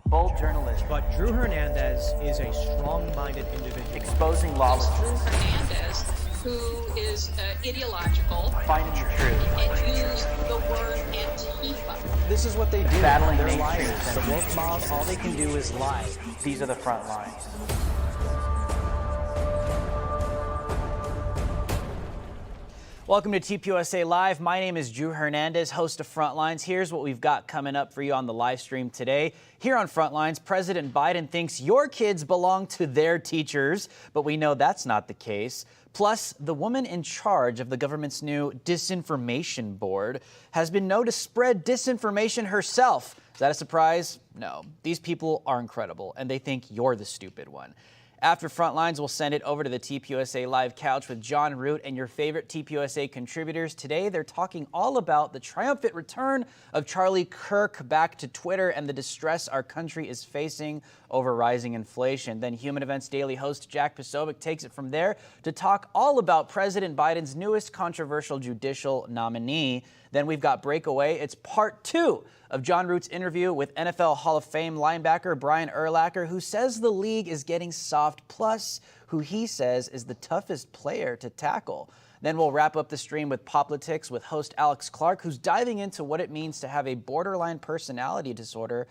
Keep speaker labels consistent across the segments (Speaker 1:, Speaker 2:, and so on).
Speaker 1: bold journalism.
Speaker 2: But Drew Hernandez is a strong-minded individual.
Speaker 1: Exposing lawlessness.
Speaker 3: Drew Hernandez, who is ideological.
Speaker 1: Finding the truth.
Speaker 3: And use the word Antifa.
Speaker 2: This is what they do.
Speaker 1: Battling
Speaker 2: They're
Speaker 1: mainstream
Speaker 2: liars. The woke mob, all they can do is lie.
Speaker 1: These are the front lines. Welcome to TPUSA Live. My name is Drew Hernandez, host of Frontlines. Here's what we've got coming up for you on the live stream today. Here on Frontlines, President Biden thinks your kids belong to their teachers, but we know that's not the case. Plus, the woman in charge of the government's new Disinformation Board has been known to spread disinformation herself. Is that a surprise? No. These people are incredible, and they think you're the stupid one. After Frontlines, we'll send it over to the TPUSA Live couch with John Root and your favorite TPUSA contributors. Today, they're talking all about the triumphant return of Charlie Kirk back to Twitter and the distress our country is facing over rising inflation. Then Human Events Daily host Jack Posobiec takes it from there to talk all about President Biden's newest controversial judicial nominee. Then we've got Breakaway. It's part 2 of John Root's interview with NFL Hall of Fame linebacker Brian Urlacher, who says the league is getting soft, plus who he says is the toughest player to tackle. Then we'll wrap up the stream with Politics with host Alex Clark, who's diving into what it means to have a borderline personality disorder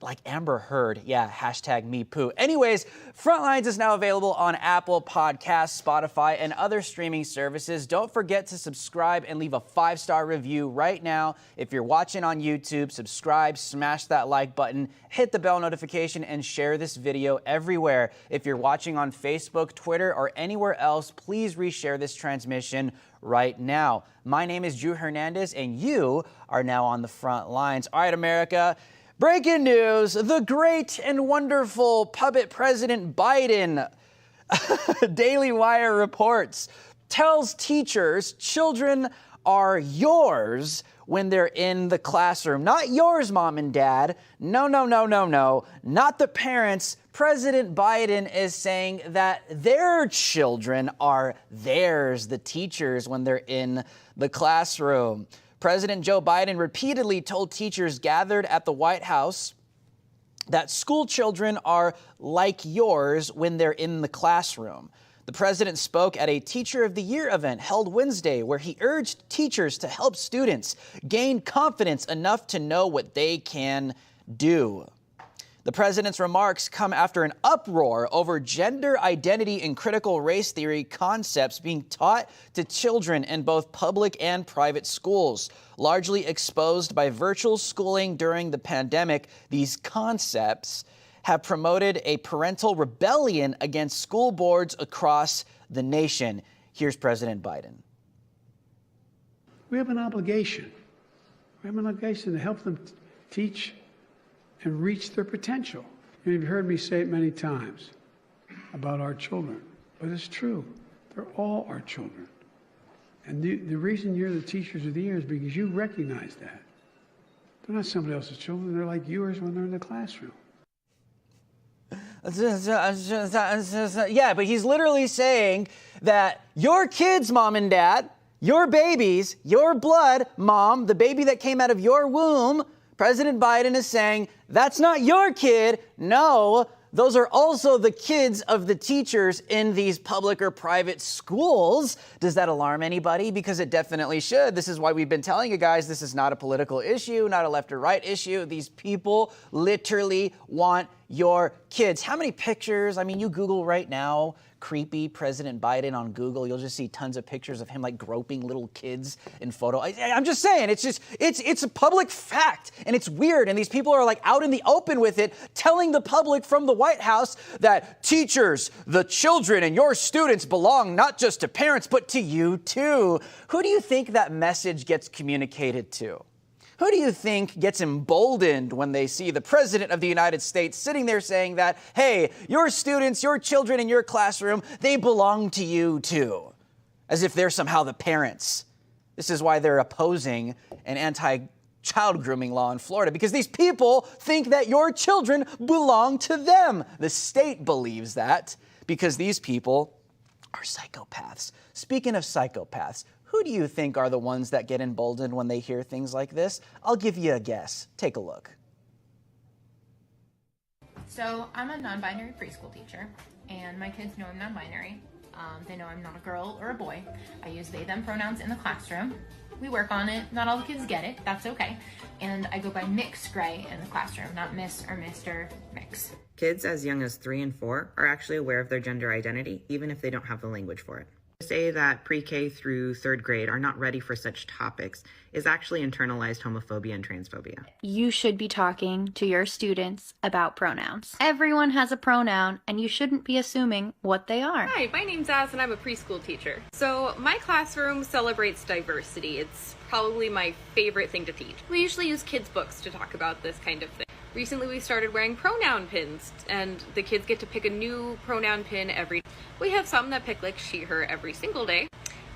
Speaker 1: like Amber Heard. Yeah, hashtag me poo. Anyways, Frontlines is now available on Apple Podcasts, Spotify, and other streaming services. Don't forget to subscribe and leave a 5-star review right now. If you're watching on YouTube, subscribe, smash that like button, hit the bell notification, and share this video everywhere. If you're watching on Facebook, Twitter, or anywhere else, please reshare this transmission right now. My name is Drew Hernandez, and you are now on the front lines. All right, America. Breaking news, the great and wonderful puppet President Biden, Daily Wire reports, tells teachers children are yours when they're in the classroom. Not yours, mom and dad. No, not the parents. President Biden is saying that their children are theirs, the teachers, when they're in the classroom. President Joe Biden repeatedly told teachers gathered at the White House that school children are like yours when they're in the classroom. The president spoke at a Teacher of the Year event held Wednesday, where he urged teachers to help students gain confidence enough to know what they can do. The president's remarks come after an uproar over gender identity and critical race theory concepts being taught to children in both public and private schools. Largely exposed by virtual schooling during the pandemic, these concepts have promoted a parental rebellion against school boards across the nation. Here's President Biden.
Speaker 4: We have an obligation. We have an obligation to help them teach and reach their potential. You've heard me say it many times about our children, but it's true. They're all our children. And the reason you're the Teachers of the Year is because you recognize that. They're not somebody else's children. They're like yours when they're in the classroom.
Speaker 1: Yeah, but he's literally saying that your kids, mom and dad, your babies, your blood, mom, the baby that came out of your womb, President Biden is saying, that's not your kid. No, those are also the kids of the teachers in these public or private schools. Does that alarm anybody? Because it definitely should. This is why we've been telling you guys this is not a political issue, not a left or right issue. These people literally want your kids. How many pictures? I mean, you Google right now, creepy President Biden on Google, you'll just see tons of pictures of him like groping little kids in photo. I'm just saying, it's a public fact, and it's weird, and these people are like out in the open with it, telling the public from the White House that teachers, the children, and your students belong not just to parents, but to you too. Who do you think that message gets communicated to? Who do you think gets emboldened when they see the President of the United States sitting there saying that, hey, your students, your children in your classroom, they belong to you too? As if they're somehow the parents. This is why they're opposing an anti-child grooming law in Florida, because these people think that your children belong to them. The state believes that because these people are psychopaths. Speaking of psychopaths, who do you think are the ones that get emboldened when they hear things like this? I'll give you a guess. Take a look.
Speaker 5: So I'm a non-binary preschool teacher, and my kids know I'm non-binary. They know I'm not a girl or a boy. I use they, them pronouns in the classroom. We work on it. Not all the kids get it. That's okay. And I go by Mix Gray in the classroom, not Miss or Mr. Mix.
Speaker 6: Kids as young as 3 and 4 are actually aware of their gender identity, even if they don't have the language for it. To say that pre-K through 3rd grade are not ready for such topics is actually internalized homophobia and transphobia.
Speaker 7: You should be talking to your students about pronouns. Everyone has a pronoun, and you shouldn't be assuming what they are.
Speaker 8: Hi, my name's Az, and I'm a preschool teacher. So my classroom celebrates diversity. It's probably my favorite thing to teach. We usually use kids' books to talk about this kind of thing. Recently we started wearing pronoun pins, and the kids get to pick a new pronoun pin every day. We have some that pick like she, her every single day,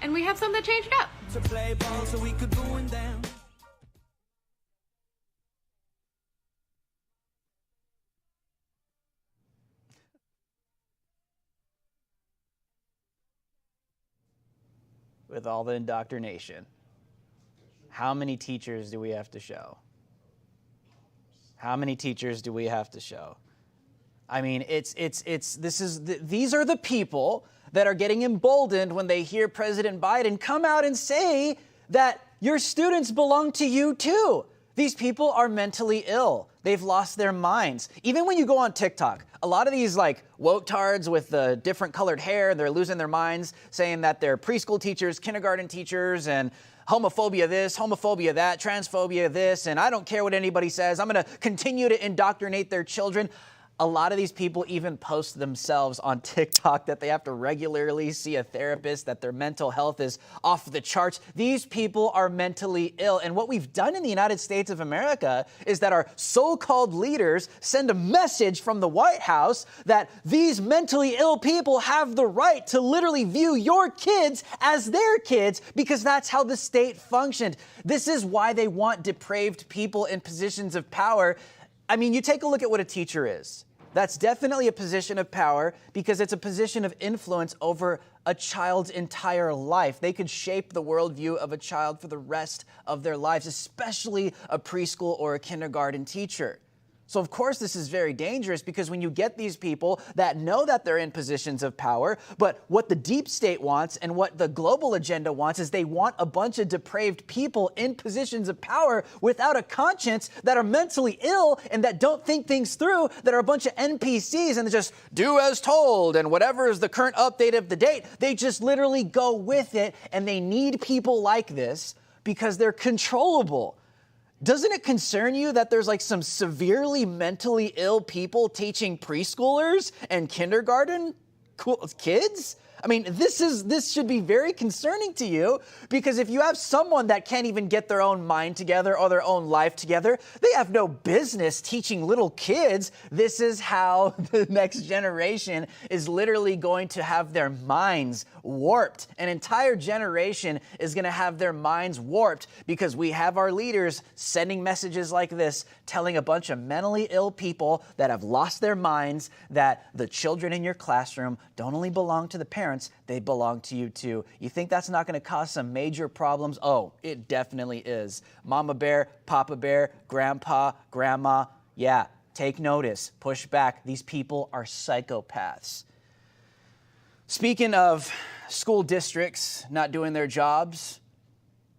Speaker 8: and we have some that change it up. To play ball so we could ruin them.
Speaker 1: With all the indoctrination, how many teachers do we have to show? How many teachers do we have to show? I mean, these are the people that are getting emboldened when they hear President Biden come out and say that your students belong to you too. These people are mentally ill. They've lost their minds. Even when you go on TikTok, a lot of these like woke-tards with the different colored hair, they're losing their minds, saying that they're preschool teachers, kindergarten teachers, and homophobia this, homophobia that, transphobia this, and I don't care what anybody says. I'm going to continue to indoctrinate their children. A lot of these people even post themselves on TikTok that they have to regularly see a therapist, that their mental health is off the charts. These people are mentally ill. And what we've done in the United States of America is that our so-called leaders send a message from the White House that these mentally ill people have the right to literally view your kids as their kids because that's how the state functioned. This is why they want depraved people in positions of power. I mean, you take a look at what a teacher is. That's definitely a position of power because it's a position of influence over a child's entire life. They could shape the worldview of a child for the rest of their lives, especially a preschool or a kindergarten teacher. So of course this is very dangerous because when you get these people that know that they're in positions of power, but what the deep state wants and what the global agenda wants is they want a bunch of depraved people in positions of power without a conscience that are mentally ill and that don't think things through, that are a bunch of NPCs and they just do as told and whatever is the current update of the date, they just literally go with it and they need people like this because they're controllable. Doesn't it concern you that there's like some severely mentally ill people teaching preschoolers and kindergarten kids? I mean, this should be very concerning to you because if you have someone that can't even get their own mind together or their own life together, they have no business teaching little kids. This is how the next generation is literally going to have their minds warped. An entire generation is going to have their minds warped because we have our leaders sending messages like this, telling a bunch of mentally ill people that have lost their minds that the children in your classroom don't only belong to the parents, they belong to you too. You think that's not going to cause some major problems? Oh, it definitely is. Mama bear, Papa bear, Grandpa, Grandma, yeah, take notice, push back. These people are psychopaths. Speaking of school districts not doing their jobs,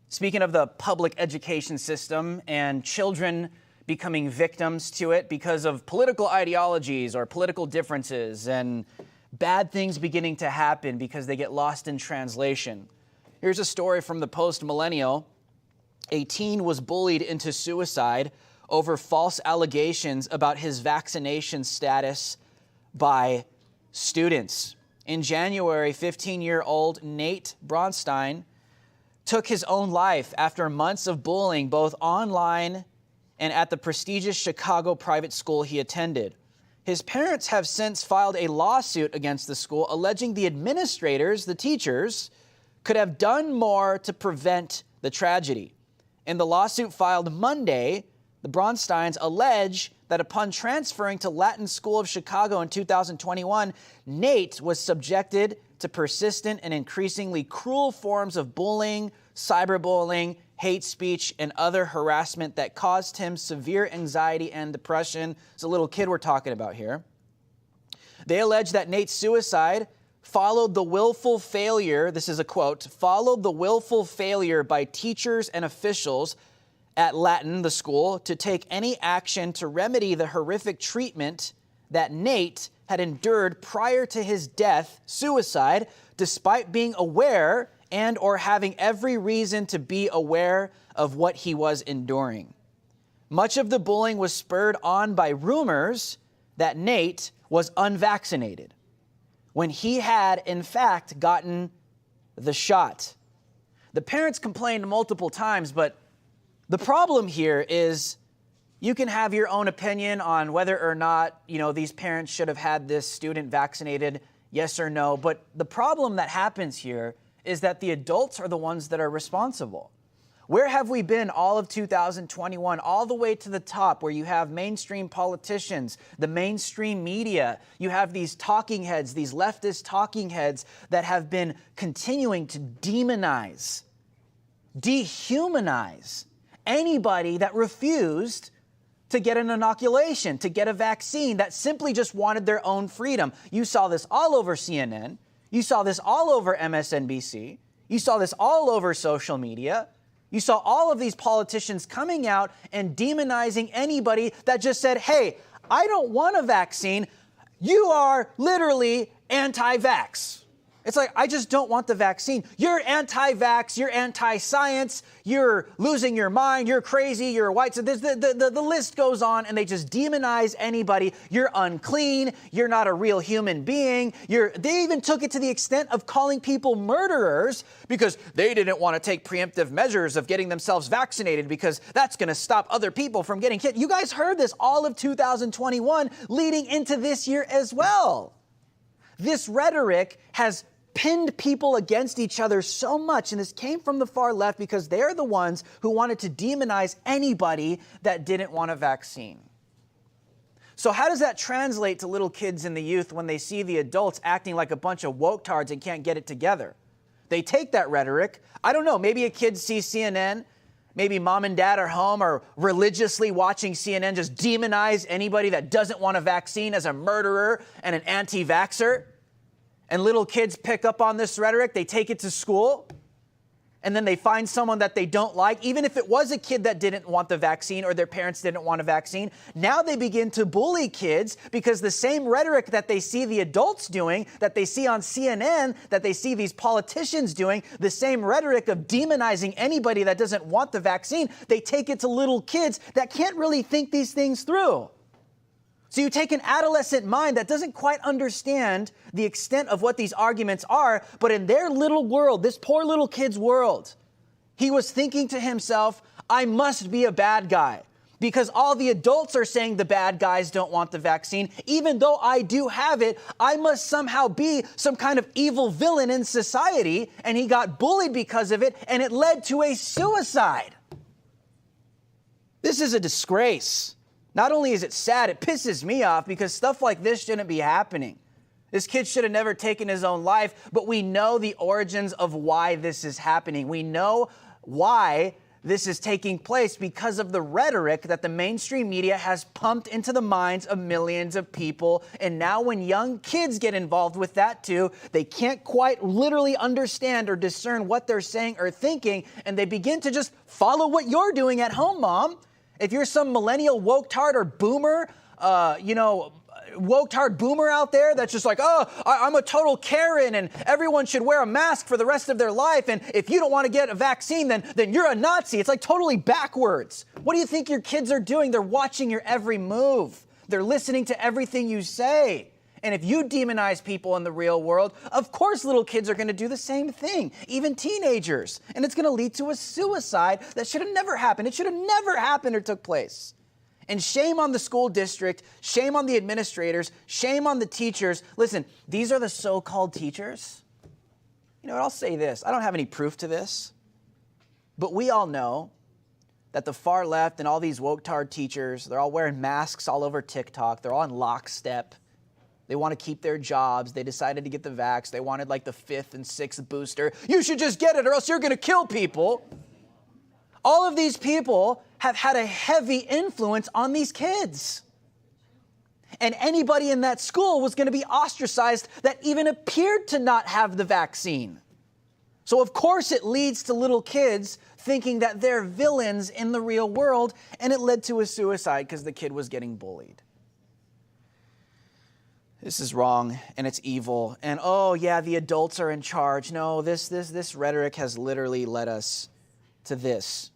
Speaker 1: speaking of the public education system and children becoming victims to it because of political ideologies or political differences and bad things beginning to happen because they get lost in translation. Here's a story from the Post-Millennial. A teen was bullied into suicide over false allegations about his vaccination status by students. In January, 15-year-old Nate Bronstein took his own life after months of bullying both online and at the prestigious Chicago private school he attended. His parents have since filed a lawsuit against the school, alleging the administrators, the teachers, could have done more to prevent the tragedy. In the lawsuit filed Monday, the Bronsteins allege that upon transferring to Latin School of Chicago in 2021, Nate was subjected to persistent and increasingly cruel forms of bullying, cyberbullying, hate speech, and other harassment that caused him severe anxiety and depression. It's a little kid we're talking about here. They allege that Nate's suicide followed the willful failure, this is a quote, followed the willful failure by teachers and officials at Latin, the school, to take any action to remedy the horrific treatment that Nate had endured prior to his death, suicide, despite being aware and or having every reason to be aware of what he was enduring. Much of the bullying was spurred on by rumors that Nate was unvaccinated, when he had, in fact, gotten the shot. The parents complained multiple times, but the problem here is you can have your own opinion on whether or not, these parents should have had this student vaccinated, yes or no. But the problem that happens here is that the adults are the ones that are responsible. Where have we been all of 2021, all the way to the top, where you have mainstream politicians, the mainstream media, you have these talking heads, these leftist talking heads that have been continuing to demonize, dehumanize anybody that refused to get an inoculation, to get a vaccine, that simply just wanted their own freedom. You saw this all over CNN. You saw this all over MSNBC. You saw this all over social media. You saw all of these politicians coming out and demonizing anybody that just said, hey, I don't want a vaccine. You are literally anti-vax. It's like, I just don't want the vaccine. You're anti-vax, you're anti-science, you're losing your mind, you're crazy, you're white. So the list goes on, and they just demonize anybody. You're unclean, you're not a real human being. They even took it to the extent of calling people murderers because they didn't want to take preemptive measures of getting themselves vaccinated because that's going to stop other people from getting hit. You guys heard this all of 2021 leading into this year as well. This rhetoric has pinned people against each other so much, and this came from the far left because they're the ones who wanted to demonize anybody that didn't want a vaccine. So how does that translate to little kids and the youth when they see the adults acting like a bunch of woke-tards and can't get it together? They take that rhetoric. I don't know, maybe a kid sees CNN, maybe mom and dad are home or religiously watching CNN just demonize anybody that doesn't want a vaccine as a murderer and an anti-vaxxer. And little kids pick up on this rhetoric, they take it to school, and then they find someone that they don't like, even if it was a kid that didn't want the vaccine or their parents didn't want a vaccine. Now they begin to bully kids because the same rhetoric that they see the adults doing, that they see on CNN, that they see these politicians doing, the same rhetoric of demonizing anybody that doesn't want the vaccine, they take it to little kids that can't really think these things through. So you take an adolescent mind that doesn't quite understand the extent of what these arguments are, but in their little world, this poor little kid's world, he was thinking to himself, I must be a bad guy because all the adults are saying the bad guys don't want the vaccine. Even though I do have it, I must somehow be some kind of evil villain in society. And he got bullied because of it, and it led to a suicide. This is a disgrace. Not only is it sad, it pisses me off because stuff like this shouldn't be happening. This kid should have never taken his own life, but we know the origins of why this is happening. We know why this is taking place because of the rhetoric that the mainstream media has pumped into the minds of millions of people. And now when young kids get involved with that too, they can't quite literally understand or discern what they're saying or thinking, and they begin to just follow what you're doing at home, Mom. If you're some millennial woke-tard or boomer, woke-tard boomer out there that's just like, I'm a total Karen and everyone should wear a mask for the rest of their life, and if you don't want to get a vaccine, then you're a Nazi. It's like totally backwards. What do you think your kids are doing? They're watching your every move. They're listening to everything you say. And if you demonize people in the real world, of course little kids are going to do the same thing, even teenagers. And it's going to lead to a suicide that should have never happened. It should have never happened or took place. And shame on the school district, shame on the administrators, shame on the teachers. Listen, these are the so-called teachers. You know what, I'll say this. I don't have any proof to this, but we all know that the far left and all these woke-tard teachers, they're all wearing masks all over TikTok. They're all in lockstep. They want to keep their jobs. They decided to get the vax. They wanted like the 5th and 6th booster. You should just get it or else you're going to kill people. All of these people have had a heavy influence on these kids. And anybody in that school was going to be ostracized that even appeared to not have the vaccine. So of course it leads to little kids thinking that they're villains in the real world, and it led to a suicide because the kid was getting bullied. This is wrong, and it's evil, and oh yeah, the adults are in charge. No, this rhetoric has literally led us to this,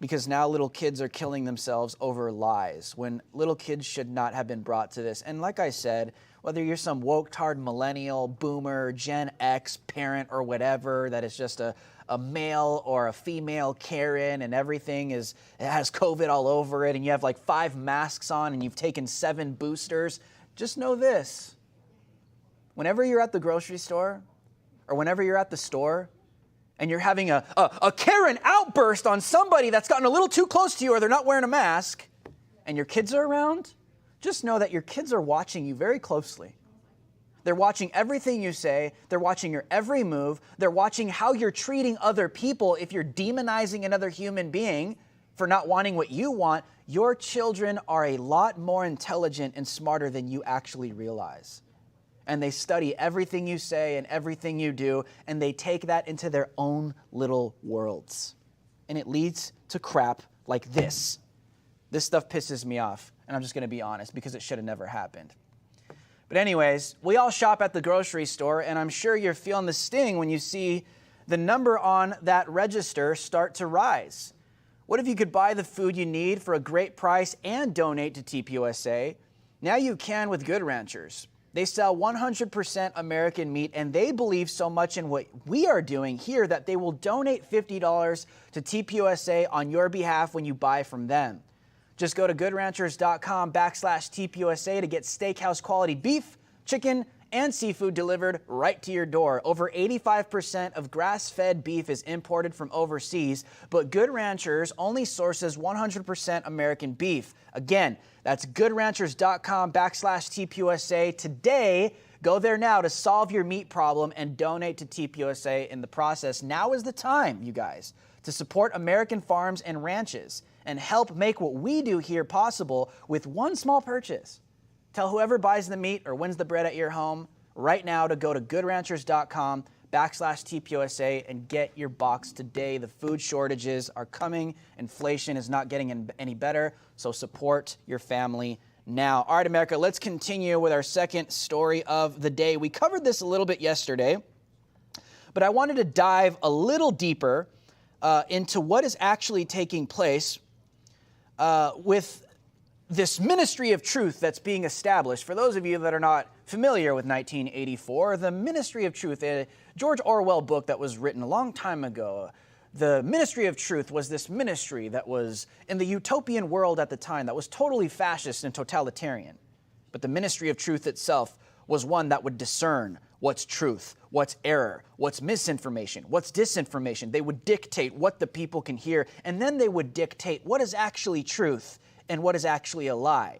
Speaker 1: because now little kids are killing themselves over lies, when little kids should not have been brought to this. And like I said, whether you're some woke-tard millennial, boomer, Gen X parent or whatever that is just a male or a female Karen and everything it has COVID all over it and you have like 5 masks on and you've taken 7 boosters, just know this. Whenever you're at the grocery store or whenever you're at the store and you're having a Karen outburst on somebody that's gotten a little too close to you or they're not wearing a mask and your kids are around, just know that your kids are watching you very closely. They're watching everything you say. They're watching your every move. They're watching how you're treating other people. If you're demonizing another human being for not wanting what you want, your children are a lot more intelligent and smarter than you actually realize. And they study everything you say and everything you do, and they take that into their own little worlds. And it leads to crap like this. This stuff pisses me off, and I'm just going to be honest, because it should have never happened. But anyways, we all shop at the grocery store, and I'm sure you're feeling the sting when you see the number on that register start to rise. What if you could buy the food you need for a great price and donate to TPUSA? Now you can with Good Ranchers. They sell 100% American meat, and they believe so much in what we are doing here that they will donate $50 to TPUSA on your behalf when you buy from them. Just go to goodranchers.com/TPUSA to get steakhouse quality beef, chicken, and seafood delivered right to your door. Over 85% of grass-fed beef is imported from overseas, but Good Ranchers only sources 100% American beef. Again, that's goodranchers.com/TPUSA. Today, go there now to solve your meat problem and donate to TPUSA in the process. Now is the time, you guys, to support American farms and ranches and help make what we do here possible with one small purchase. Tell whoever buys the meat or wins the bread at your home right now to go to goodranchers.com/TPUSA and get your box today. The food shortages are coming. Inflation is not getting any better, so support your family now. All right, America, let's continue with our second story of the day. We covered this a little bit yesterday, but I wanted to dive a little deeper into what is actually taking place with this ministry of truth that's being established. For those of you that are not familiar with 1984, the Ministry of Truth, a George Orwell book that was written a long time ago. The Ministry of Truth was this ministry that was in the utopian world at the time that was totally fascist and totalitarian. But the Ministry of Truth itself was one that would discern what's truth, what's error, what's misinformation, what's disinformation. They would dictate what the people can hear, and then they would dictate what is actually truth and what is actually a lie.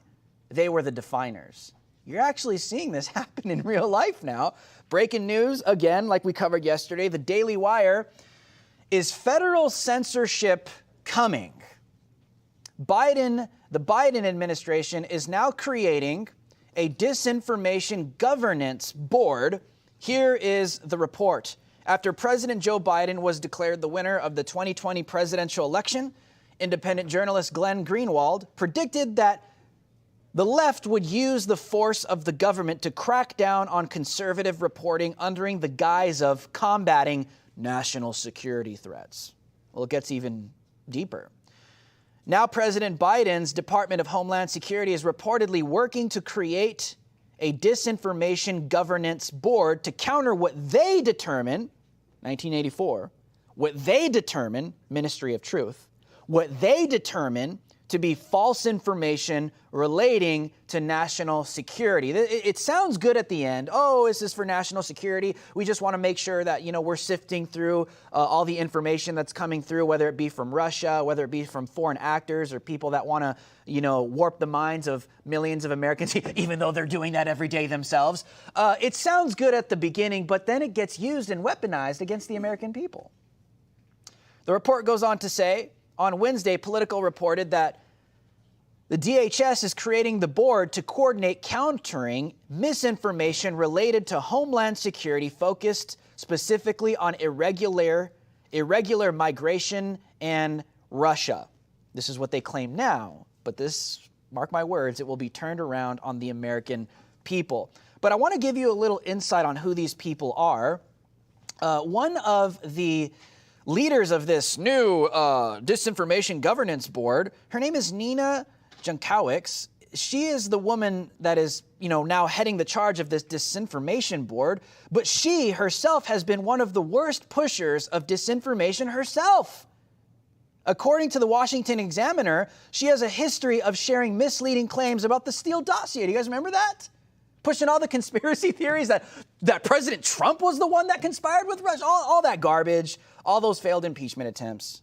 Speaker 1: They were the definers. You're actually seeing this happen in real life now. Breaking news, again, like we covered yesterday, the Daily Wire, is federal censorship coming? The Biden administration is now creating a Disinformation Governance Board. Here is the report. After President Joe Biden was declared the winner of the 2020 presidential election, independent journalist Glenn Greenwald predicted that the left would use the force of the government to crack down on conservative reporting under the guise of combating national security threats. Well, it gets even deeper. Now, President Biden's Department of Homeland Security is reportedly working to create a Disinformation Governance Board to counter what they determine, 1984, what they determine, Ministry of Truth, what they determine to be false information relating to national security. It sounds good at the end. Oh, this is for national security. We just want to make sure that, we're sifting through all the information that's coming through, whether it be from Russia, whether it be from foreign actors or people that want to, warp the minds of millions of Americans, even though they're doing that every day themselves. It sounds good at the beginning, but then it gets used and weaponized against the American people. The report goes on to say, On Wednesday, Politico reported that the DHS is creating the board to coordinate countering misinformation related to Homeland Security, focused specifically on irregular migration and Russia. This is what they claim now, but this, mark my words, it will be turned around on the American people. But I want to give you a little insight on who these people are. One of the leaders of this new Disinformation Governance Board, her name is Nina Jankovic. She is the woman that is, now heading the charge of this Disinformation Board, but she herself has been one of the worst pushers of disinformation herself. According to the Washington Examiner, she has a history of sharing misleading claims about the Steele dossier. Do you guys remember that? Pushing all the conspiracy theories that President Trump was the one that conspired with Russia, all that garbage, all those failed impeachment attempts.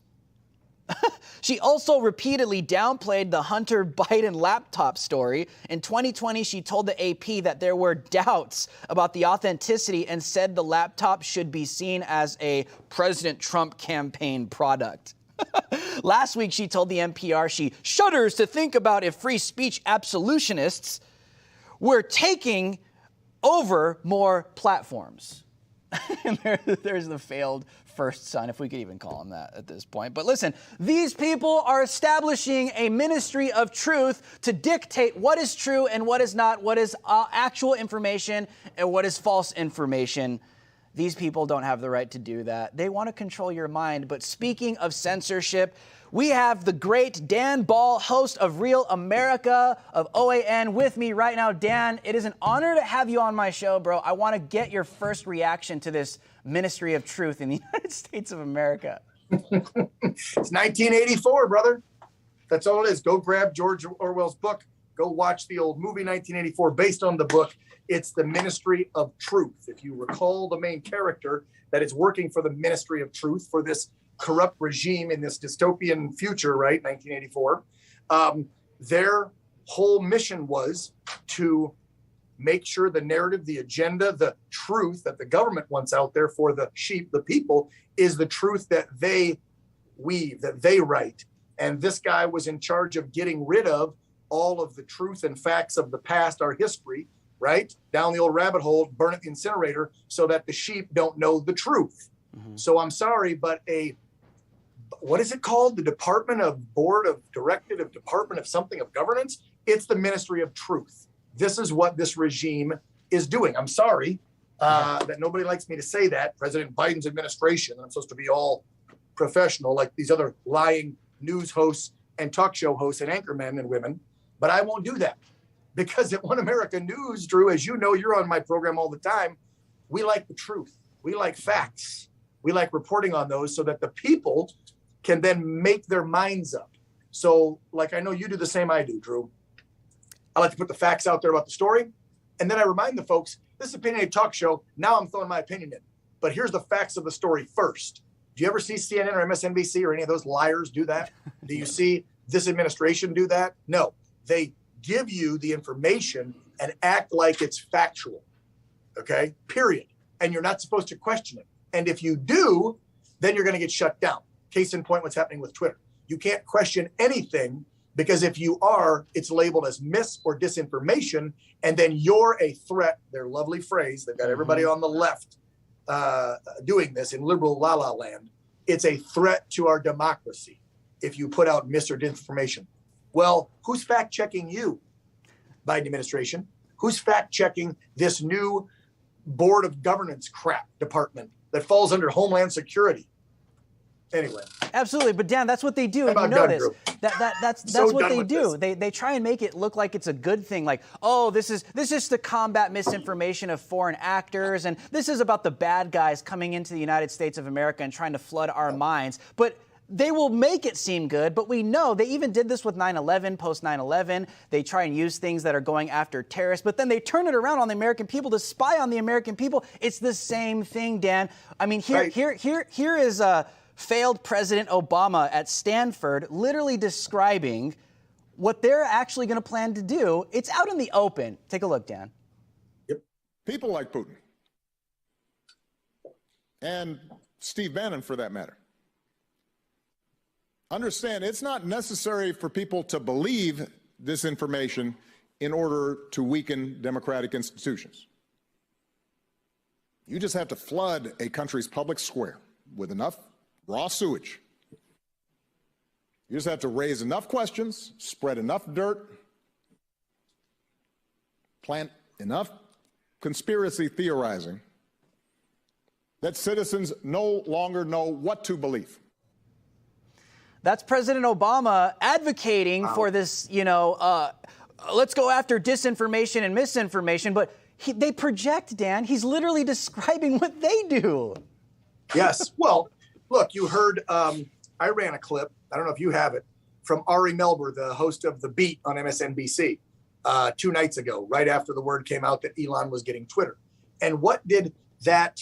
Speaker 1: She also repeatedly downplayed the Hunter Biden laptop story. In 2020, she told the AP that there were doubts about the authenticity and said the laptop should be seen as a President Trump campaign product. Last week, she told the NPR she shudders to think about if free speech absolutionists were taking over more platforms. And there's the failed first son, if we could even call him that at this point. But listen, these people are establishing a ministry of truth to dictate what is true and what is not, what is actual information and what is false information. These people don't have the right to do that. They want to control your mind. But speaking of censorship, we have the great Dan Ball, host of Real America of OAN, with me right now. Dan, it is an honor to have you on my show, bro. I want to get your first reaction to this ministry of truth in the United States of America.
Speaker 9: It's 1984, brother. That's all it is. Go grab George Orwell's book. Go watch the old movie 1984 based on the book. It's the Ministry of Truth. If you recall the main character that is working for the Ministry of Truth for this corrupt regime in this dystopian future, right, 1984, their whole mission was to make sure the narrative, the agenda, the truth that the government wants out there for the sheep, the people, is the truth that they weave, that they write. And this guy was in charge of getting rid of all of the truth and facts of the past, our history, right? Down the old rabbit hole, burn it in the incinerator so that the sheep don't know the truth. Mm-hmm. So I'm sorry, but what is it called? The Department of Board of Directive of Department of something of Governance? It's the Ministry of Truth. This is what this regime is doing. I'm sorry that nobody likes me to say that. President Biden's administration, I'm supposed to be all professional like these other lying news hosts and talk show hosts and anchormen and women, but I won't do that. Because at One America News, Drew, as you know, you're on my program all the time, we like the truth. We like facts. We like reporting on those so that the people can then make their minds up. So, like, I know you do the same I do, Drew. I like to put the facts out there about the story. And then I remind the folks, this is an opinionated talk show. Now I'm throwing my opinion in. But here's the facts of the story first. Do you ever see CNN or MSNBC or any of those liars do that? Do you see this administration do that? No. They give you the information and act like it's factual. Okay? Period. And you're not supposed to question it. And if you do, then you're going to get shut down. Case in point, what's happening with Twitter. You can't question anything because if you are, it's labeled as mis or disinformation, and then you're a threat. Their lovely phrase. They've got everybody on the left doing this in liberal la-la land. It's a threat to our democracy if you put out mis or disinformation. Well, who's fact-checking you, Biden administration? Who's fact-checking this new board of governance crap department that falls under Homeland Security? Anyway.
Speaker 1: Absolutely, but Dan, that's what they do, and you know this. That's so what they do. They try and make it look like it's a good thing, like, oh, this is to combat misinformation of foreign actors, and this is about the bad guys coming into the United States of America and trying to flood our minds. But they will make it seem good, but we know they even did this with 9/11, post 9/11. They try and use things that are going after terrorists, but then they turn it around on the American people to spy on the American people. It's the same thing, Dan. I mean, here is failed President Obama at Stanford literally describing what they're actually going to plan to do. It's out in the open. Take a look, Dan.
Speaker 10: Yep. People like Putin. And Steve Bannon, for that matter. Understand, it's not necessary for people to believe disinformation in order to weaken democratic institutions. You just have to flood a country's public square with enough raw sewage. You just have to raise enough questions, spread enough dirt, plant enough conspiracy theorizing that citizens no longer know what to believe.
Speaker 1: That's President Obama advocating for this, let's go after disinformation and misinformation, but they project, Dan. He's literally describing what they do.
Speaker 9: Yes. Well, look, you heard, I ran a clip, I don't know if you have it, from Ari Melber, the host of The Beat on MSNBC, 2 nights ago, right after the word came out that Elon was getting Twitter. And what did that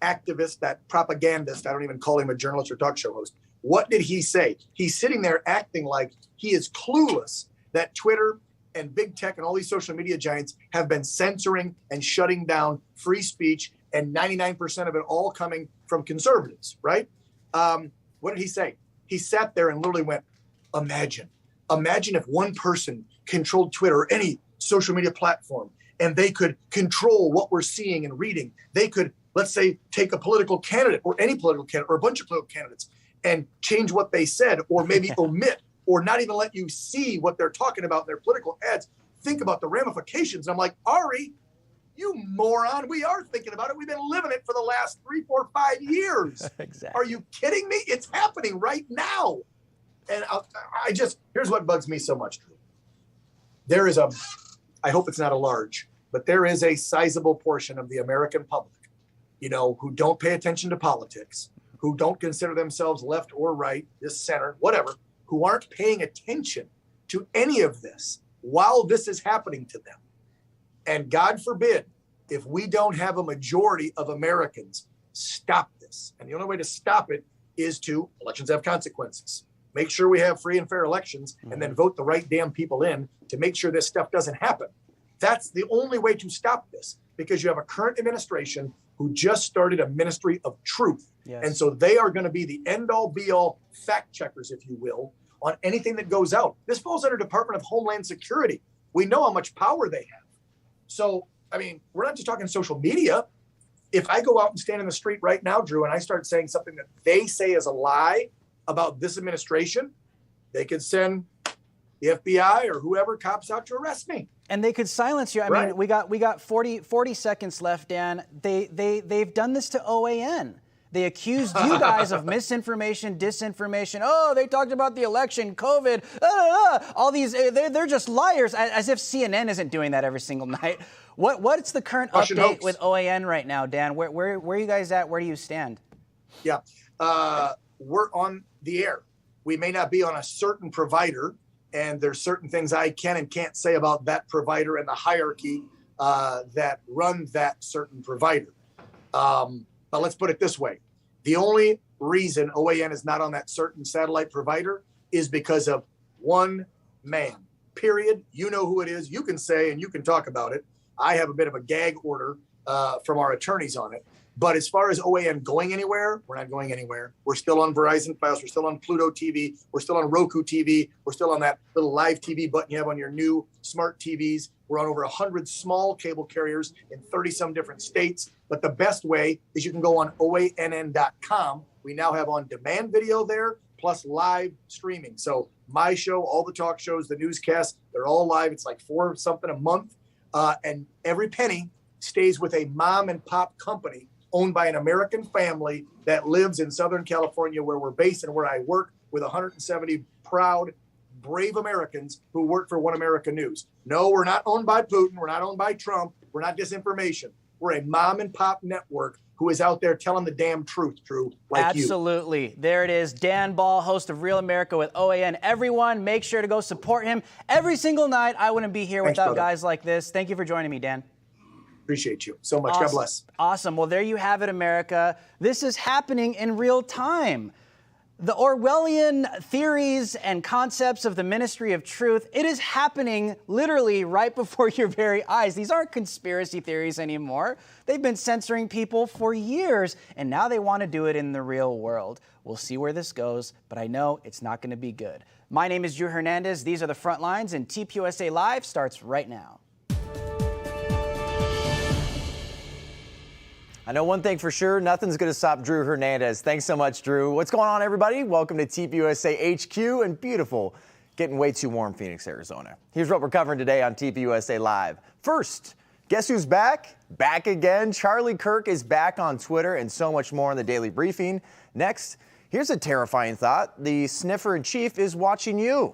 Speaker 9: activist, that propagandist, I don't even call him a journalist or talk show host, what did he say? He's sitting there acting like he is clueless that Twitter and big tech and all these social media giants have been censoring and shutting down free speech, and 99% of it all coming from conservatives, right? What did he say? He sat there and literally went, imagine if one person controlled Twitter or any social media platform, and they could control what we're seeing and reading. They could, let's say, take a political candidate or any political candidate or a bunch of political candidates and change what they said, or maybe omit, or not even let you see what they're talking about in their political ads. Think about the ramifications. And I'm like, Ari, you moron, we are thinking about it. We've been living it for the last 3, 4, 5 years.
Speaker 1: Exactly.
Speaker 9: Are you kidding me? It's happening right now. And here's what bugs me so much, Drew. There is I hope it's not a large, but there is a sizable portion of the American public, who don't pay attention to politics, who don't consider themselves left or right, this center, whatever, who aren't paying attention to any of this while this is happening to them. And God forbid, if we don't have a majority of Americans stop this. And the only way to stop it is elections have consequences. Make sure we have free and fair elections, and then vote the right damn people in to make sure this stuff doesn't happen. That's the only way to stop this, because you have a current administration who just started a ministry of truth.
Speaker 1: Yes.
Speaker 9: And so they are going to be the end-all, be-all fact checkers, if you will, on anything that goes out. This falls under Department of Homeland Security. We know how much power they have. So, we're not just talking social media. If I go out and stand in the street right now, Drew, and I start saying something that they say is a lie about this administration, they could send the FBI or whoever cops out to arrest me.
Speaker 1: And they could silence you. I mean, we got 40 seconds left, Dan. They've done this to OAN. They accused you guys of misinformation, disinformation. Oh, they talked about the election, COVID, all these. They're just liars, as if CNN isn't doing that every single night. What's the current update with OAN right now, Dan? Where are you guys at? Where do you stand?
Speaker 9: Yeah, we're on the air. We may not be on a certain provider, and there's certain things I can and can't say about that provider and the hierarchy that run that certain provider. But let's put it this way. The only reason OAN is not on that certain satellite provider is because of one man, period. You know who it is. You can say and you can talk about it. I have a bit of a gag order from our attorneys on it. But as far as OAN going anywhere, we're not going anywhere. We're still on Verizon Fios. We're still on Pluto TV. We're still on Roku TV. We're still on that little live TV button you have on your new smart TVs. We're on over 100 small cable carriers in 30-some different states. But the best way is you can go on OANN.com. We now have on-demand video there, plus live streaming. So my show, all the talk shows, the newscasts, they're all live. It's like $4 something a month. And every penny stays with a mom and pop company owned by an American family that lives in Southern California, where we're based and where I work with 170 proud, brave Americans who work for One America News. No, we're not owned by Putin. We're not owned by Trump. We're not disinformation. We're a mom and pop network who is out there telling the damn truth, Drew, like
Speaker 1: Absolutely. There it is. Dan Ball, host of Real America with OAN. Everyone, make sure to go support him every single night. I wouldn't be here without guys like this. Thank you for joining me, Dan.
Speaker 9: Appreciate you so much.
Speaker 1: Awesome.
Speaker 9: God bless.
Speaker 1: Awesome. Well, there you have it, America. This is happening in real time. The Orwellian theories and concepts of the Ministry of Truth, it is happening literally right before your very eyes. These aren't conspiracy theories anymore. They've been censoring people for years, and now they want to do it in the real world. We'll see where this goes, but I know it's not going to be good. My name is Drew Hernandez. These are the Front Lines, and TPUSA Live starts right now.
Speaker 11: I know one thing for sure, nothing's going to stop Drew Hernandez. Thanks so much, Drew. What's going on, everybody? Welcome to TPUSA HQ and beautiful, getting way too warm Phoenix, Arizona. Here's what we're covering today on TPUSA Live. First, guess who's back? Back again. Charlie Kirk is back on Twitter and so much more in the Daily Briefing. Next, here's a terrifying thought. The sniffer-in-chief is watching you.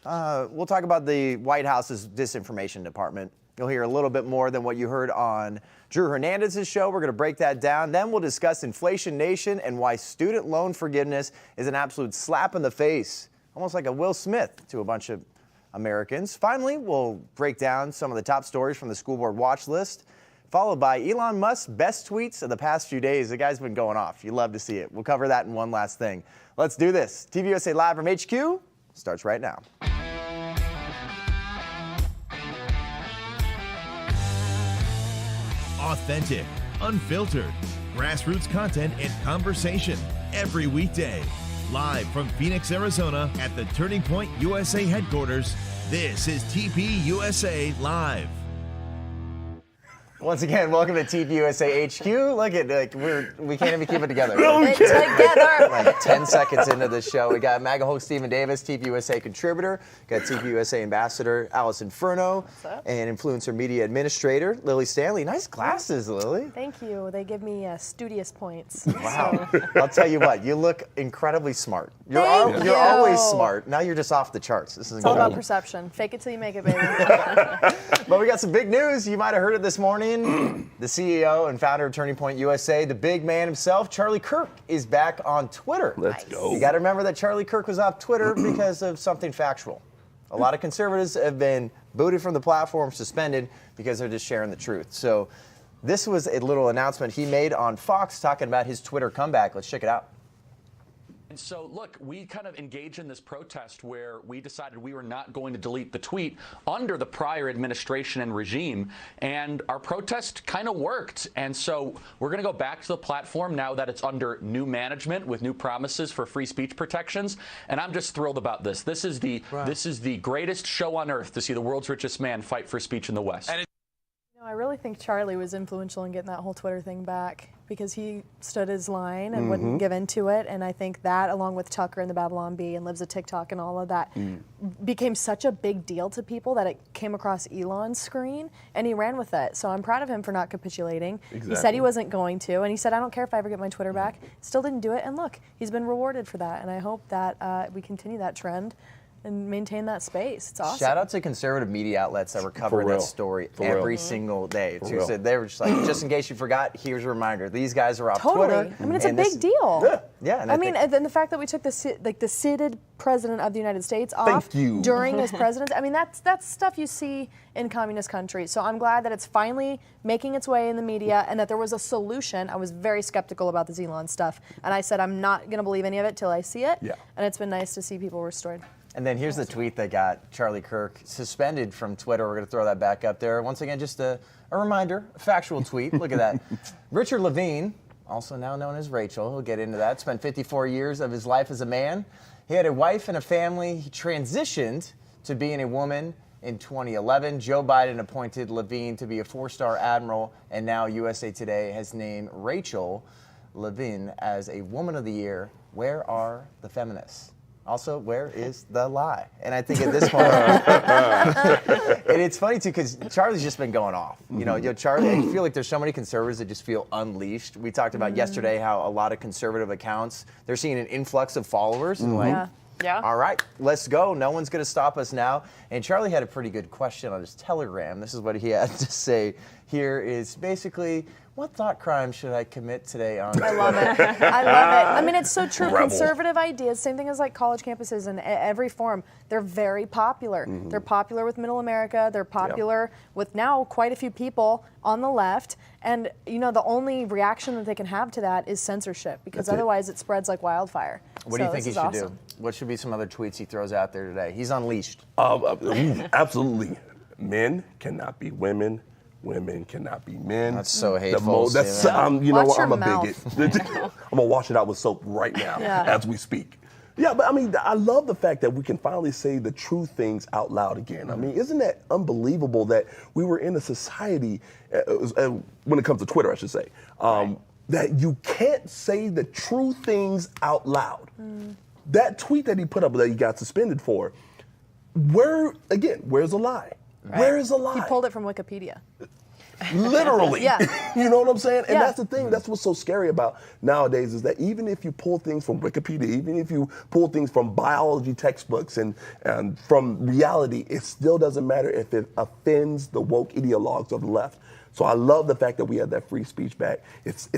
Speaker 11: We'll talk about the White House's Disinformation Department. You'll hear a little bit more than what you heard on Drew Hernandez's show. We're going to break that down. Then we'll discuss Inflation Nation and why student loan forgiveness is an absolute slap in the face, almost like a Will Smith to a bunch of Americans. Finally, we'll break down some of the top stories from the school board watch list, followed by Elon Musk's best tweets of the past few days. The guy's been going off. You love to see it. We'll cover that in one last thing. Let's do this. TPUSA Live from HQ starts right now.
Speaker 12: Authentic, unfiltered, grassroots content and conversation every weekday. Live from Phoenix, Arizona at the Turning Point USA headquarters, this is TPUSA Live.
Speaker 11: Once again, welcome to TPUSA HQ. Look at, we can't even keep it together.
Speaker 13: Together.
Speaker 11: Like 10 seconds into the show, we got MAGA host Stephen Davis, TPUSA contributor, got TPUSA ambassador Allison Furno, and influencer media administrator Lily Stanley. Nice glasses, Lily.
Speaker 13: Thank you. They give me studious points.
Speaker 11: Wow. I'll tell you what, you look incredibly smart. You're
Speaker 13: Thank you.
Speaker 11: always smart. Now you're just off the charts. This is
Speaker 13: It's all about perception. Fake it till you make it, baby.
Speaker 11: But we got some big news. You might have heard it this morning. The CEO and founder of Turning Point USA, the big man himself, Charlie Kirk, is back on Twitter.
Speaker 14: Let's go.
Speaker 11: You got to remember that Charlie Kirk was off Twitter because of something factual. A lot of conservatives have been booted from the platform, suspended, because they're just sharing the truth. So this was a little announcement he made on Fox talking about his Twitter comeback. Let's check it out.
Speaker 14: And so, look, we kind of engaged in this protest where we decided we were not going to delete the tweet under the prior administration and regime, and our protest kind of worked. And so we're going to go back to the platform now that it's under new management with new promises for free speech protections. And I'm just thrilled about this. This is the greatest show on earth to see the world's richest man fight for speech in the West.
Speaker 13: I really think Charlie was influential in getting that whole Twitter thing back because he stood his line and wouldn't give into it. And I think that, along with Tucker and the Babylon Bee and Lives of TikTok and all of that, became such a big deal to people that it came across Elon's screen and he ran with it. So I'm proud of him for not capitulating. Exactly. He said he wasn't going to, and he said, I don't care if I ever get my Twitter back. Still didn't do it, and look, he's been rewarded for that. And I hope that we continue that trend and maintain that space. It's awesome.
Speaker 11: Shout out to conservative media outlets that were covering that story every single day. So they were just like, just in case you forgot, here's a reminder. These guys are off Twitter.
Speaker 13: I mean, it's a big deal.
Speaker 11: Yeah.
Speaker 13: And I mean, and the fact that we took the seated president of the United States off during his presidency, I mean, that's stuff you see in communist countries. So I'm glad that it's finally making its way in the media and that there was a solution. I was very skeptical about the Elon stuff. And I said, I'm not going to believe any of it till I see it. Yeah. And it's been nice to see people restored.
Speaker 11: And then here's the tweet that got Charlie Kirk suspended from Twitter. We're going to throw that back up there. Once again, just a reminder, a factual tweet. Look at that. Richard Levine, also now known as Rachel, he'll get into that, spent 54 years of his life as a man. He had a wife and a family. He transitioned to being a woman in 2011. Joe Biden appointed Levine to be a 4-star admiral, and now USA Today has named Rachel Levine as a Woman of the Year. Where are the feminists? Also, where is the lie? And I think at this point, and it's funny too, because Charlie's just been going off. You know, Charlie, I feel like there's so many conservatives that just feel unleashed. We talked about yesterday how a lot of conservative accounts, they're seeing an influx of followers. And
Speaker 15: Yeah.
Speaker 11: All right, let's go. No one's going to stop us now. And Charlie had a pretty good question on his Telegram. This is what he had to say. Here is basically, what thought crime should I commit today on
Speaker 13: I love it. I love it. I mean, it's so true.
Speaker 11: Rebel.
Speaker 13: Conservative ideas, same thing as like college campuses in every form. They're very popular. They're popular with middle America. They're popular with now quite a few people on the left. And, you know, the only reaction that they can have to that is censorship, because otherwise it spreads like wildfire.
Speaker 11: What do you think he should do? What should be some other tweets he throws out there today? He's unleashed.
Speaker 16: Absolutely. Men cannot be women. Women cannot be men.
Speaker 11: That's so hateful.
Speaker 16: You know what? I'm a bigot. I'm gonna wash it out with soap right now as we speak. Yeah, but I mean, I love the fact that we can finally say the true things out loud again. I mean, isn't that unbelievable that we were in a society, when it comes to Twitter, I should say, that you can't say the true things out loud. That tweet that he put up that he got suspended for, where's the lie?
Speaker 13: Right.
Speaker 16: Where is the lie?
Speaker 13: He pulled it from Wikipedia.
Speaker 16: Literally. You know what I'm saying? And
Speaker 13: Yeah.
Speaker 16: that's the thing. That's what's so scary about nowadays is that even if you pull things from Wikipedia, even if you pull things from biology textbooks and from reality, it still doesn't matter if it offends the woke ideologues of the left. So I love the fact that we had that free speech back. It's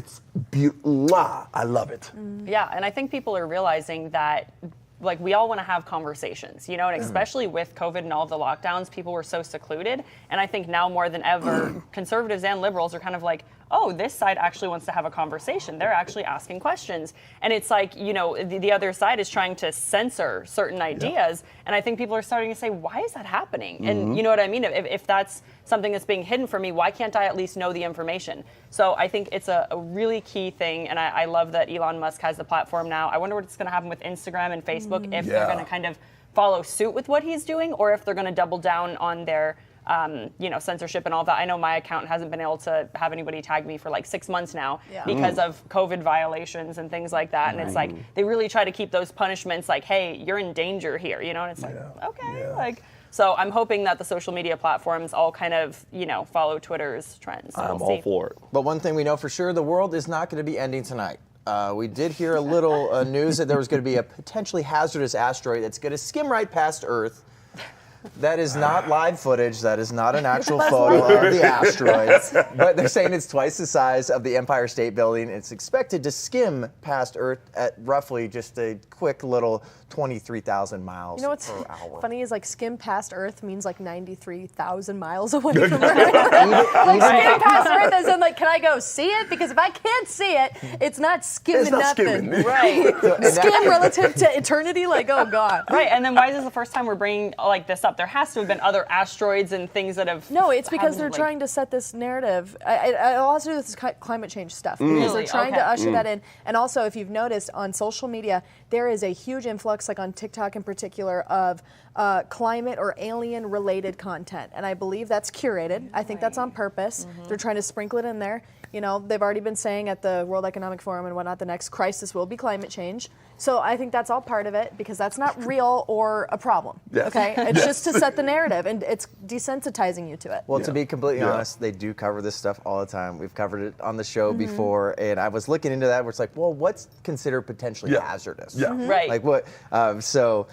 Speaker 16: beautiful. I love it.
Speaker 15: Yeah, and I think people are realizing that, like, we all want to have conversations, you know, and especially with COVID and all of the lockdowns, people were so secluded. And I think now more than ever, conservatives and liberals are kind of like, oh, this side actually wants to have a conversation. They're actually asking questions. And it's like, you know, the other side is trying to censor certain ideas. And I think people are starting to say, why is that happening? And you know what I mean? If that's something that's being hidden from me, why can't I at least know the information? So I think it's a really key thing. And I love that Elon Musk has the platform now. I wonder what's going to happen with Instagram and Facebook, if they're going to kind of follow suit with what he's doing, or if they're going to double down on their you know, censorship and all that. I know my account hasn't been able to have anybody tag me for like 6 months now because of COVID violations and things like that. And it's like, they really try to keep those punishments like, hey, you're in danger here, you know? And it's like, okay, like, so I'm hoping that the social media platforms all kind of, you know, follow Twitter's trends. So
Speaker 11: I'm
Speaker 15: we'll see.
Speaker 11: all for it. But one thing we know for sure, the world is not going to be ending tonight. We did hear a little news that there was going to be a potentially hazardous asteroid that's going to skim right past Earth. That is not live footage. That is not an actual photo of the asteroid. But they're saying it's twice the size of the Empire State Building. It's expected to skim past Earth at roughly just a quick little 23,000 miles
Speaker 13: You know what's
Speaker 11: per hour.
Speaker 13: funny is like skim past Earth means like 93,000 miles away from Earth. Like skim past Earth as in like, can I go see it? Because if I can't see it, it's not skimming nothing.
Speaker 15: Right.
Speaker 13: Skim relative to eternity, like, oh God.
Speaker 15: Right, and then why is this the first time we're bringing like this up? There has to have been other asteroids and things that have.
Speaker 13: No, it's because they're
Speaker 15: like,
Speaker 13: trying to set this narrative. It all has to do with this climate change stuff. Because they're trying to usher that in. And also, if you've noticed on social media, there is a huge influx, like on TikTok in particular, of climate or alien-related content. And I believe that's curated. I think that's on purpose. They're trying to sprinkle it in there. You know, they've already been saying at the World Economic Forum and whatnot, the next crisis will be climate change. So I think that's all part of it, because that's not real or a problem. Okay, it's just to set the narrative, and it's desensitizing you to it.
Speaker 11: Well, to be completely honest, they do cover this stuff all the time. We've covered it on the show before, and I was looking into that where it's like, well, what's considered potentially hazardous?
Speaker 15: Right.
Speaker 11: Like what? So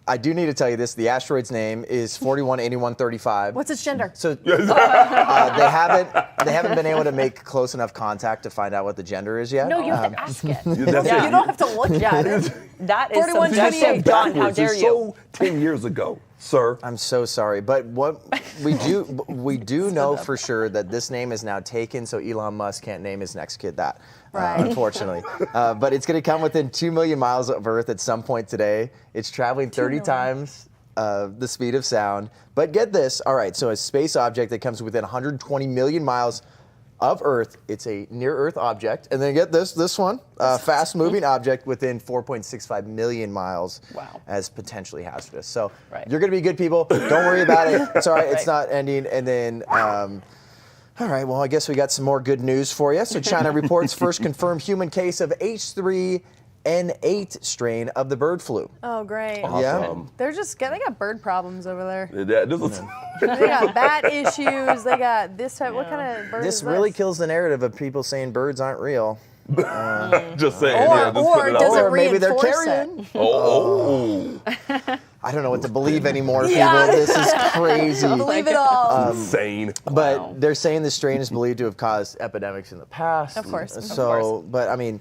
Speaker 11: I do need to tell you this. The asteroid's name is 418135.
Speaker 13: What's its gender?
Speaker 11: So they haven't been able to make close enough contact to find out what the gender is yet.
Speaker 13: No, you have to ask it.
Speaker 11: You
Speaker 13: don't have to look at it.
Speaker 15: That is subjective, John. How dare you?
Speaker 16: So 10 years ago, sir.
Speaker 11: I'm so sorry, but what we do know for sure that this name is now taken, so Elon Musk can't name his next kid that. Unfortunately. But it's going to come within 2 million miles of Earth at some point today. It's traveling 30 times the speed of sound. But get this. All right, so a space object that comes within 120 million miles of Earth. It's a near-Earth object. And then get this one, fast-moving object within 4.65 million miles as potentially hazardous. So you're going to be good people. Don't worry about it. It's all right. It's not ending. And then... all right, well, I guess we got some more good news for you. So China reports first confirmed human case of H3N8 strain of the bird flu.
Speaker 13: Oh, great.
Speaker 11: Awesome.
Speaker 13: They're just, they got bird problems over there.
Speaker 16: They
Speaker 13: got bat issues. They got this type. What kind of bird
Speaker 11: This
Speaker 13: is
Speaker 11: really kills the narrative of people saying birds aren't real.
Speaker 16: Just saying.
Speaker 13: Or does it
Speaker 11: maybe they're
Speaker 13: reinforce
Speaker 11: carrying.
Speaker 13: it?
Speaker 16: Oh.
Speaker 11: I don't know what to believe anymore, people. This is crazy.
Speaker 13: Believe it all.
Speaker 16: Insane.
Speaker 11: But they're saying the strain is believed to have caused epidemics in the past.
Speaker 13: Of course.
Speaker 11: So, but I mean,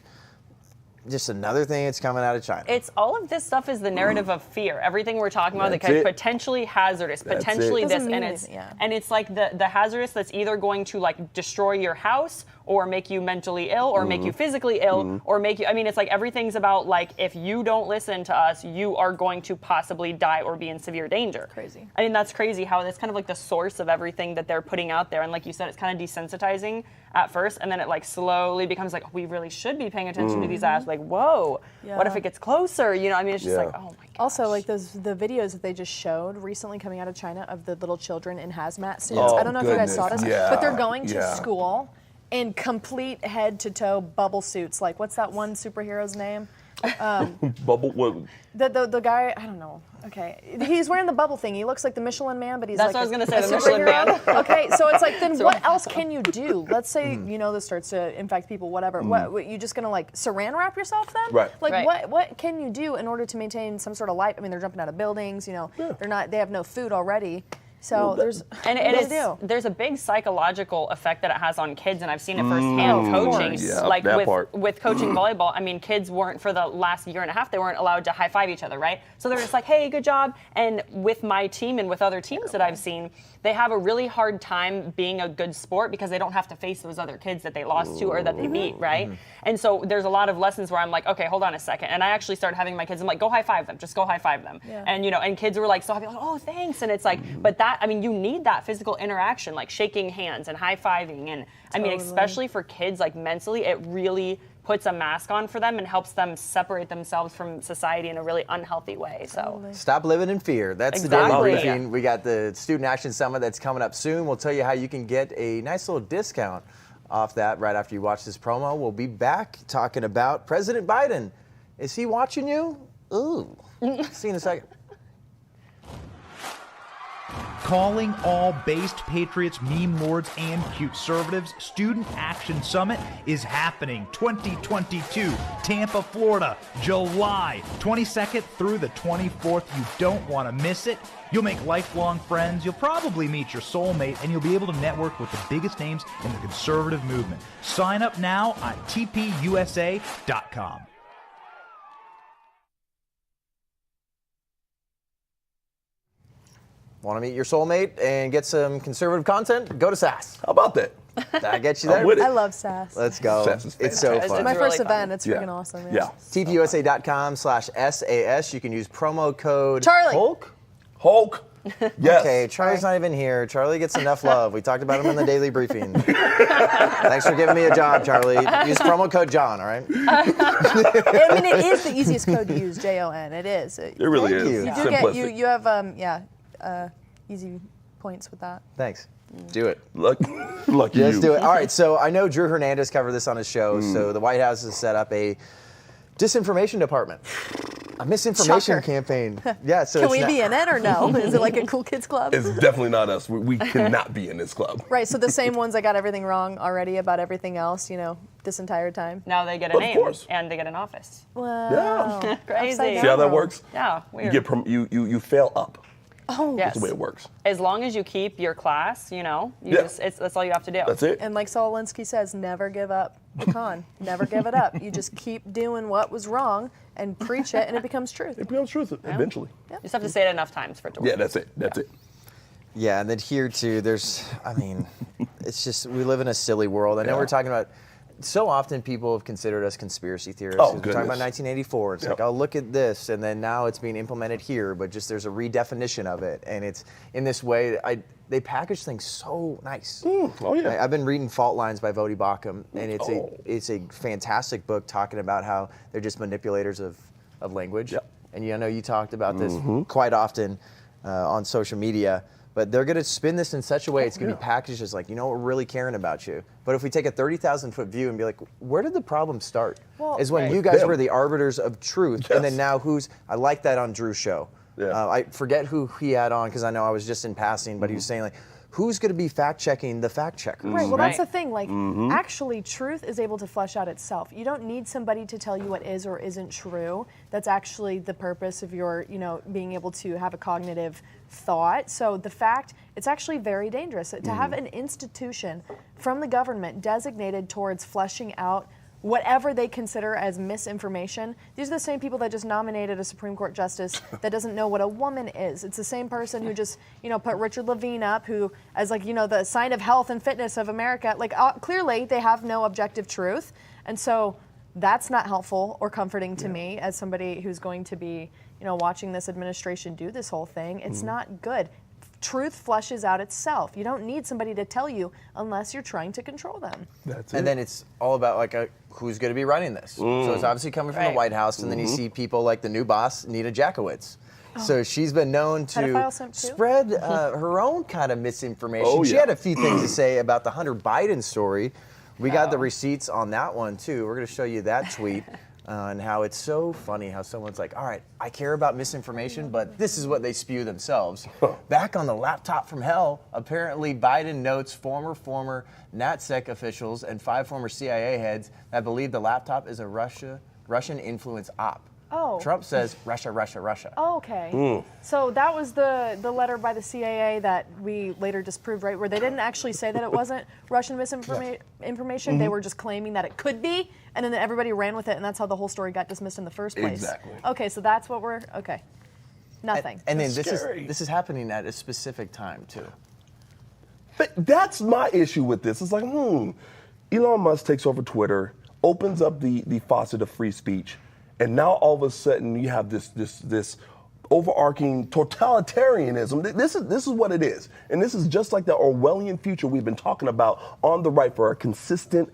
Speaker 11: just another thing that's coming out of China.
Speaker 15: It's all of this stuff is the narrative of fear. Everything we're talking about that is potentially hazardous, potentially this, and it's like the hazardous that's either going to like destroy your house or make you mentally ill or make you physically ill or make you, I mean, it's like everything's about like, if you don't listen to us, you are going to possibly die or be in severe danger.
Speaker 13: Crazy.
Speaker 15: I mean, that's crazy how that's kind of like the source of everything that they're putting out there. And like you said, it's kind of desensitizing at first, and then it like slowly becomes like, we really should be paying attention to these ads. Like, whoa, what if it gets closer? You know, I mean, it's just like, oh my gosh.
Speaker 13: Also, like the videos that they just showed recently coming out of China of the little children in hazmat suits. I don't know if you guys saw this, but they're going to school in complete head-to-toe bubble suits. Like, what's that one superhero's name?
Speaker 16: Bubble what?
Speaker 13: The guy, I don't know. Okay, he's wearing the bubble thing. He looks like the Michelin Man, but he's
Speaker 15: That's
Speaker 13: like
Speaker 15: what I was gonna say, the
Speaker 13: superhero.
Speaker 15: Michelin Man.
Speaker 13: Okay, so it's like, then what else can you do? Let's say this starts to infect people. Whatever. What you just gonna like Saran wrap yourself then?
Speaker 16: Right.
Speaker 13: Like what can you do in order to maintain some sort of life? I mean, they're jumping out of buildings. They have no food already. So there's
Speaker 15: there's a big psychological effect that it has on kids, and I've seen it firsthand coaching. Like with coaching volleyball, I mean, kids weren't, for the last year and a half, they weren't allowed to high five each other, right? So they're just like, hey, good job. And with my team and with other teams that I've seen, they have a really hard time being a good sport because they don't have to face those other kids that they lost to or that they beat, right? And so there's a lot of lessons where I'm like, okay, hold on a second. And I actually started having my kids, I'm like, go high five them, just go high five them. And and kids were like so happy, like, oh, thanks. And it's like, but that, I mean, you need that physical interaction, like shaking hands and high fiving. And I mean, especially for kids, like mentally, it really puts a mask on for them and helps them separate themselves from society in a really unhealthy way. So
Speaker 11: stop living in fear. That's the daily briefing. We got the Student Action Summit that's coming up soon. We'll tell you how you can get a nice little discount off that right after you watch this promo. We'll be back talking about President Biden. Is he watching you? Ooh. See you in a second.
Speaker 2: Calling all based patriots, meme lords, and conservatives, Student Action Summit is happening 2022, Tampa, Florida, July 22nd through the 24th. You don't want to miss it. You'll make lifelong friends, you'll probably meet your soulmate, and you'll be able to network with the biggest names in the conservative movement. Sign up now on TPUSA.com.
Speaker 11: Want to meet your soulmate and get some conservative content? Go to SAS.
Speaker 16: How about that?
Speaker 11: That gets you there?
Speaker 13: I love SAS.
Speaker 11: Let's go.
Speaker 16: SAS is
Speaker 11: it's so fun.
Speaker 13: It's my first event. It's freaking awesome.
Speaker 16: Yeah.
Speaker 11: TPUSA.com/SAS. You can use promo code
Speaker 13: Charlie.
Speaker 11: Hulk.
Speaker 16: Yes.
Speaker 11: Okay, Charlie's not even here. Charlie gets enough love. We talked about him in the daily briefing. Thanks for giving me a job, Charlie. Use promo code John, all right?
Speaker 13: I mean, it is the easiest code to use, JON. It is.
Speaker 16: It really is.
Speaker 13: You do get, you have, easy points with that.
Speaker 11: Thanks. Do it.
Speaker 16: Lucky
Speaker 11: Just
Speaker 16: you.
Speaker 11: do it. All right, so I know Drew Hernandez covered this on his show. So the White House has set up a disinformation department. A misinformation campaign. Yeah. So
Speaker 13: can we be in it or no? Is it like a cool kids club?
Speaker 16: It's definitely not us. We cannot be in this club.
Speaker 13: Right. So the same ones that got everything wrong already about everything else, this entire time.
Speaker 15: Now they get a name and they get an office.
Speaker 13: Wow.
Speaker 16: Yeah.
Speaker 15: Crazy.
Speaker 16: See how that works?
Speaker 15: Yeah. Weird.
Speaker 16: You fail up.
Speaker 13: Oh,
Speaker 15: yes.
Speaker 16: That's the way it works.
Speaker 15: As long as you keep your class, that's all you have to do.
Speaker 16: That's it.
Speaker 13: And like Saul Alinsky says, never give up the con. Never give it up. You just keep doing what was wrong and preach it, and it becomes truth.
Speaker 16: It becomes truth eventually.
Speaker 15: You just have to say it enough times for it to work.
Speaker 16: Yeah, that's it. That's it.
Speaker 11: Yeah, and then here too, it's just, we live in a silly world. I know we're talking about, so often people have considered us conspiracy theorists.
Speaker 16: Oh,
Speaker 11: we're talking about 1984. It's like, oh, look at this. And then now it's being implemented here, but just there's a redefinition of it. And it's in this way, they package things so nice.
Speaker 16: Oh, yeah.
Speaker 11: I've been reading Fault Lines by Vodi Bakum, and it's a fantastic book talking about how they're just manipulators of language.
Speaker 16: Yep.
Speaker 11: And I know you talked about this quite often on social media. But they're going to spin this in such a way it's going to be packaged as like, we're really caring about you. But if we take a 30,000-foot view and be like, where did the problem start? Is when you guys were the arbiters of truth. Yes. And then now I like that on Drew's show. Yeah. I forget who he had on because I know I was just in passing, but he was saying like, who's going to be fact checking the fact checkers?
Speaker 13: Right. Well, that's the thing. Like, actually, truth is able to flesh out itself. You don't need somebody to tell you what is or isn't true. That's actually the purpose of your, being able to have a cognitive thought. So the fact, it's actually very dangerous to have an institution from the government designated towards fleshing out whatever they consider as misinformation. These are the same people that just nominated a Supreme Court justice that doesn't know what a woman is. It's the same person who just, put Richard Levine up, who as the sign of health and fitness of America. Like, clearly they have no objective truth. And so that's not helpful or comforting to me as somebody who's going to be, watching this administration do this whole thing. It's not good. Truth fleshes out itself. You don't need somebody to tell you unless you're trying to control them.
Speaker 11: And then it's all about who's going to be running this. So it's obviously coming from the White House, and then you see people like the new boss, Nina Jankowicz. So she's been known to spread her own kind of misinformation. She had a few things to say about the Hunter Biden story. We got the receipts on that one too. We're going to show you that tweet. And how it's so funny how someone's like, all right, I care about misinformation, but this is what they spew themselves. Back on the laptop from hell, apparently Biden notes former NatSec officials and 5 former CIA heads that believe the laptop is a Russian influence op.
Speaker 13: Oh.
Speaker 11: Trump says Russia, Russia, Russia.
Speaker 13: Oh, okay. So that was the letter by the CIA that we later disproved, right? Where they didn't actually say that it wasn't Russian misinformation. They were just claiming that it could be, and then everybody ran with it, and that's how the whole story got dismissed in the first place.
Speaker 16: Exactly.
Speaker 13: Okay, so that's what we're, okay. Nothing.
Speaker 11: And then this is happening at a specific time, too.
Speaker 16: But that's my issue with this. It's like, Elon Musk takes over Twitter, opens up the faucet of free speech, and now all of a sudden you have this overarching totalitarianism. This is what it is. And this is just like the Orwellian future we've been talking about on the right for a consistent,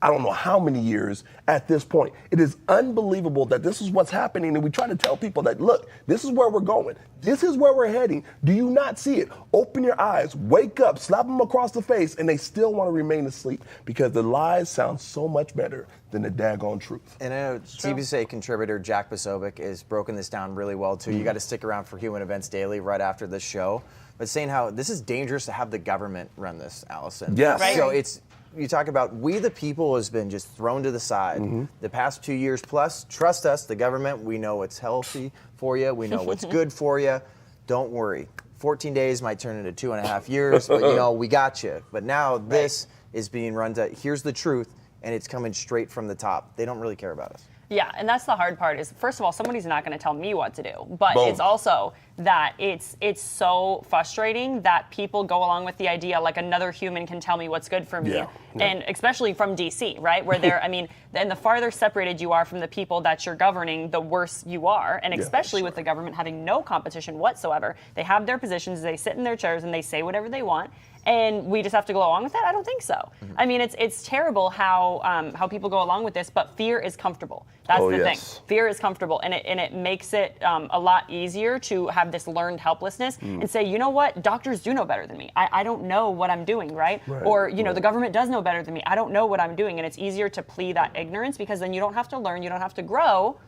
Speaker 16: I don't know how many years at this point. It is unbelievable that this is what's happening, and we try to tell people that, look, this is where we're going. This is where we're heading. Do you not see it? Open your eyes, wake up, slap them across the face, and they still want to remain asleep because the lies sound so much better than the daggone truth.
Speaker 11: And I know TPUSA contributor Jack Posobiec has broken this down really well, too. You got to stick around for Human Events Daily right after this show. But saying how this is dangerous to have the government run this, Allison.
Speaker 16: Yes.
Speaker 11: Right. So you talk about we the people has been just thrown to the side the past 2 years plus. Trust us, the government, we know what's healthy for you. We know what's good for you. Don't worry. 14 days might turn into 2.5 years, but we got you. But now this is being run to, here's the truth, and it's coming straight from the top. They don't really care about us.
Speaker 15: Yeah, and that's the hard part is, first of all, somebody's not going to tell me what to do. But it's also that it's so frustrating that people go along with the idea like another human can tell me what's good for me.
Speaker 16: Yeah.
Speaker 15: And especially from DC, right? Where they're, and the farther separated you are from the people that you're governing, the worse you are. And especially with the government having no competition whatsoever. They have their positions, they sit in their chairs, and they say whatever they want. And we just have to go along with that? I don't think so. It's terrible how people go along with this, but fear is comfortable. That's the thing. Fear is comfortable, and it makes it a lot easier to have this learned helplessness and say, you know what, doctors do know better than me. I don't know what I'm doing, right? Or, the government does know better than me. I don't know what I'm doing, and it's easier to plead that ignorance because then you don't have to learn, you don't have to grow.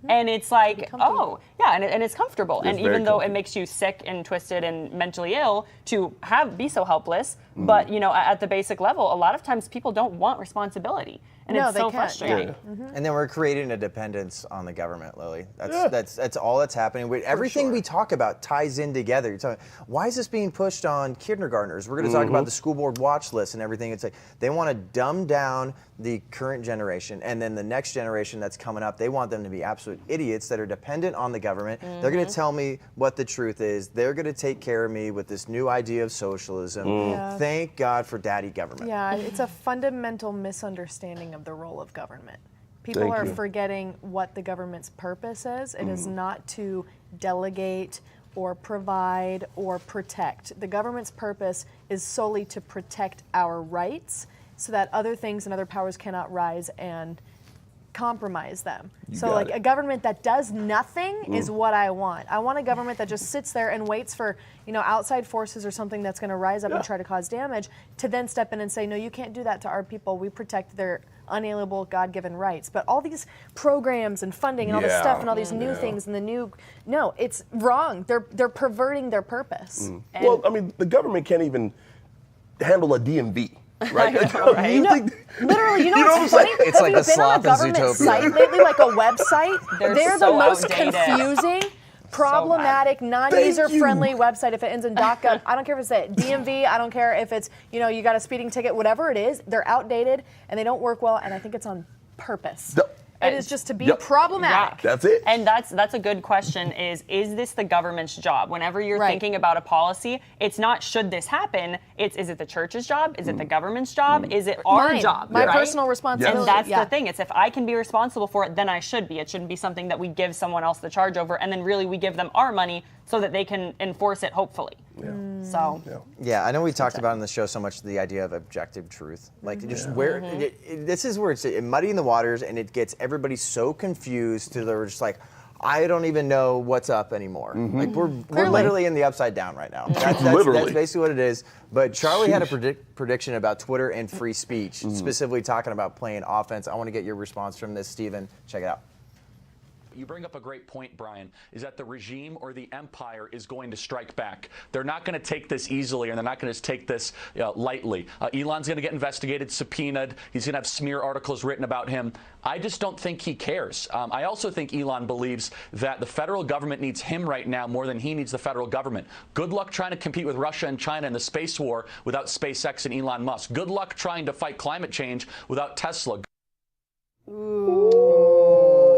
Speaker 15: And it's like, and it's comfortable. And even though it makes you sick and twisted and mentally ill to be so helpless, but at the basic level, a lot of times people don't want responsibility. And it's so frustrating.
Speaker 11: And then we're creating a dependence on the government, Lily. That's all that's happening. Everything we talk about ties in together. You're talking, why is this being pushed on kindergartners? We're going to talk about the school board watch list and everything. It's like they want to dumb down the current generation, and then the next generation that's coming up, they want them to be absolute idiots that are dependent on the government. They're going to tell me what the truth is. They're going to take care of me with this new idea of socialism. Thank God for daddy government.
Speaker 13: Yeah, it's a fundamental misunderstanding of the role of government. People are forgetting what the government's purpose is. It is not to delegate or provide or protect. The government's purpose is solely to protect our rights so that other things and other powers cannot rise and compromise them. So a government that does nothing is what I want. I want a government that just sits there and waits for, outside forces or something that's going to rise up and try to cause damage to then step in and say, no, you can't do that to our people. We protect their unalienable God-given rights. But all these programs and funding and all this stuff and all these new things and the new, no, it's wrong. They're perverting their purpose.
Speaker 16: Well, I mean, the government can't even handle a DMV. Right?
Speaker 13: Literally, you know what's funny?
Speaker 11: It's like
Speaker 13: Have
Speaker 11: the
Speaker 13: you been on a
Speaker 11: sloth in
Speaker 13: government
Speaker 11: Zootopia.
Speaker 13: site lately, like a website? They're
Speaker 15: so
Speaker 13: the most
Speaker 15: outdated.
Speaker 13: confusing, problematic, non-user-friendly website. If it ends in .gov, I don't care if it's a DMV, I don't care if it's, you know, you got a speeding ticket, whatever it is, they're outdated and they don't work well, and I think it's on purpose. It is just to be problematic.
Speaker 16: That's it.
Speaker 15: And that's a good question is this the government's job? Whenever you're thinking about a policy, it's not should this happen, it's is it the church's job? Is it the government's job? Is it our job?
Speaker 13: My
Speaker 15: right?
Speaker 13: personal responsibility.
Speaker 15: And that's the thing. It's if I can be responsible for it, then I should be. It shouldn't be something that we give someone else the charge over, and then really we give them our money so that they can enforce it, hopefully. So.
Speaker 11: Yeah, I know we talked about in the show so much the idea of objective truth. Like just where this is where it's muddying the waters, and it gets everybody so confused to they're just like, I don't even know what's up anymore. Like we're literally in the upside down right now. That's basically what it is. But Charlie had a prediction about Twitter and free speech, specifically talking about playing offense. I want to get your response from this, Stephen. Check it out.
Speaker 14: You bring up a great point, Brian, is that the regime or the empire is going to strike back. They're not going to take this easily, and they're not going to take this lightly. Elon's going to get investigated, subpoenaed. He's going to have smear articles written about him. I just don't think he cares. I also think Elon believes that the federal government needs him right now more than he needs the federal government. Good luck trying to compete with Russia and China in the space war without SpaceX and Elon Musk. Good luck trying to fight climate change without Tesla.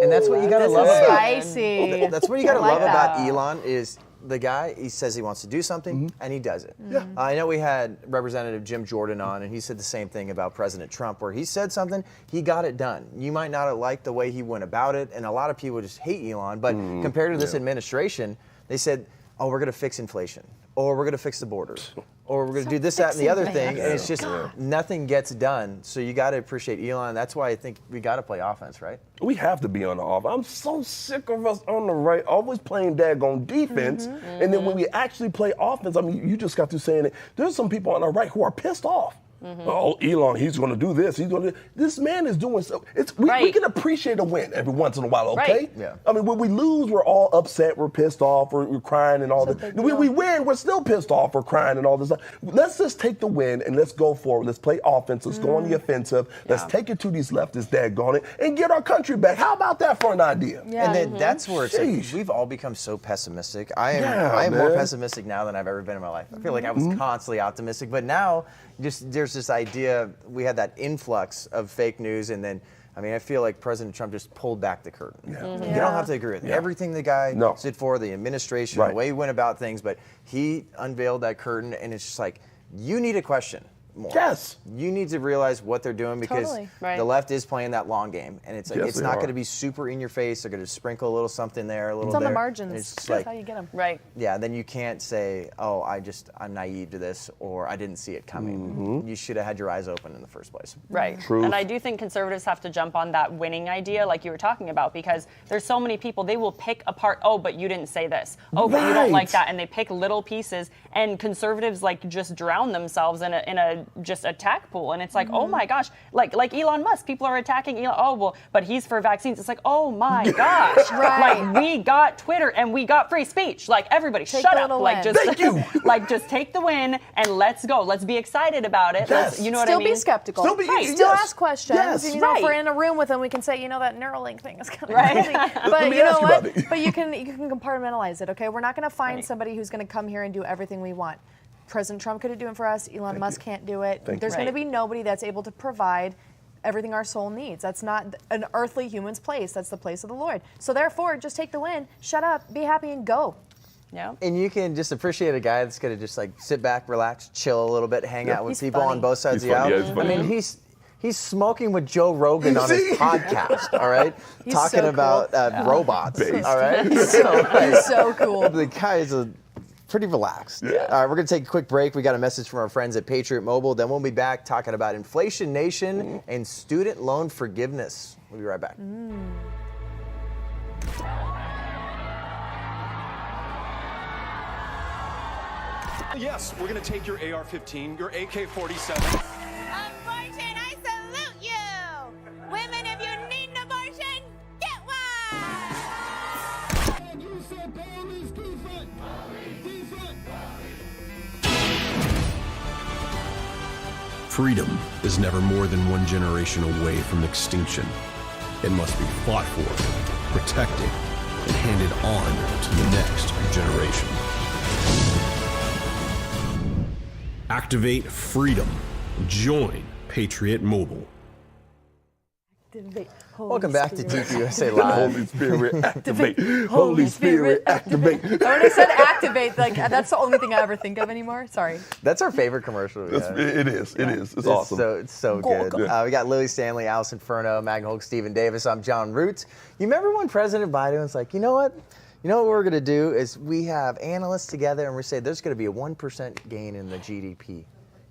Speaker 11: And that's what you gotta love about
Speaker 13: spicy.
Speaker 11: That's what you gotta love about Elon is the guy. He says he wants to do something, and he does it. I know we had Representative Jim Jordan on, and he said the same thing about President Trump, where he said something, he got it done. You might not have liked the way he went about it, and a lot of people just hate Elon. But compared to this administration, they said, "Oh, we're gonna fix inflation, or we're gonna fix the borders." Or we're going to do this, that, and the other thing, and it's just nothing gets done. So you got to appreciate Elon. That's why I think we got to play offense, right?
Speaker 16: We have to be on the offense. I'm so sick of us on the right always playing daggone defense, and then when we actually play offense, I mean, you just got through saying it. There's some people on the right who are pissed off. Oh, Elon, he's going to do this. He's going to. This man is doing so. We can appreciate a win every once in a while, okay?
Speaker 11: Right. Yeah.
Speaker 16: I mean, when we lose, we're all upset, we're pissed off, we're crying and all that. When we win, we're still pissed off, we're crying and all this stuff. Let's just take the win and let's go forward. Let's play offense. Let's go on the offensive. Let's take it to these leftists, daggone it, and get our country back. How about that for an idea?
Speaker 11: And then that's where it's like, we've all become so pessimistic. I am more pessimistic now than I've ever been in my life. I feel like I was constantly optimistic, but now there's this idea, we had that influx of fake news, and then, I mean, I feel like President Trump just pulled back the curtain. You don't have to agree with everything the guy stood for, the administration, the way he went about things, but he unveiled that curtain, and it's just like, you need to question more.
Speaker 16: Yes.
Speaker 11: You need to realize what they're doing because the left is playing that long game, and it's like, it's not going to be super in your face. They're going to sprinkle a little something there, a little there.
Speaker 13: It's on the margins.
Speaker 11: It's
Speaker 13: That's
Speaker 11: like,
Speaker 13: how you get them.
Speaker 15: Right.
Speaker 11: Yeah, then you can't say, oh, I'm naive to this, or I didn't see it coming. You should have had your eyes open in the first place.
Speaker 15: Right.
Speaker 16: Truth.
Speaker 15: And I do think conservatives have to jump on that winning idea like you were talking about, because there's so many people, they will pick apart, oh, but you didn't say this. Oh, but you don't like that. And they pick little pieces, and conservatives like just drown themselves in a just attack pool, and it's like, oh my gosh, like Elon Musk, people are attacking Elon. Oh well, but he's for vaccines. It's like, oh my gosh, like we got Twitter and we got free speech. Like everybody, shut up. Like just, like just take the win and let's go. Let's be excited about it. Let's, you know what I mean?
Speaker 13: Still be skeptical. Still ask questions. You know, if we're in a room with them, we can say, you know, that Neuralink thing is kind of crazy. But you know what? But you can compartmentalize it. Okay, we're not going to find somebody who's going to come here and do everything we want. President Trump couldn't do it for us. Elon Musk can't do it. There's going to be nobody that's able to provide everything our soul needs. That's not an earthly human's place. That's the place of the Lord. So therefore, just take the win, shut up, be happy, and go.
Speaker 15: Yeah.
Speaker 11: And you can just appreciate a guy that's going to just like sit back, relax, chill a little bit, hang out with people on both sides of the aisle. I mean, he's smoking with Joe Rogan on his podcast, all right? Talking about robots, all right?
Speaker 13: He's so cool.
Speaker 11: The guy is pretty relaxed. All right, we're going to take a quick break. We got a message from our friends at Patriot Mobile. Then we'll be back talking about Inflation Nation and student loan forgiveness. We'll be right back.
Speaker 17: Yes, we're going to take your AR-15, your AK-47.
Speaker 18: Unfortunate, I salute you! Freedom is never more than one generation away from extinction. It must be fought for, protected, and handed on to the next generation. Activate freedom. Join Patriot Mobile.
Speaker 11: Welcome back to TPUSA Live.
Speaker 16: Holy Spirit, activate. Holy Spirit, activate.
Speaker 13: When I said activate, like that's the only thing I ever think of anymore. Sorry.
Speaker 11: That's our favorite commercial.
Speaker 16: It is. It's awesome.
Speaker 11: It's so good. We got Lily Stanley, Allison Furno, Magna Hulk, Stephen Davis. I'm John Root. You remember when President Biden was like, you know what? You know what we're going to do is we have analysts together and we're saying there's going to be a 1% gain in the GDP.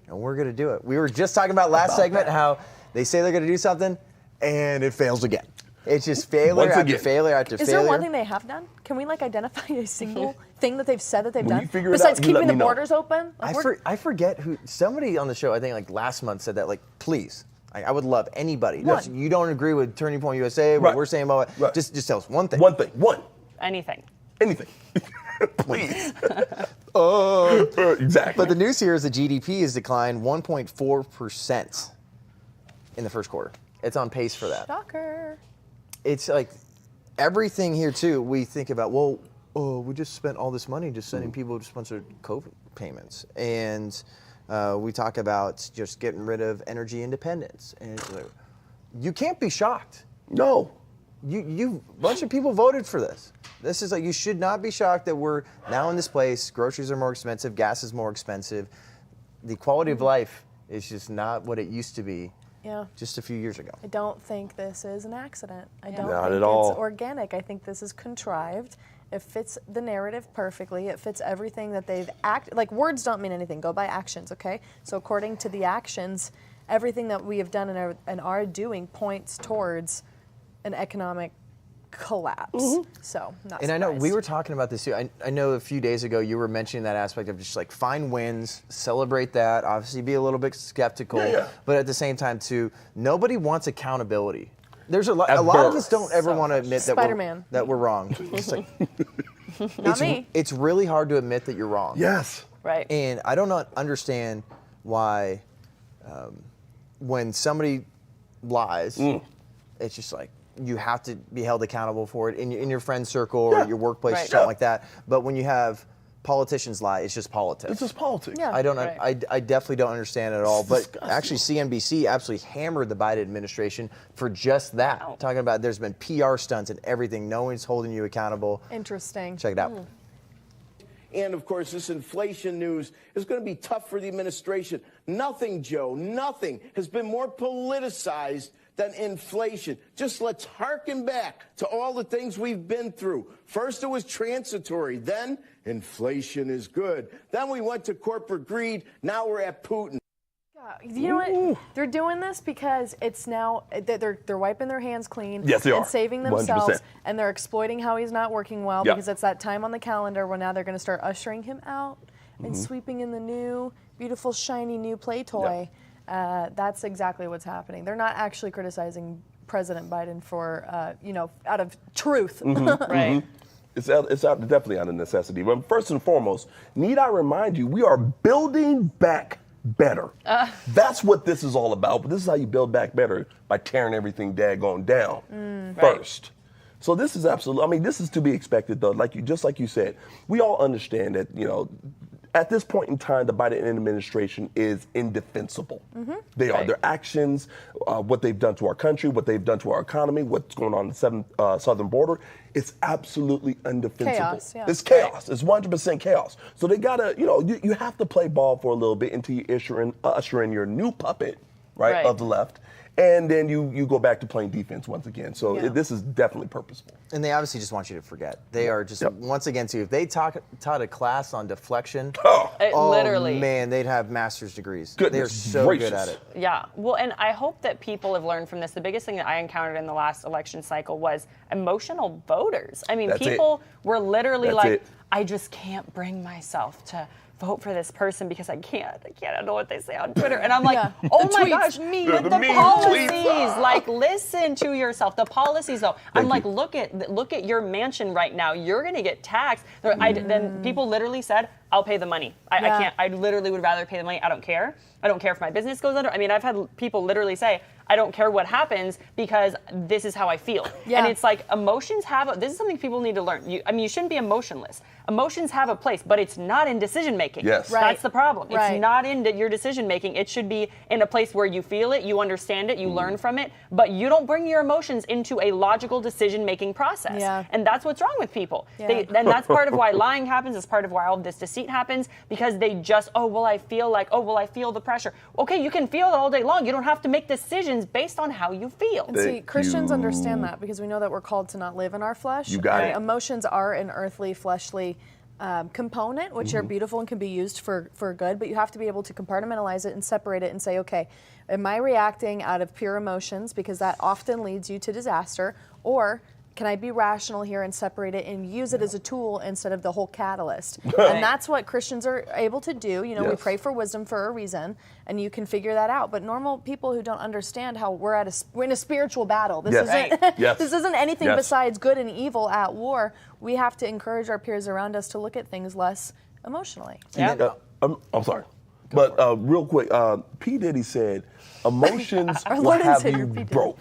Speaker 11: And we're going to do it. We were just talking about last segment how they say they're going to do something and it fails again. It's just failure after failure after failure.
Speaker 13: Is there one thing they have done? Can we identify a single thing that they've said that they've done
Speaker 16: figure it
Speaker 13: besides
Speaker 16: out, you let
Speaker 13: keeping the
Speaker 16: me know.
Speaker 13: borders open?
Speaker 11: I forget who. Somebody on the show, I think last month said that please. I would love anybody. You don't agree with Turning Point USA, what we're saying about it. Just tell us one thing.
Speaker 16: One.
Speaker 15: Anything.
Speaker 11: Please.
Speaker 16: Exactly.
Speaker 11: But the news here is the GDP has declined 1.4% in the first quarter. It's on pace for that.
Speaker 13: Shocker.
Speaker 11: It's like everything here too. We think about we just spent all this money just sending people to sponsor COVID payments, and we talk about just getting rid of energy independence, and it's like, you can't be shocked.
Speaker 16: No.
Speaker 11: You bunch of people voted for this. This is you should not be shocked that we're now in this place. Groceries are more expensive, gas is more expensive. The quality of life is just not what it used to be.
Speaker 13: Yeah.
Speaker 11: Just a few years ago.
Speaker 13: I don't think this is an accident. I don't
Speaker 16: Not
Speaker 13: think
Speaker 16: at all.
Speaker 13: it's organic. I think this is contrived. It fits the narrative perfectly. It fits everything that they've words don't mean anything. Go by actions, okay? So according to the actions, everything that we have done and are doing points towards an economic collapse. So, not
Speaker 11: And I know
Speaker 13: surprised.
Speaker 11: we were talking about this too. I know a few days ago you were mentioning that aspect of just find wins, celebrate that, obviously be a little bit skeptical, but at the same time too, nobody wants accountability. There's a lot of us don't ever want to admit that we're wrong.
Speaker 13: Not me.
Speaker 11: It's really hard to admit that you're wrong.
Speaker 16: Yes.
Speaker 15: Right.
Speaker 11: And I don't understand why when somebody lies, it's just you have to be held accountable for it in your friend circle or your workplace or something like that. But when you have politicians lie, it's just politics.
Speaker 16: It's just politics.
Speaker 13: Yeah.
Speaker 11: I definitely don't understand it at all. But actually, CNBC absolutely hammered the Biden administration for just that. Talking about there's been PR stunts and everything. No one's holding you accountable.
Speaker 13: Interesting.
Speaker 11: Check it out.
Speaker 19: And, of course, this inflation news is going to be tough for the administration. Nothing, Joe, nothing has been more politicized than inflation. Just let's hearken back to all the things we've been through. First, it was transitory. Then, inflation is good. Then we went to corporate greed. Now we're at Putin.
Speaker 13: You know what? They're doing this because it's now they're wiping their hands clean
Speaker 16: Yes, they
Speaker 13: and
Speaker 16: are.
Speaker 13: saving themselves,
Speaker 16: 100%.
Speaker 13: and they're exploiting how he's not working well because it's that time on the calendar where now they're going to start ushering him out and sweeping in the new, beautiful, shiny new play toy. That's exactly what's happening. They're not actually criticizing President Biden for, out of truth.
Speaker 15: Right.
Speaker 16: It's definitely out of necessity. But first and foremost, need I remind you, we are building back better. That's what this is all about. But this is how you build back better, by tearing everything daggone down first. So this is absolutely, this is to be expected though. Just like you said, we all understand that, at this point in time, the Biden administration is indefensible. They are. Their actions, what they've done to our country, what they've done to our economy, what's going on the southern border, it's absolutely indefensible.
Speaker 13: Chaos, yeah.
Speaker 16: It's chaos. It's 100% chaos. So they gotta, you have to play ball for a little bit until you usher in your new puppet, right, of the left. And then you go back to playing defense once again. So this is definitely purposeful.
Speaker 11: And they obviously just want you to forget. They are just, once again, too, if they taught a class on deflection,
Speaker 15: literally,
Speaker 11: man, they'd have master's degrees.
Speaker 16: Goodness
Speaker 11: They're so
Speaker 16: gracious.
Speaker 11: good at it.
Speaker 15: Yeah. Well, and I hope that people have learned from this. The biggest thing that I encountered in the last election cycle was emotional voters. People were literally I just can't bring myself to vote for this person because I can't know what they say on Twitter. And I'm like, oh my gosh, but the policies, listen to yourself. The policies though, look at your mansion right now. You're gonna get taxed. Then people literally said, I'll pay the money. I literally would rather pay the money. I don't care. I don't care if my business goes under. I mean, I've had people literally say, I don't care what happens because this is how I feel.
Speaker 13: Yeah.
Speaker 15: And it's like emotions this is something people need to learn. You shouldn't be emotionless. Emotions have a place, but it's not in decision making.
Speaker 16: Yes.
Speaker 13: Right.
Speaker 15: That's the problem.
Speaker 13: Right.
Speaker 15: It's not in your decision making. It should be in a place where you feel it, you understand it, you learn from it, but you don't bring your emotions into a logical decision making process.
Speaker 13: Yeah.
Speaker 15: And that's what's wrong with people.
Speaker 13: Yeah.
Speaker 15: And that's part of why lying happens. It's part of why all of this deceit happens, because they just, I feel the pressure. Okay, you can feel it all day long. You don't have to make decisions based on how you feel.
Speaker 13: And see, Christians understand that because we know that we're called to not live in our flesh.
Speaker 16: You got it.
Speaker 13: Emotions are an earthly, fleshly component, which are beautiful and can be used for good, but you have to be able to compartmentalize it and separate it and say, okay, am I reacting out of pure emotions because that often leads you to disaster, or can I be rational here and separate it and use it as a tool instead of the whole catalyst? And that's what Christians are able to do. You know, we pray for wisdom for a reason, and you can figure that out. But normal people who don't understand how we're in a spiritual battle. This this isn't anything besides good and evil at war. We have to encourage our peers around us to look at things less emotionally.
Speaker 16: I'm sorry. But real quick, P. Diddy said, emotions will have you broke.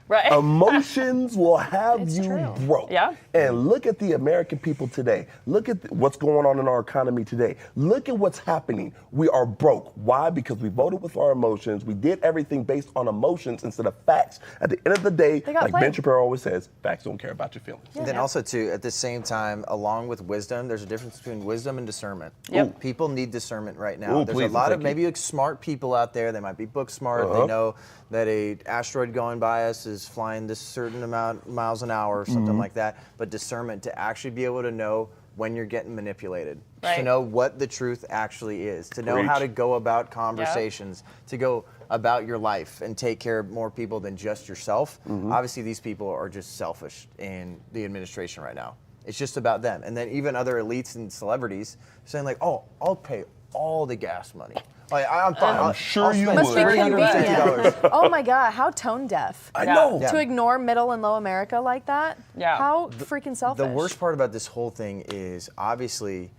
Speaker 15: Right.
Speaker 16: Emotions will have you broke.
Speaker 15: Yeah.
Speaker 16: And look at the American people today. Look at what's going on in our economy today. Look at what's happening. We are broke. Why? Because we voted with our emotions. We did everything based on emotions instead of facts. At the end of the day, like Ben Shapiro always says, facts don't care about your feelings.
Speaker 11: And then also, too, at the same time, along with wisdom, there's a difference between wisdom and discernment.
Speaker 15: Yep.
Speaker 11: People need discernment right now. There's a lot of maybe smart people out there. They might be book smart. They know that a asteroid going by us is flying this certain amount miles an hour or something like that. But discernment to actually be able to know when you're getting manipulated, to know what the truth actually is, to know how to go about conversations, to go about your life and take care of more people than just yourself. Obviously, these people are just selfish in the administration right now. It's just about them. And then even other elites and celebrities saying like, oh, I'll pay all the gas money. Like, I'm sure you would.
Speaker 13: Must be convenient. Oh my God, how tone deaf.
Speaker 16: I know.
Speaker 13: To ignore middle and low America like that?
Speaker 15: Yeah.
Speaker 13: How freaking selfish.
Speaker 11: The worst part about this whole thing is obviously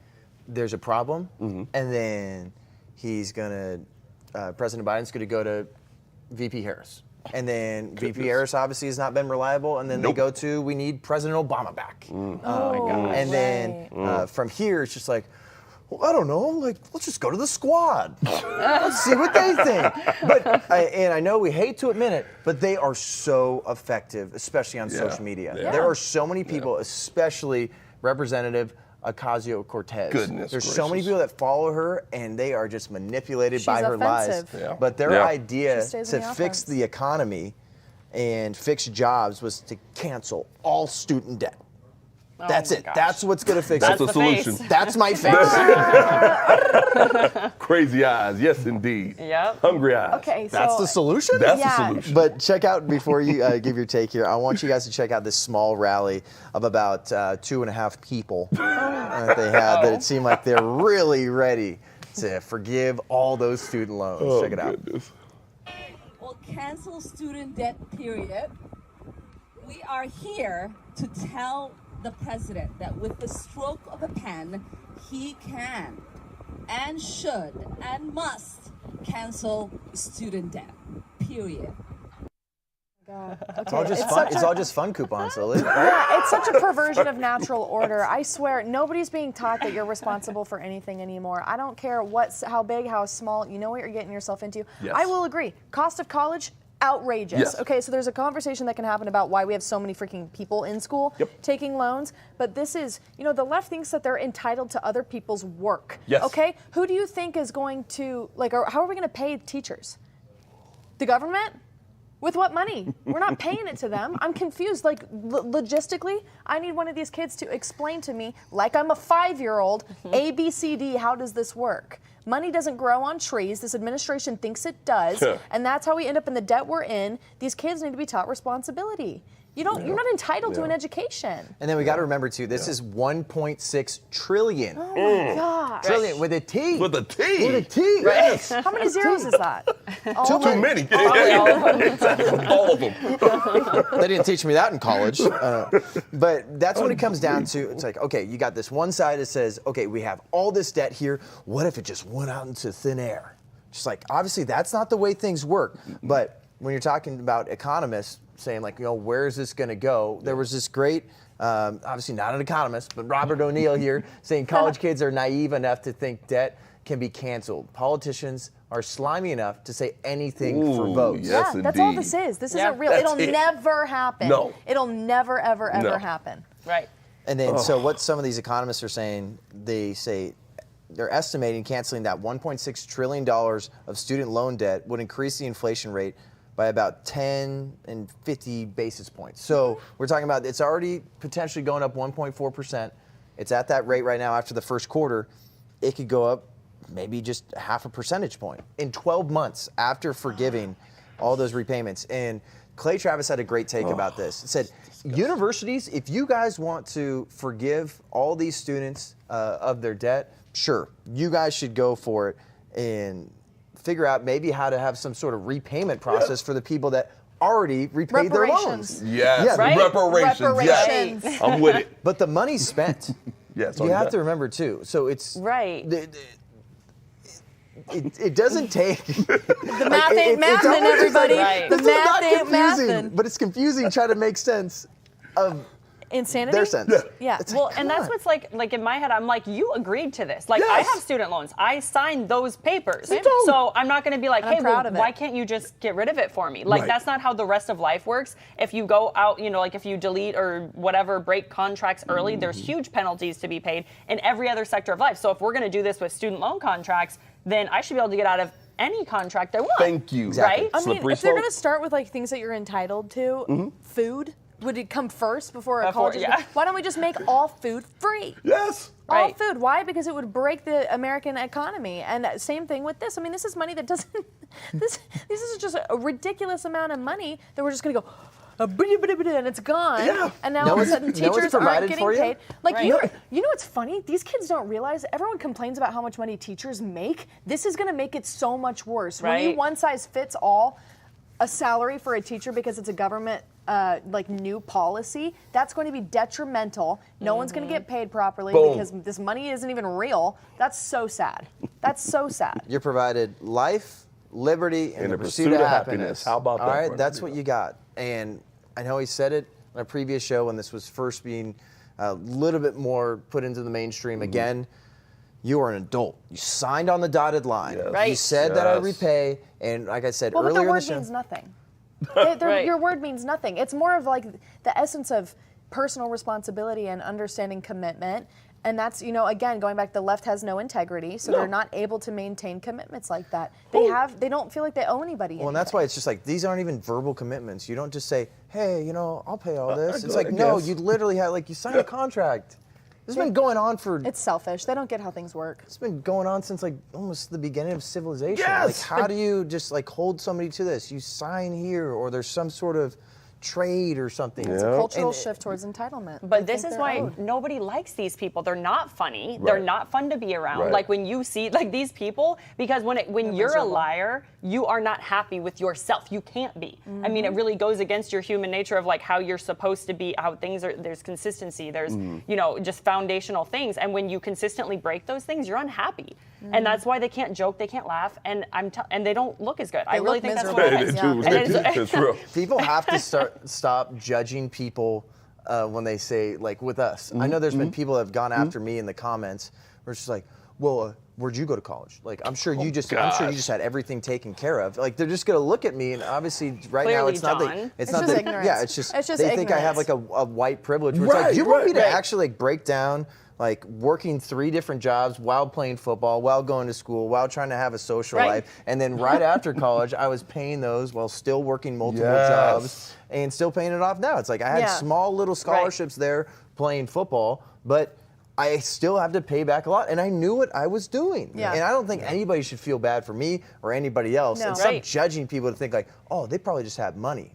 Speaker 11: there's a problem, and then President Biden's going to go to VP Harris. And then VP Harris obviously has not been reliable, and then they go to, we need President Obama back.
Speaker 13: Oh my God.
Speaker 11: And then from here, it's just like, well, I don't know, like, let's just go to the squad. Let's see what they think. But I know we hate to admit it, but they are so effective, especially on social media. There are so many people, especially Representative Ocasio-Cortez. There's so many people that follow her, and they are just manipulated by her lies. But their idea to fix the economy and fix jobs was to cancel all student debt. That's it.
Speaker 15: Gosh.
Speaker 11: That's what's going to fix it.
Speaker 16: That's the solution.
Speaker 11: That's my face.
Speaker 16: Crazy eyes. Yes, indeed.
Speaker 15: Yep.
Speaker 16: Hungry eyes.
Speaker 13: Okay, so
Speaker 11: That's the solution?
Speaker 16: That's the solution.
Speaker 11: But check out, before you give your take here, I want you guys to check out this small rally of about 2.5 people that they had, that it seemed like they're really ready to forgive all those student loans. Check it out.
Speaker 20: Goodness. Well, cancel student debt, period. We are here to tell the president that with the stroke of a pen, he can and should and must cancel student debt, period.
Speaker 13: God.
Speaker 11: It's all just fun. It's all just fun coupons, Lily.
Speaker 13: Yeah, it's such a perversion of natural order. I swear, nobody's being taught that you're responsible for anything anymore. I don't care how big, how small. You know what you're getting yourself into.
Speaker 16: Yes.
Speaker 13: I will agree. Cost of college, outrageous.
Speaker 16: Yes.
Speaker 13: Okay, so there's a conversation that can happen about why we have so many freaking people in school taking loans, but this is, the left thinks that they're entitled to other people's work.
Speaker 16: Yes.
Speaker 13: Okay, who do you think is going to, how are we going to pay teachers? The government? With what money? We're not paying it to them. I'm confused. Logistically, I need one of these kids to explain to me, like I'm a 5-year-old, A, B, C, D, how does this work? Money doesn't grow on trees. This administration thinks it does, and that's how we end up in the debt we're in. These kids need to be taught responsibility. You're not entitled to an education.
Speaker 11: And then we got to remember too, this is 1.6 trillion.
Speaker 13: Oh my gosh.
Speaker 11: Trillion with a T.
Speaker 16: With a T.
Speaker 11: With a T.
Speaker 16: Yes.
Speaker 13: How many zeros is that?
Speaker 16: Too many. All of them.
Speaker 11: They didn't teach me that in college. But that's what it comes down to. It's like, okay, you got this one side that says, okay, we have all this debt here. What if it just went out into thin air? Just like, obviously that's not the way things work. But when you're talking about economists saying like, where is this going to go? There was this great, obviously not an economist, but Robert O'Neill here saying college kids are naive enough to think debt can be canceled. Politicians are slimy enough to say anything for votes.
Speaker 16: Yes,
Speaker 13: that's all this is. This isn't real. It'll never happen.
Speaker 16: No.
Speaker 13: It'll never, ever, ever happen.
Speaker 15: Right.
Speaker 11: And then, so what some of these economists are saying, they say they're estimating canceling that $1.6 trillion of student loan debt would increase the inflation rate by about 10 and 50 basis points. So we're talking about it's already potentially going up 1.4%. It's at that rate right now after the first quarter. It could go up maybe just half a percentage point in 12 months after forgiving all those repayments. And Clay Travis had a great take about this. He said, universities, if you guys want to forgive all these students of their debt, sure, you guys should go for it and figure out maybe how to have some sort of repayment process for the people that already repaid their loans.
Speaker 16: Yes, reparations. Yes. I'm with it.
Speaker 11: But the money's spent.
Speaker 16: Yes,
Speaker 11: you have to remember too. So it's it doesn't take
Speaker 13: the math ain't mathing, everybody. The math ain't mathing.
Speaker 11: But it's confusing trying to make sense of
Speaker 13: insanity.
Speaker 11: Their sense.
Speaker 13: Yeah.
Speaker 15: Well, and that's what's like in my head, I'm like, you agreed to this. Like, I have student loans. I signed those papers. So I'm not going to be like, hey, well, why can't you just get rid of it for me? Like, that's not how the rest of life works. If you go out, like if you delete or whatever, break contracts early, there's huge penalties to be paid in every other sector of life. So if we're going to do this with student loan contracts, then I should be able to get out of any contract I want.
Speaker 16: Thank you.
Speaker 15: Right?
Speaker 13: I mean, if they're going to start with like things that you're entitled to, food, would it come first before a college? Why don't we just make all food free?
Speaker 16: Yes.
Speaker 13: All food. Why? Because it would break the American economy. And same thing with this. I mean, this is money that doesn't. This is just a ridiculous amount of money that we're just going to go. And it's gone.
Speaker 11: Yeah.
Speaker 13: And now all of a sudden teachers aren't getting paid. Like you know what's funny? These kids don't realize everyone complains about how much money teachers make. This is going to make it so much worse. When you one size fits all a salary for a teacher because it's a government like new policy, that's going to be detrimental. No one's going to get paid properly because this money isn't even real. That's so sad. That's so sad.
Speaker 11: You're provided life, liberty, and the pursuit of happiness.
Speaker 16: How about that?
Speaker 11: All right, that's what you got. And I know he said it on a previous show when this was first being a little bit more put into the mainstream. Again, you are an adult. You signed on the dotted line.
Speaker 13: Yes.
Speaker 11: You said that I repay, and like I said earlier
Speaker 13: but the
Speaker 11: in the
Speaker 13: word
Speaker 11: show,
Speaker 13: means nothing. Your word means nothing. It's more of like the essence of personal responsibility and understanding commitment. And that's, again, going back, the left has no integrity, so they're not able to maintain commitments like that. They don't feel like they owe anybody anything.
Speaker 11: and that's why it's just like, these aren't even verbal commitments. You don't just say, hey, I'll pay all this. It's like, no, you literally have, you signed a contract. This has been going on for...
Speaker 13: It's selfish. They don't get how things work.
Speaker 11: It's been going on since, almost the beginning of civilization.
Speaker 16: Yes!
Speaker 11: How do you just, hold somebody to this? You sign here, or there's some sort of trade or something.
Speaker 13: It's a cultural shift towards entitlement.
Speaker 15: But this is why nobody likes these people. They're not funny. They're not fun to be around. Like when you see these people, because when you're a liar, you are not happy with yourself. You can't be. I mean, it really goes against your human nature of how you're supposed to be, how things are. There's consistency. There's just foundational things. And when you consistently break those things, you're unhappy. And that's why they can't joke, they can't laugh, and and they don't look as good. I really think that's what it is.
Speaker 16: It's real.
Speaker 11: People have to stop judging people when they say, with us. I know there's been people that have gone after me in the comments where it's just like, well, where'd you go to college? I'm sure you just had everything taken care of. They're just gonna look at me, and obviously right now it's not
Speaker 13: ignorance.
Speaker 11: Yeah, it's just
Speaker 13: they
Speaker 11: ignorance. Think I have a white privilege. Where it's you want me to actually break down working 3 different jobs while playing football, while going to school, while trying to have a social life. And then right after college, I was paying those while still working multiple jobs and still paying it off now. It's I had small little scholarships there playing football, but I still have to pay back a lot. And I knew what I was doing. Yeah. And I don't think anybody should feel bad for me or anybody else. And stop judging people to think oh, they probably just have money.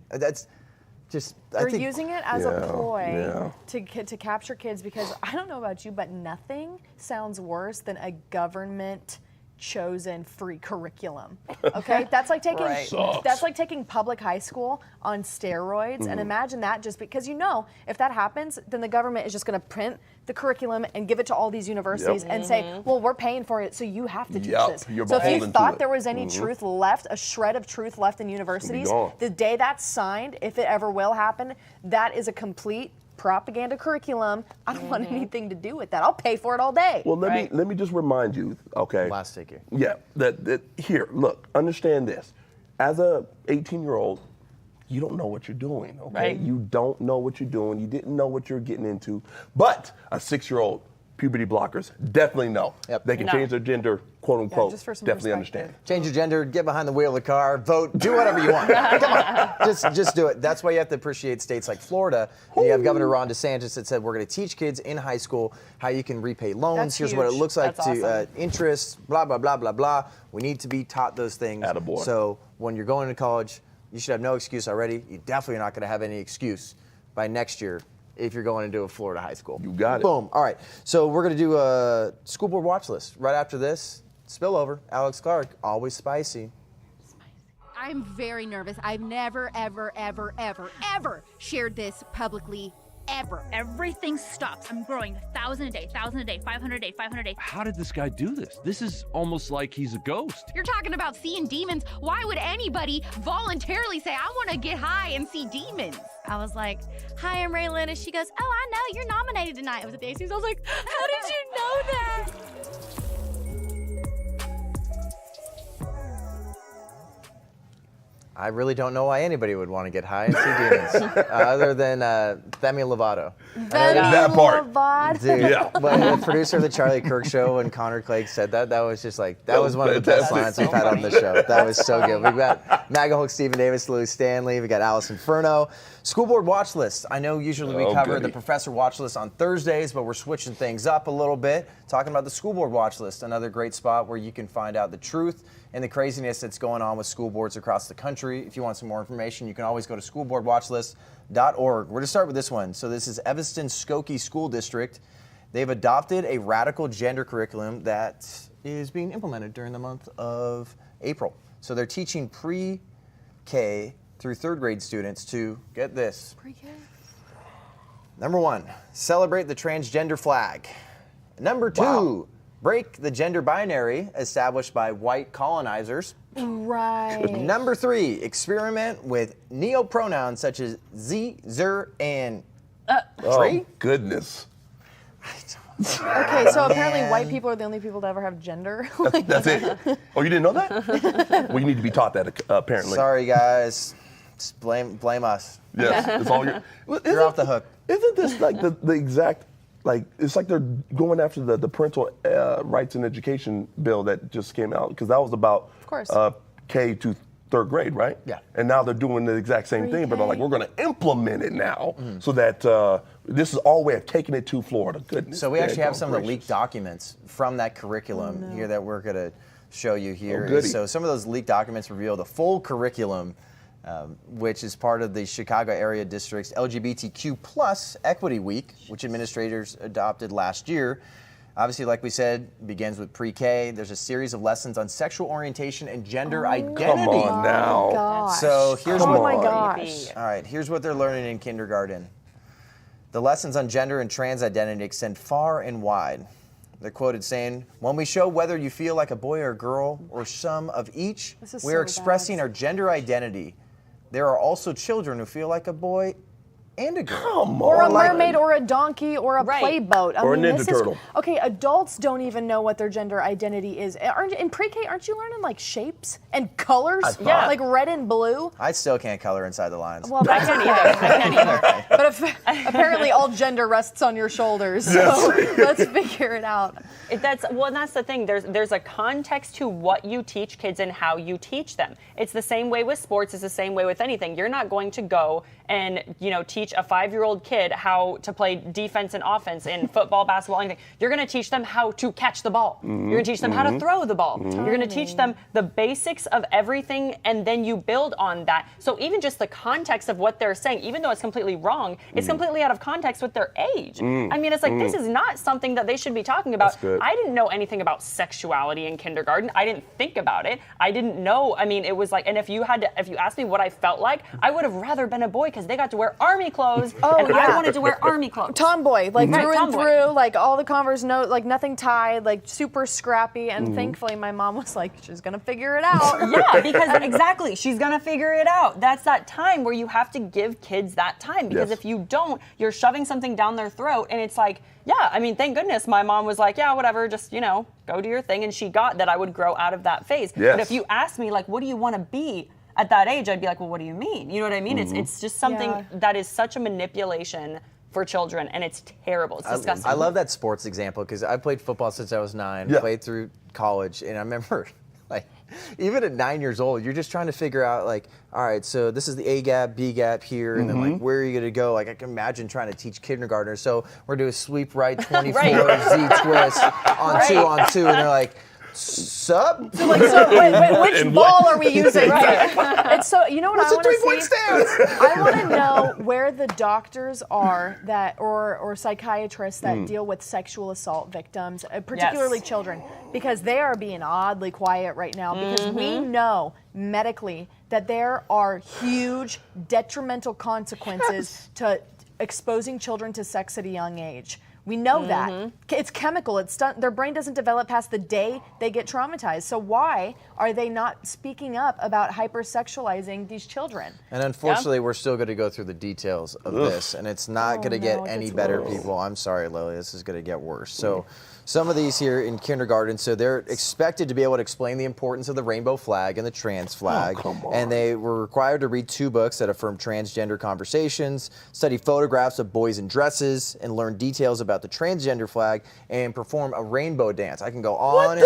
Speaker 13: They're using it as a ploy to capture kids because I don't know about you, but nothing sounds worse than a government chosen free curriculum. Okay, that's like taking public high school on steroids, and imagine that just because if that happens, then the government is just going to print the curriculum and give it to all these universities and say, well, we're paying for it, so you have to teach this. So if you thought there was any truth left, a shred of truth left in universities, the day that's signed, if it ever will happen, that is a complete propaganda curriculum. I don't want anything to do with that. I'll pay for it all day.
Speaker 16: Well, let me just remind you, okay?
Speaker 11: Last ticket.
Speaker 16: Yeah, that here, look, understand this. As a 18-year-old, you don't know what you're doing, okay?
Speaker 15: Right.
Speaker 16: You don't know what you're doing. You didn't know what you're getting into. But a 6-year-old, puberty blockers definitely know.
Speaker 11: Yep.
Speaker 16: They can change their gender, quote unquote.
Speaker 13: just for some
Speaker 16: definitely
Speaker 13: perspective.
Speaker 16: understand.
Speaker 11: Change your gender, get behind the wheel of the car, vote, do whatever you want. Come on, just do it. That's why you have to appreciate states like Florida. And you have Governor Ron DeSantis that said we're going to teach kids in high school how you can repay loans.
Speaker 13: That's
Speaker 11: Here's what it
Speaker 13: huge.
Speaker 11: looks like
Speaker 13: That's awesome.
Speaker 11: interest, blah, blah, blah, blah, blah. We need to be taught those things.
Speaker 16: Attaboy.
Speaker 11: So when you're going to college, you should have no excuse already. You definitely are not going to have any excuse by next year if you're going into a Florida high school.
Speaker 16: You got it.
Speaker 11: Boom. All right. So we're going to do a school board watch list right after this. Spillover. Alex Clark, always spicy.
Speaker 21: I'm very nervous. I've never, ever, ever, ever, ever shared this publicly, ever.
Speaker 22: Everything stops. I'm growing 1,000 a day, 1,000 a day, 500 a day, 500 a day.
Speaker 23: How did this guy do this? This is almost like he's a ghost.
Speaker 21: You're talking about seeing demons. Why would anybody voluntarily say, I want to get high and see demons?
Speaker 22: I was like, hi, I'm Raylan. And she goes, oh, I know, you're nominated tonight. It was at the ACs. I was like, how did you know that?
Speaker 11: I really don't know why anybody would want to get high and see demons, other than Demi Lovato.
Speaker 16: That part.
Speaker 13: Lovato.
Speaker 11: Dude, when the producer of the Charlie Kirk show, when Connor Clegg said that was just like, that was one of the best lines we've had on the show. That was so good. We've got Maga Hulk, Stephen Davis, Lou Stanley. We got Alice Inferno. School board watch list. I know usually we cover the professor watch list on Thursdays, but we're switching things up a little bit, talking about the school board watch list, another great spot where you can find out the truth and the craziness that's going on with school boards across the country. If you want some more information, you can always go to schoolboardwatchlist.org. We're going to start with this one. So this is Evanston Skokie School District. They've adopted a radical gender curriculum that is being implemented during the month of April. So they're teaching pre-K through third grade students to, get this,
Speaker 13: Pre-K?
Speaker 11: Number 1, celebrate the transgender flag. Number 2, break the gender binary established by white colonizers.
Speaker 13: Right.
Speaker 11: Number 3, experiment with neopronouns such as ze, zer, and
Speaker 16: Oh, goodness.
Speaker 13: Okay, so apparently white people are the only people to ever have gender.
Speaker 16: That's it. Oh, you didn't know that? Well, you need to be taught that, apparently.
Speaker 11: Sorry, guys. Just blame us.
Speaker 16: Yes, it's all your.
Speaker 11: You're off the hook.
Speaker 16: Isn't this like the exact, like, it's like they're going after the parental rights and education bill that just came out, because that was about K to third grade, right?
Speaker 11: Yeah.
Speaker 16: And now they're doing the exact same thing, but they're like, we're going to implement it now so that this is our way of taking it to Florida. Goodness.
Speaker 11: So we actually have some of the leaked documents from that curriculum here that we're going to show you here. So some of those leaked documents reveal the full curriculum, which is part of the Chicago Area District's LGBTQ plus Equity Week, which administrators adopted last year. Obviously, like we said, begins with pre-K. There's a series of lessons on sexual orientation and gender identity.
Speaker 16: Come on now.
Speaker 13: Gosh.
Speaker 11: So here's
Speaker 13: oh
Speaker 11: what.
Speaker 13: my gosh.
Speaker 11: All right, here's what they're learning in kindergarten. The lessons on gender and trans identity extend far and wide. They're quoted saying, "When we show whether you feel like a boy or a girl or some of each, we are expressing our gender identity. There are also children who feel like a boy and a girl.
Speaker 13: Or a mermaid or a donkey or a playboat.
Speaker 16: Or a Ninja Turtle.
Speaker 13: Okay, adults don't even know what their gender identity is. In pre-K, aren't you learning like shapes and colors?
Speaker 11: Yeah.
Speaker 13: Like red and blue?
Speaker 11: I still can't color inside the lines.
Speaker 13: Well, I can't either. But apparently all gender rests on your shoulders. So let's figure it out.
Speaker 15: That's the thing. There's a context to what you teach kids and how you teach them. It's the same way with sports. It's the same way with anything. You're not going to go and teach teach a 5-year-old kid how to play defense and offense in football, basketball, anything. You're going to teach them how to catch the ball. You're going to teach them how to throw the ball. You're going to teach them the basics of everything, and then you build on that. So even just the context of what they're saying, even though it's completely wrong, it's completely out of context with their age. I mean, it's like, this is not something that they should be talking about. I didn't know anything about sexuality in kindergarten. I didn't think about it. I didn't know. I mean, it was like, and if you asked me what I felt like, I would have rather been a boy because they got to wear army clothes, and I wanted to wear army clothes.
Speaker 13: Tomboy, like through and
Speaker 15: tomboy.
Speaker 13: through, like all the Converse, no, like nothing tied, like super scrappy. And thankfully, my mom was like, she's gonna figure it out.
Speaker 15: Yeah, because exactly, she's gonna figure it out. That's that time where you have to give kids that time, because if you don't, you're shoving something down their throat, and it's like, yeah, I mean, thank goodness my mom was like, yeah, whatever, just, you know, go do your thing, and she got that I would grow out of that phase. But if you ask me, like, what do you want to be at that age, I'd be like, well, what do you mean? You know what I mean? It's just something that is such a manipulation for children, and it's terrible. It's disgusting.
Speaker 11: I love that sports example because I played football since I was 9, played through college, and I remember, like, even at 9 years old, you're just trying to figure out, like, all right, so this is the A gap, B gap here, and then, like, where are you going to go? Like, I can imagine trying to teach kindergartners. So we're doing sweep right, 24, Z twist, on two, and they're like, sup?
Speaker 13: So which ball are we using? It's so, you know what I want to see? I want to know where the doctors are that, or psychiatrists that deal with sexual assault victims, particularly children, because they are being oddly quiet right now, because we know medically that there are huge detrimental consequences to exposing children to sex at a young age. We know that. It's chemical. Their brain doesn't develop past the day they get traumatized. So why are they not speaking up about hypersexualizing these children?
Speaker 11: And unfortunately, we're still going to go through the details of this, and it's not going to get any better, people. I'm sorry, Lily. This is going to get worse. So some of these here in kindergarten, so they're expected to be able to explain the importance of the rainbow flag and the trans flag. And they were required to read 2 books that affirm transgender conversations, study photographs of boys in dresses, and learn details about the transgender flag, and perform a rainbow dance. I can go on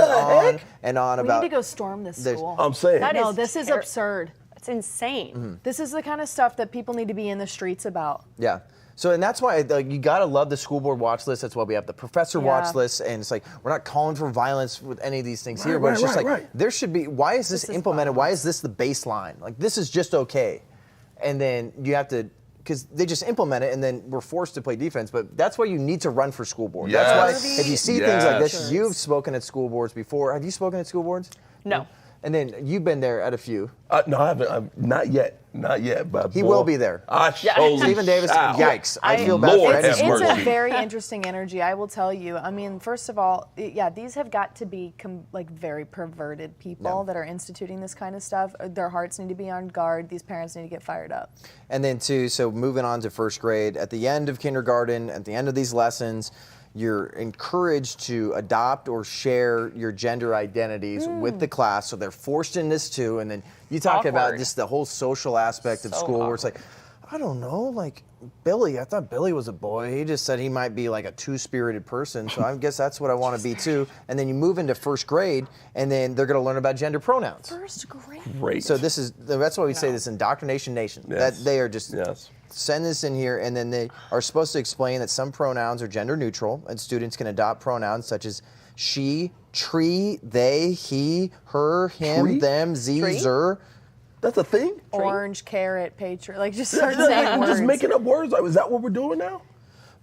Speaker 11: and on about.
Speaker 13: We need to go storm this school.
Speaker 16: I'm saying.
Speaker 13: This is absurd.
Speaker 15: It's insane.
Speaker 13: This is the kind of stuff that people need to be in the streets about.
Speaker 11: Yeah. So, and that's why you gotta love the school board watch list. That's why we have the professor watch list, and it's like, we're not calling for violence with any of these things here, but it's just like, there should be, why is this implemented? Why is this the baseline? Like, this is just okay. And then you have to, because they just implement it, and then we're forced to play defense, but that's why you need to run for school board. That's why, if you see things like this, you've spoken at school boards before. Have you spoken at school boards?
Speaker 15: No.
Speaker 11: And then you've been there at a few.
Speaker 16: No, I haven't. Not yet. But
Speaker 11: he will be there.
Speaker 16: Stephen
Speaker 11: Davis, yikes. I feel bad for him.
Speaker 13: It's a very interesting energy, I will tell you. I mean, first of all, these have got to be like very perverted people that are instituting this kind of stuff. Their hearts need to be on guard. These parents need to get fired up.
Speaker 11: And then so moving on to first grade, at the end of kindergarten, at the end of these lessons, you're encouraged to adopt or share your gender identities with the class. So they're forced in this too. And then you talk about just the whole social aspect of school where it's like, I don't know, like Billy, I thought Billy was a boy. He just said he might be like a two-spirited person. So I guess that's what I want to be too. And then you move into first grade, and then they're going to learn about gender pronouns.
Speaker 13: First grade.
Speaker 16: Great.
Speaker 11: So that's why we say this indoctrination nation. That they are just send this in here, and then they are supposed to explain that some pronouns are gender neutral, and students can adopt pronouns such as she, tree, they, he, her, him, them, ze, zer.
Speaker 16: That's a thing?
Speaker 13: Orange, carrot, patriot. Like, just start saying words.
Speaker 16: Just making up words? Like, is that what we're doing now?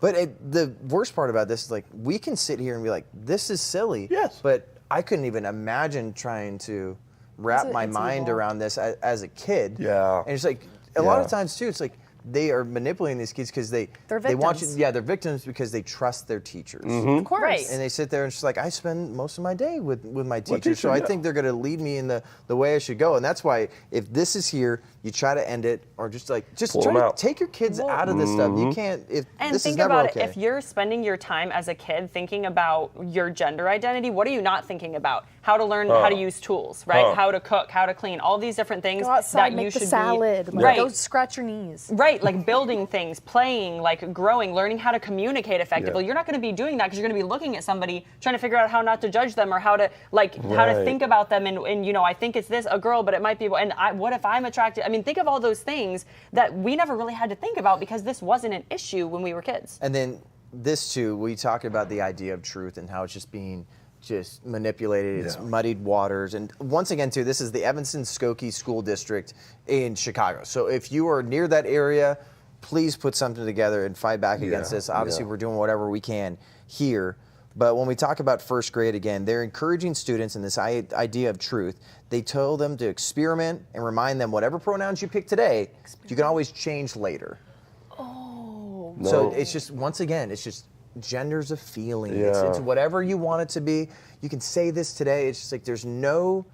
Speaker 11: But the worst part about this is, like, we can sit here and be like, this is silly.
Speaker 16: Yes.
Speaker 11: But I couldn't even imagine trying to wrap my mind around this as a kid.
Speaker 16: Yeah.
Speaker 11: And it's like, a lot of times, too, it's like, they are manipulating these kids because they want you. Yeah, they're victims because they trust their teachers.
Speaker 13: Of course. Right.
Speaker 11: And they sit there and it's like, I spend most of my day with my teacher, so I think they're going to lead me in the way I should go. And that's why if this is here, you try to end it, or just try to take your kids out of this stuff. You can't.
Speaker 15: And
Speaker 11: this
Speaker 15: think
Speaker 11: is never
Speaker 15: about
Speaker 11: okay.
Speaker 15: it. If you're spending your time as a kid thinking about your gender identity, what are you not thinking about? How to learn how to use tools, right? How to cook, how to clean, all these different things
Speaker 13: go outside,
Speaker 15: that
Speaker 13: make
Speaker 15: you should
Speaker 13: the salad.
Speaker 15: be. Right.
Speaker 13: Go scratch your knees.
Speaker 15: Right. Right, like building things, playing, like growing, learning how to communicate effectively.
Speaker 16: Yeah.
Speaker 15: You're not going to be doing that because you're going to be looking at somebody trying to figure out how not to judge them or how to how to think about them. And you know, I think it's this a girl, but it might be. And what if I'm attracted? I mean, think of all those things that we never really had to think about because this wasn't an issue when we were kids.
Speaker 11: And then this too, we talked about the idea of truth and how it's just being manipulated, it's muddied waters. And once again too, this is the Evanston-Skokie School District in Chicago. So if you are near that area, please put something together and fight back against this. Obviously we're doing whatever we can here. But when we talk about first grade again, they're encouraging students in this idea of truth. They tell them to experiment and remind them whatever pronouns you pick today, you can always change later.
Speaker 15: Oh.
Speaker 11: So it's just, once again, it's just gender's a feeling. It's whatever you want it to be. You can say this today. It's just like there's no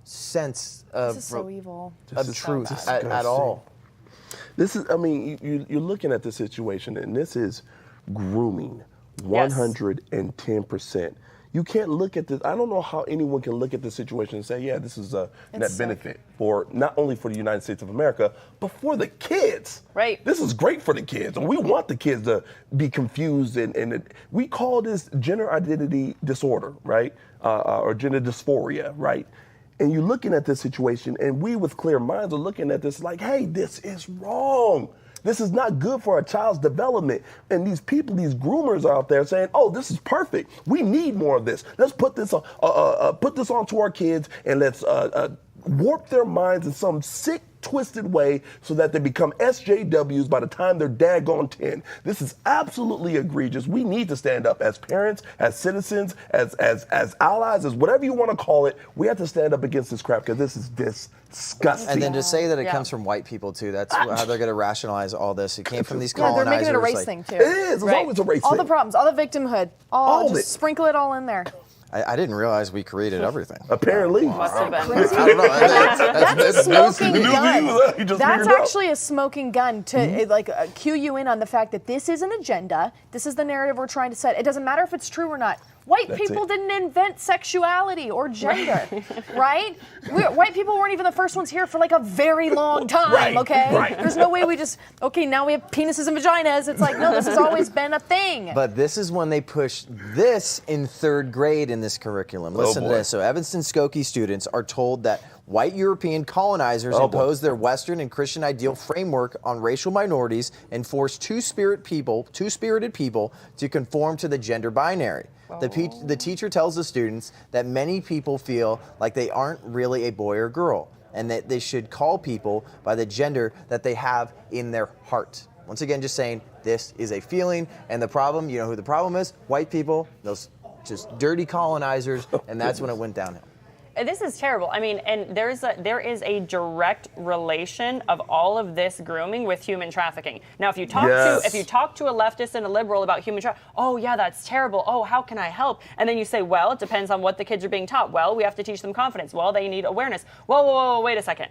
Speaker 11: sense of,
Speaker 13: this is so evil.
Speaker 11: of truth at all.
Speaker 16: This is, I mean, you're looking at the situation, and this is grooming, 110%. You can't look at this. I don't know how anyone can look at the situation and say, yeah, this is a net benefit for not only for the United States of America, but for the kids.
Speaker 15: Right.
Speaker 16: This is great for the kids. And we want the kids to be confused. And we call this gender identity disorder, right? Or gender dysphoria, right? And you're looking at this situation, and we with clear minds are looking at this like, hey, this is wrong. This is not good for a child's development. And these people, these groomers are out there saying, oh, this is perfect. We need more of this. Let's put this onto our kids, and let's warp their minds in some sick, twisted way so that they become SJWs by the time they're daggone 10. This is absolutely egregious. We need to stand up as parents, as citizens, as allies, as whatever you want to call it. We have to stand up against this crap because this is disgusting.
Speaker 11: And then to say that it comes from white people too, that's how they're going to rationalize all this. It came from these colonizers.
Speaker 13: They're making it a race thing too.
Speaker 16: It is. It's always a race thing.
Speaker 13: All the problems, all the victimhood, just sprinkle it all in there.
Speaker 11: I didn't realize we created everything.
Speaker 16: Apparently.
Speaker 15: Must have been.
Speaker 11: I don't know.
Speaker 13: That's a smoking gun.
Speaker 16: That's
Speaker 13: That's actually a smoking gun to cue you in on the fact that this is an agenda. This is the narrative we're trying to set. It doesn't matter if it's true or not. White people didn't invent sexuality or gender, right? White people weren't even the first ones here for like a very long time, okay? There's no way we just, now we have penises and vaginas. It's like, no, this has always been a thing.
Speaker 11: But this is when they push this in third grade in this curriculum. Listen to this. So Evanston-Skokie students are told that white European colonizers imposed their Western and Christian ideal framework on racial minorities and forced two-spirited people to conform to the gender binary. The teacher tells the students that many people feel like they aren't really a boy or girl, and that they should call people by the gender that they have in their heart. Once again, just saying this is a feeling, and the problem, you know who the problem is? White people, those just dirty colonizers, and that's when it went downhill.
Speaker 15: This is terrible. I mean, and there is a direct relation of all of this grooming with human trafficking. Now, if you talk to a leftist and a liberal about human trafficking, oh yeah, that's terrible. Oh, how can I help? And then you say, well, it depends on what the kids are being taught. Well, we have to teach them confidence. Well, they need awareness. Whoa, wait a second.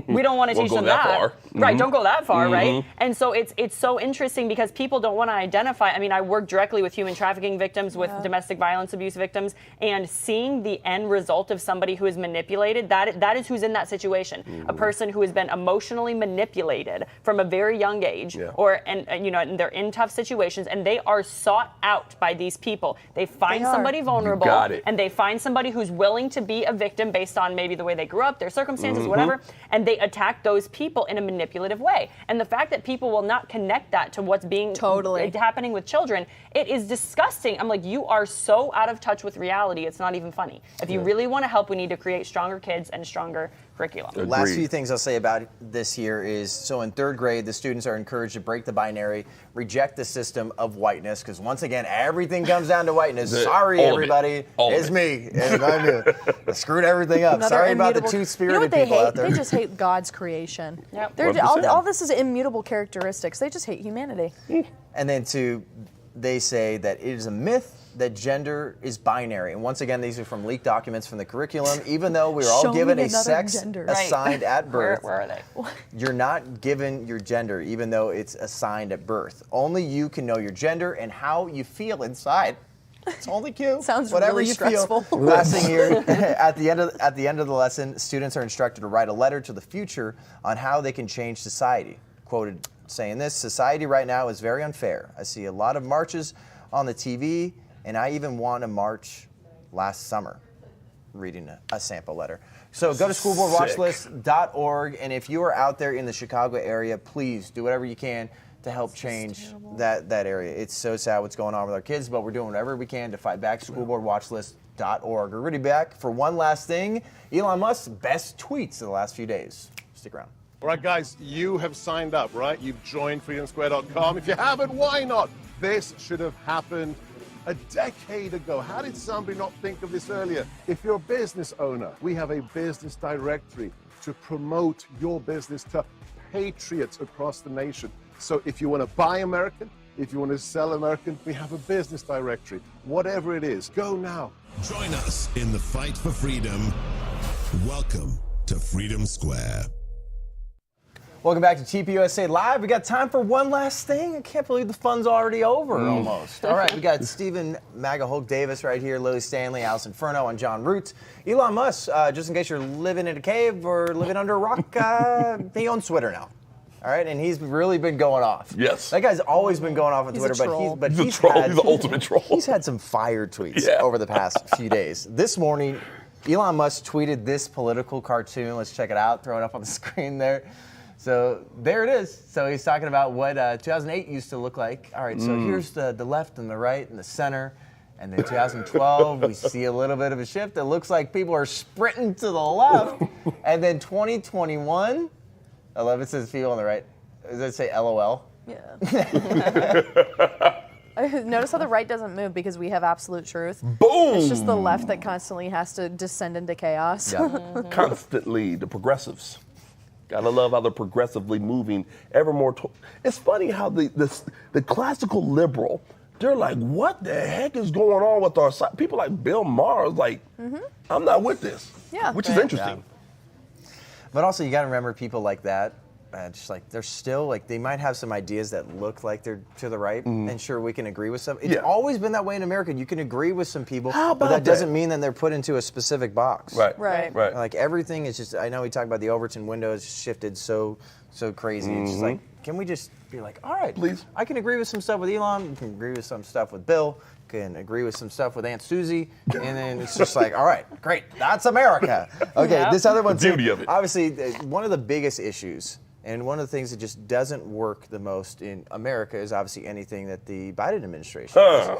Speaker 15: We don't want to teach them that. Right? Don't go that far, right? And so it's so interesting because people don't want to identify. I mean, I work directly with human trafficking victims, with domestic violence abuse victims, and seeing the end result of somebody who is manipulated, that is who's in that situation. A person who has been emotionally manipulated from a very young age, and they're in tough situations, and they are sought out by these people. They find somebody vulnerable, and they find somebody who's willing to be a victim based on maybe the way they grew up, their circumstances, whatever, and they attack those people in a manipulative way. And the fact that people will not connect that to what's being happening with children, it is disgusting. I'm like, you are so out of touch with reality, it's not even funny. If you really want to help, we need to create stronger kids and stronger curriculum.
Speaker 11: Agreed. Last few things I'll say about this here is, so in third grade, the students are encouraged to break the binary, reject the system of whiteness, because once again, everything comes down to whiteness. Sorry, everybody, it's me. I screwed everything up. Sorry about the two-spirited people out there.
Speaker 13: They just hate God's creation. All this is immutable characteristics. They just hate humanity.
Speaker 11: And then they say that it is a myth that gender is binary. And once again, these are from leaked documents from the curriculum. Even though we were all given a sex assigned at birth,
Speaker 15: where are they?
Speaker 11: You're not given your gender, even though it's assigned at birth. Only you can know your gender and how you feel inside. It's only cute.
Speaker 13: Sounds
Speaker 11: whatever
Speaker 13: really
Speaker 11: you
Speaker 13: stressful.
Speaker 11: Feel. Last thing here, at the end of the lesson, students are instructed to write a letter to the future on how they can change society. Quoted saying this: society right now is very unfair. I see a lot of marches on the TV, and I even won a march last summer. Reading a sample letter. So go to schoolboardwatchlist.org, and if you are out there in the Chicago area, please do whatever you can to help change that area. It's so sad what's going on with our kids, but we're doing whatever we can to fight back. Schoolboardwatchlist.org. We're really back for one last thing. Elon Musk's best tweets of the last few days. Stick around.
Speaker 3: All right, guys, you have signed up, right? You've joined freedomsquare.com. If you haven't, why not? This should have happened a decade ago. How did somebody not think of this earlier? If you're a business owner, we have a business directory to promote your business to patriots across the nation. So if you want to buy American, if you want to sell American, we have a business directory. Whatever it is, go now.
Speaker 12: Join us in the fight for freedom. Welcome to Freedom Square.
Speaker 11: Welcome back to TPUSA Live. We got time for one last thing. I can't believe the fun's already over almost. All right, we got Stephen MAGA Hulk Davis right here, Lily Stanley, Allison Furno, and John Roots. Elon Musk, just in case you're living in a cave or living under a rock, he owns Twitter now. All right, and he's really been going off.
Speaker 16: Yes.
Speaker 11: That guy's always been going off on Twitter, but
Speaker 16: he's a troll. He's the ultimate troll.
Speaker 11: He's had some fire tweets over the past few days. This morning, Elon Musk tweeted this political cartoon. Let's check it out. Throw it up on the screen there. So there it is. So he's talking about what 2008 used to look like. All right, so here's the left and the right and the center. And then 2012, we see a little bit of a shift. It looks like people are sprinting to the left. And then 2021, I love it says people on the right. Does it say LOL?
Speaker 13: Yeah. Notice how the right doesn't move because we have absolute truth.
Speaker 16: Boom!
Speaker 13: It's just the left that constantly has to descend into chaos.
Speaker 16: Yep. Constantly, the progressives. Gotta love how they're progressively moving ever more. It's funny how the classical liberal, they're like, what the heck is going on with our side? People like Bill Maher is like, I'm not with this.
Speaker 13: Yeah.
Speaker 16: Which is interesting.
Speaker 11: Yeah. But also, you gotta remember people like that. Just like they're still like they might have some ideas that look like they're to the right, and sure we can agree with some. It's always been that way in America. You can agree with some people, but that doesn't mean that they're put into a specific box.
Speaker 13: Right.
Speaker 11: Like everything is just. I know we talk about the Overton window has shifted so crazy. It's just like, can we just be like, all right,
Speaker 16: please.
Speaker 11: I can agree with some stuff with Elon. I can agree with some stuff with Bill. Can agree with some stuff with Aunt Susie, and then it's just like, all right, great, that's America. Okay, this other one too.
Speaker 16: Beauty of it.
Speaker 11: Obviously, one of the biggest issues. And one of the things that just doesn't work the most in America is obviously anything that the Biden administration does.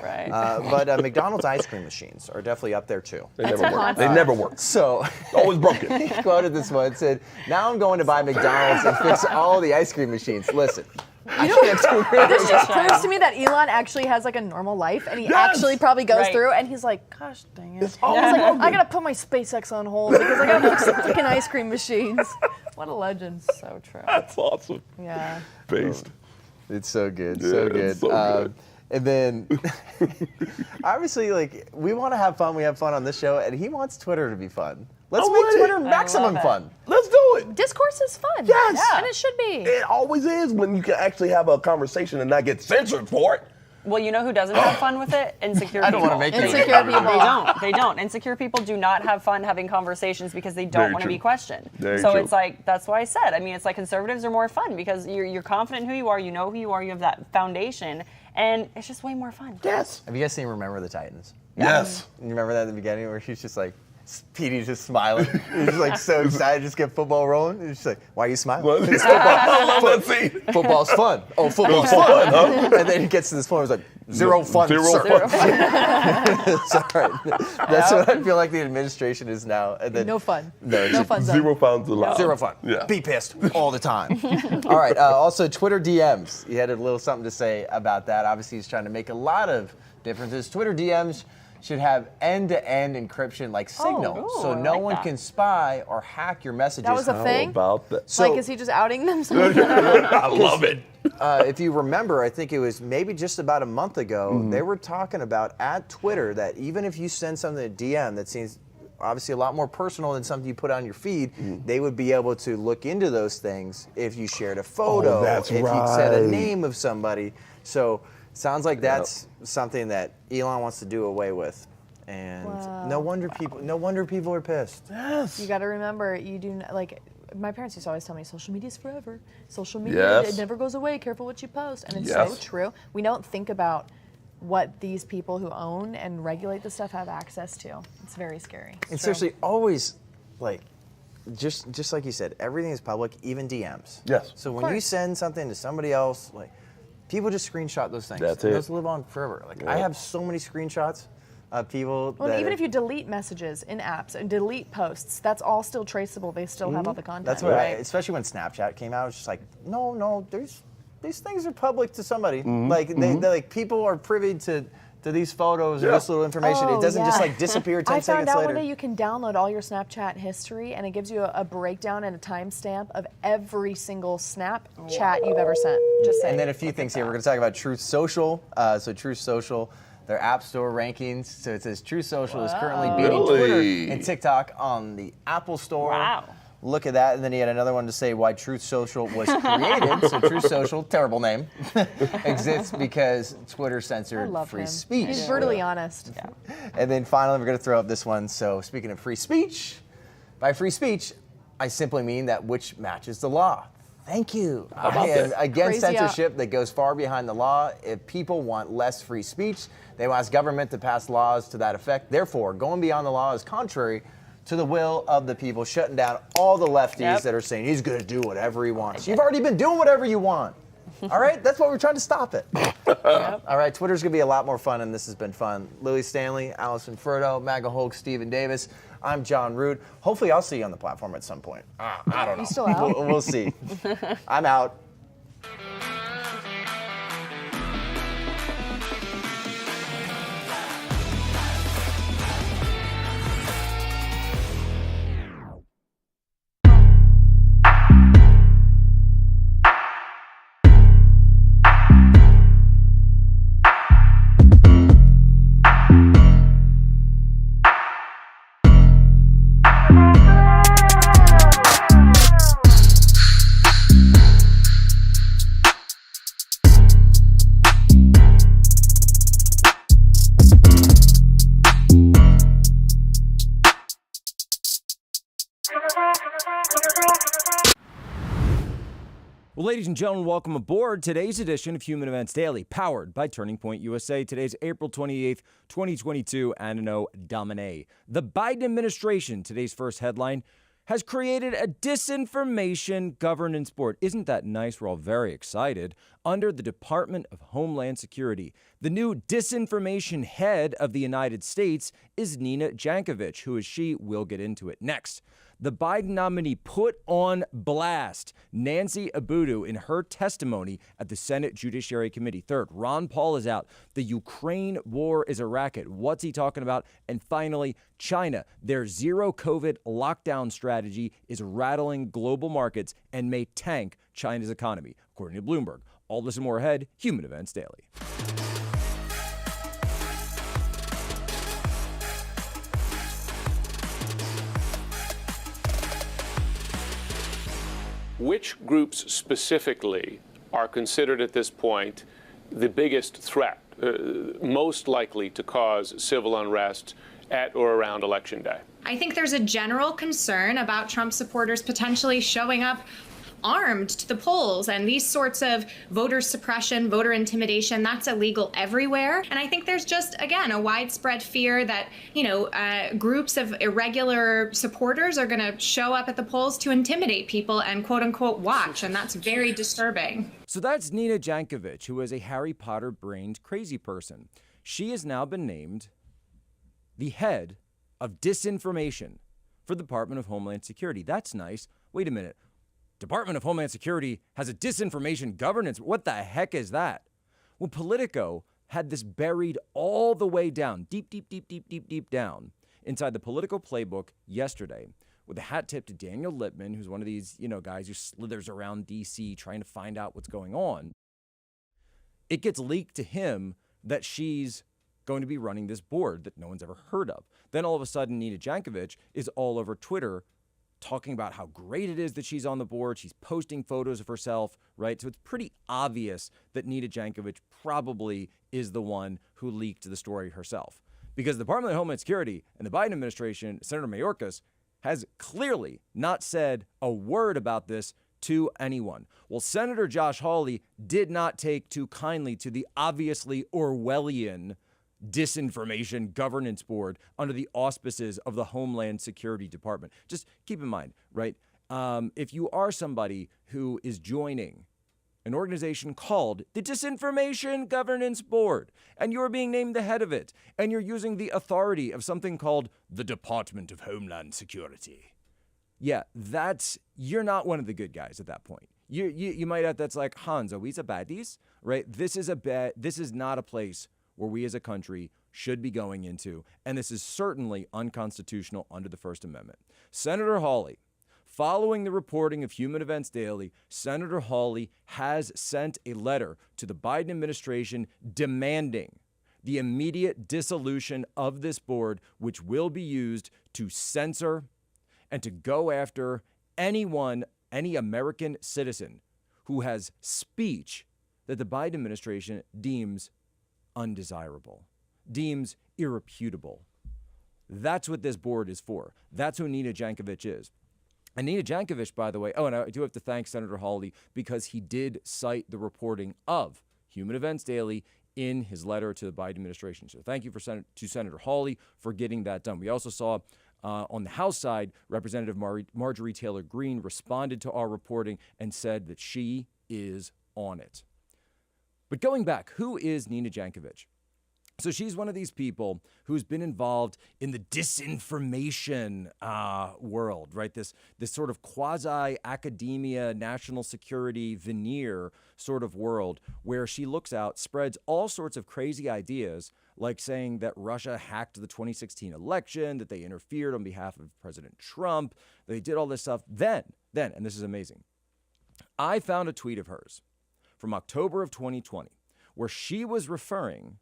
Speaker 11: But McDonald's ice cream machines are definitely up there too.
Speaker 16: They never work. They never work.
Speaker 11: So
Speaker 16: always broken.
Speaker 11: He quoted this one and said, "Now I'm going to buy McDonald's and fix all the ice cream machines. Listen."
Speaker 13: This just proves to me that Elon actually has like a normal life, and he actually probably goes through, and he's like, "Gosh dang it!" He's like, "I gotta put my SpaceX on hold because I gotta fix the freaking ice cream machines." What a legend!
Speaker 15: So true.
Speaker 16: That's awesome.
Speaker 13: Yeah.
Speaker 16: Based.
Speaker 11: It's so good,
Speaker 16: Yeah,
Speaker 11: so good.
Speaker 16: it's so good.
Speaker 11: And then, obviously, like we want to have fun. We have fun on this show, and he wants Twitter to be fun. Let's make Twitter maximum fun.
Speaker 16: Let's do it.
Speaker 13: Discourse is fun.
Speaker 16: Yes.
Speaker 13: And it should be.
Speaker 16: It always is when you can actually have a conversation and not get censored for it.
Speaker 15: Well, you know who doesn't have fun with it? Insecure people.
Speaker 11: I don't want to make
Speaker 13: Insecure people.
Speaker 15: They don't. Insecure people do not have fun having conversations because they don't want to be questioned.
Speaker 16: Very
Speaker 15: so
Speaker 16: true.
Speaker 15: it's like, that's why I said, I mean, it's like conservatives are more fun because you're confident in who you are, you know who you are, you have that foundation, and it's just way more fun.
Speaker 16: Yes.
Speaker 11: Have you guys seen Remember the Titans?
Speaker 16: Yes.
Speaker 11: You remember that at the beginning where she's just like, Petey's just smiling. He's just like so excited, just get football rolling. He's just like, why are you smiling? It's football.
Speaker 16: I love that scene.
Speaker 11: Football's fun. Oh, football's fun. Huh? And then he gets to this point where he's like, zero fun,
Speaker 16: Zero
Speaker 11: sir.
Speaker 16: fun.
Speaker 11: Sorry. That's what I feel like the administration is now. And then,
Speaker 13: No fun.
Speaker 11: No,
Speaker 13: No fun zone.
Speaker 16: Zero fun allowed.
Speaker 11: Zero fun.
Speaker 16: Yeah.
Speaker 11: Be pissed all the time. All right. Also, Twitter DMs. He had a little something to say about that. Obviously, he's trying to make a lot of differences. Twitter DMs should have end-to-end encryption like Signal, so no one can spy or hack your messages.
Speaker 13: That was a thing?
Speaker 16: About that.
Speaker 11: So,
Speaker 13: like, is he just outing them?
Speaker 16: I love it.
Speaker 11: If you remember, I think it was maybe just about a month ago, they were talking about at Twitter that even if you send something to DM that seems obviously a lot more personal than something you put on your feed, they would be able to look into those things if you shared a photo,
Speaker 16: that's
Speaker 11: if you
Speaker 16: right.
Speaker 11: said a name of somebody. So sounds like that's something that Elon wants to do away with. And no wonder people are pissed.
Speaker 16: Yes.
Speaker 13: You got to remember, you do like my parents used to always tell me, social media's forever. Social media, it never goes away. Careful what you post. And it's so true. We don't think about what these people who own and regulate the stuff have access to. It's very scary.
Speaker 11: And seriously, always, like, just like you said, everything is public, even DMs.
Speaker 16: Yes.
Speaker 11: So when you send something to somebody else, like, people just screenshot those things.
Speaker 16: That's it.
Speaker 11: Those live on forever. Like, I have so many screenshots of people.
Speaker 13: Well, even if you delete messages in apps and delete posts, that's all still traceable. They still have all the content.
Speaker 11: That's right. Especially when Snapchat came out, it's just like, no, these things are public to somebody. Like, they like, people are privy to these photos or this little information. It doesn't just like disappear 10 seconds later.
Speaker 13: I found out one day you can download all your Snapchat history, and it gives you a breakdown and a timestamp of every single Snapchat you've ever sent. Just saying.
Speaker 11: And then a few things here. We're going to talk about Truth Social. So Truth Social, their App Store rankings. So it says Truth Social is currently beating Twitter and TikTok on the Apple Store.
Speaker 15: Wow.
Speaker 11: Look at that. And then he had another one to say why Truth Social was created. So Truth Social, terrible name, exists because Twitter censored free speech.
Speaker 13: He's brutally honest.
Speaker 11: And then finally, we're going to throw up this one. So speaking of free speech, by free speech, I simply mean that which matches the law. Thank you. I am against censorship that goes far behind the law. If people want less free speech, they will ask government to pass laws to that effect. Therefore, going beyond the law is contrary to the will of the people, shutting down all the lefties that are saying he's going to do whatever he wants. You've already been doing whatever you want. All right? That's why we're trying to stop it. All right, Twitter's going to be a lot more fun, and this has been fun. Lily Stanley, Allison Furto, Magga Hulk, Stephen Davis. I'm John Root. Hopefully I'll see you on the platform at some point. I don't know.
Speaker 13: You still out?
Speaker 11: We'll see. I'm out.
Speaker 4: Well, ladies and gentlemen, welcome aboard today's edition of Human Events Daily, powered by Turning Point USA. Today's April 28th, 2022, Anno Domini. The Biden administration, today's first headline, has created a Disinformation Governance Board. Isn't that nice? We're all very excited. Under the Department of Homeland Security. The new disinformation head of the United States is Nina Jankovic. Who is she? We'll get into it next. The Biden nominee put on blast Nancy Abudu in her testimony at the Senate Judiciary Committee. Third, Ron Paul is out. The Ukraine war is a racket. What's he talking about? And finally, China. Their zero COVID lockdown strategy is rattling global markets and may tank China's economy, according to Bloomberg. All this and more ahead, Human Events Daily.
Speaker 5: Which groups specifically are considered at this point the biggest threat, most likely to cause civil unrest at or around Election Day?
Speaker 6: I think there's a general concern about Trump supporters potentially showing up armed to the polls, and these sorts of voter suppression, voter intimidation, that's illegal everywhere. And I think there's just, again, a widespread fear that, groups of irregular supporters are going to show up at the polls to intimidate people and quote unquote watch. And that's very disturbing.
Speaker 4: So that's Nina Jankovic, who is a Harry Potter brained crazy person. She has now been named the head of disinformation for the Department of Homeland Security. That's nice. Wait a minute. Department of Homeland Security has a disinformation governance. What the heck is that? Well, Politico had this buried all the way down, deep down inside the Politico playbook yesterday with a hat tip to Daniel Lippman, who's one of these, guys who slithers around D.C. trying to find out what's going on. It gets leaked to him that she's going to be running this board that no one's ever heard of. Then all of a sudden, Nina Jankovic is all over Twitter talking about how great it is that she's on the board. She's posting photos of herself, right? So it's pretty obvious that Nina Jankovic probably is the one who leaked the story herself. Because the Department of Homeland Security and the Biden administration, Senator Mayorkas, has clearly not said a word about this to anyone. Well, Senator Josh Hawley did not take too kindly to the obviously Orwellian Disinformation Governance Board under the auspices of the Homeland Security Department. Just keep in mind, right? If you are somebody who is joining an organization called the Disinformation Governance Board, and you're being named the head of it, and you're using the authority of something called the Department of Homeland Security, yeah, you're not one of the good guys at that point. You might have, that's like, Hans, are we the baddies? Right? This is not a place where we as a country should be going into, and this is certainly unconstitutional under the First Amendment. Senator Hawley, following the reporting of Human Events Daily, Senator Hawley has sent a letter to the Biden administration demanding the immediate dissolution of this board, which will be used to censor and to go after any American citizen who has speech that the Biden administration deems undesirable, deems irreputable. That's what this board is for. That's who Nina Jankovic is. And Nina Jankovic, by the way, and I do have to thank Senator Hawley because he did cite the reporting of Human Events Daily in his letter to the Biden administration. So thank you to Senator Hawley for getting that done. We also saw on the House side, Representative Marjorie Taylor Greene responded to our reporting and said that she is on it. But going back, who is Nina Jankovic? So she's one of these people who's been involved in the disinformation world, right? This sort of quasi-academia, national security veneer sort of world where she looks out, spreads all sorts of crazy ideas, like saying that Russia hacked the 2016 election, that they interfered on behalf of President Trump, they did all this stuff. Then, and this is amazing, I found a tweet of hers from October of 2020 where she was referring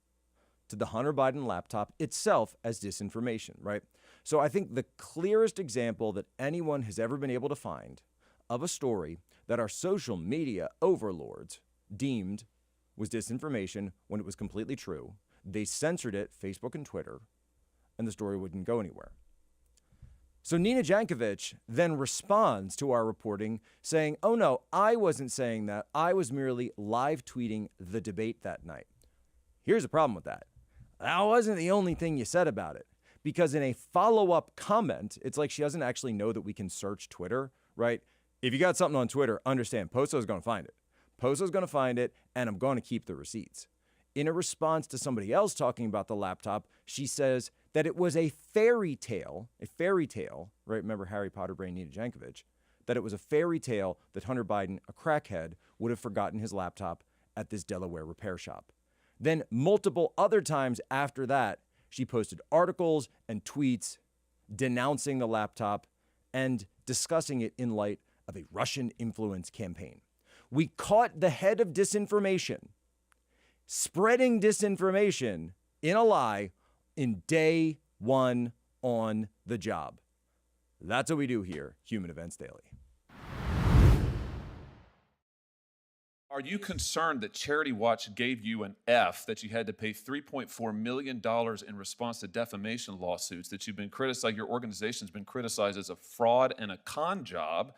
Speaker 4: to the Hunter Biden laptop itself as disinformation, right? So I think the clearest example that anyone has ever been able to find of a story that our social media overlords deemed was disinformation when it was completely true, they censored it, Facebook and Twitter, and the story wouldn't go anywhere. So Nina Jankovic then responds to our reporting saying, oh no, I wasn't saying that. I was merely live tweeting the debate that night. Here's the problem with that. That wasn't the only thing you said about it, because in a follow-up comment, it's like she doesn't actually know that we can search Twitter, right? If you got something on Twitter, understand, Poso's going to find it. Poso's going to find it, and I'm going to keep the receipts. In a response to somebody else talking about the laptop, she says that it was a fairy tale, right? Remember Harry Potter brain Nina Jankovic, that it was a fairy tale that Hunter Biden, a crackhead, would have forgotten his laptop at this Delaware repair shop. Then multiple other times after that, she posted articles and tweets denouncing the laptop and discussing it in light of a Russian influence campaign. We caught the head of disinformation spreading disinformation in a lie in day one on the job. That's what we do here, Human Events Daily.
Speaker 7: Are you concerned that Charity Watch gave you an F, that you had to pay $3.4 million in response to defamation lawsuits, that you've been criticized, your organization's been criticized as a fraud and a con job,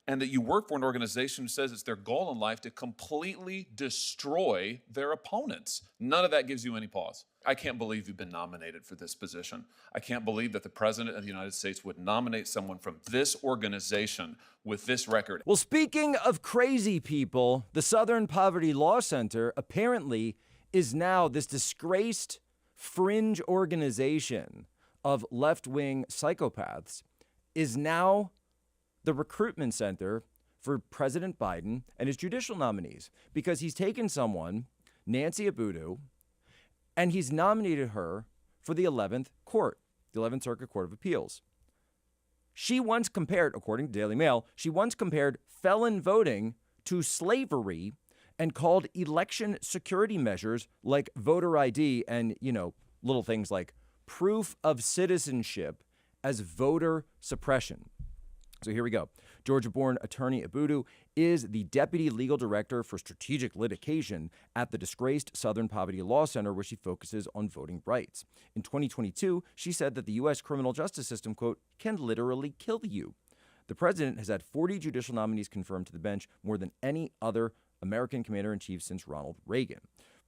Speaker 7: and that you work for an organization who says it's their goal in life to completely destroy their opponents? None of that gives you any pause. I can't believe you've been nominated for this position. I can't believe that the President of the United States would nominate someone from this organization with this record.
Speaker 4: Well, speaking of crazy people, the Southern Poverty Law Center apparently is now this disgraced fringe organization of left-wing psychopaths, is now the recruitment center for President Biden and his judicial nominees, because he's taken someone, Nancy Abudu, and he's nominated her for the 11th Court, the 11th Circuit Court of Appeals. She once compared, according to Daily Mail, she once compared felon voting to slavery and called election security measures like voter ID and, little things like proof of citizenship as voter suppression. So here we go. Georgia-born attorney Abudu is the deputy legal director for strategic litigation at the disgraced Southern Poverty Law Center, where she focuses on voting rights. In 2022, she said that the U.S. criminal justice system, quote, can literally kill you. The president has had 40 judicial nominees confirmed to the bench, more than any other American commander-in-chief since Ronald Reagan.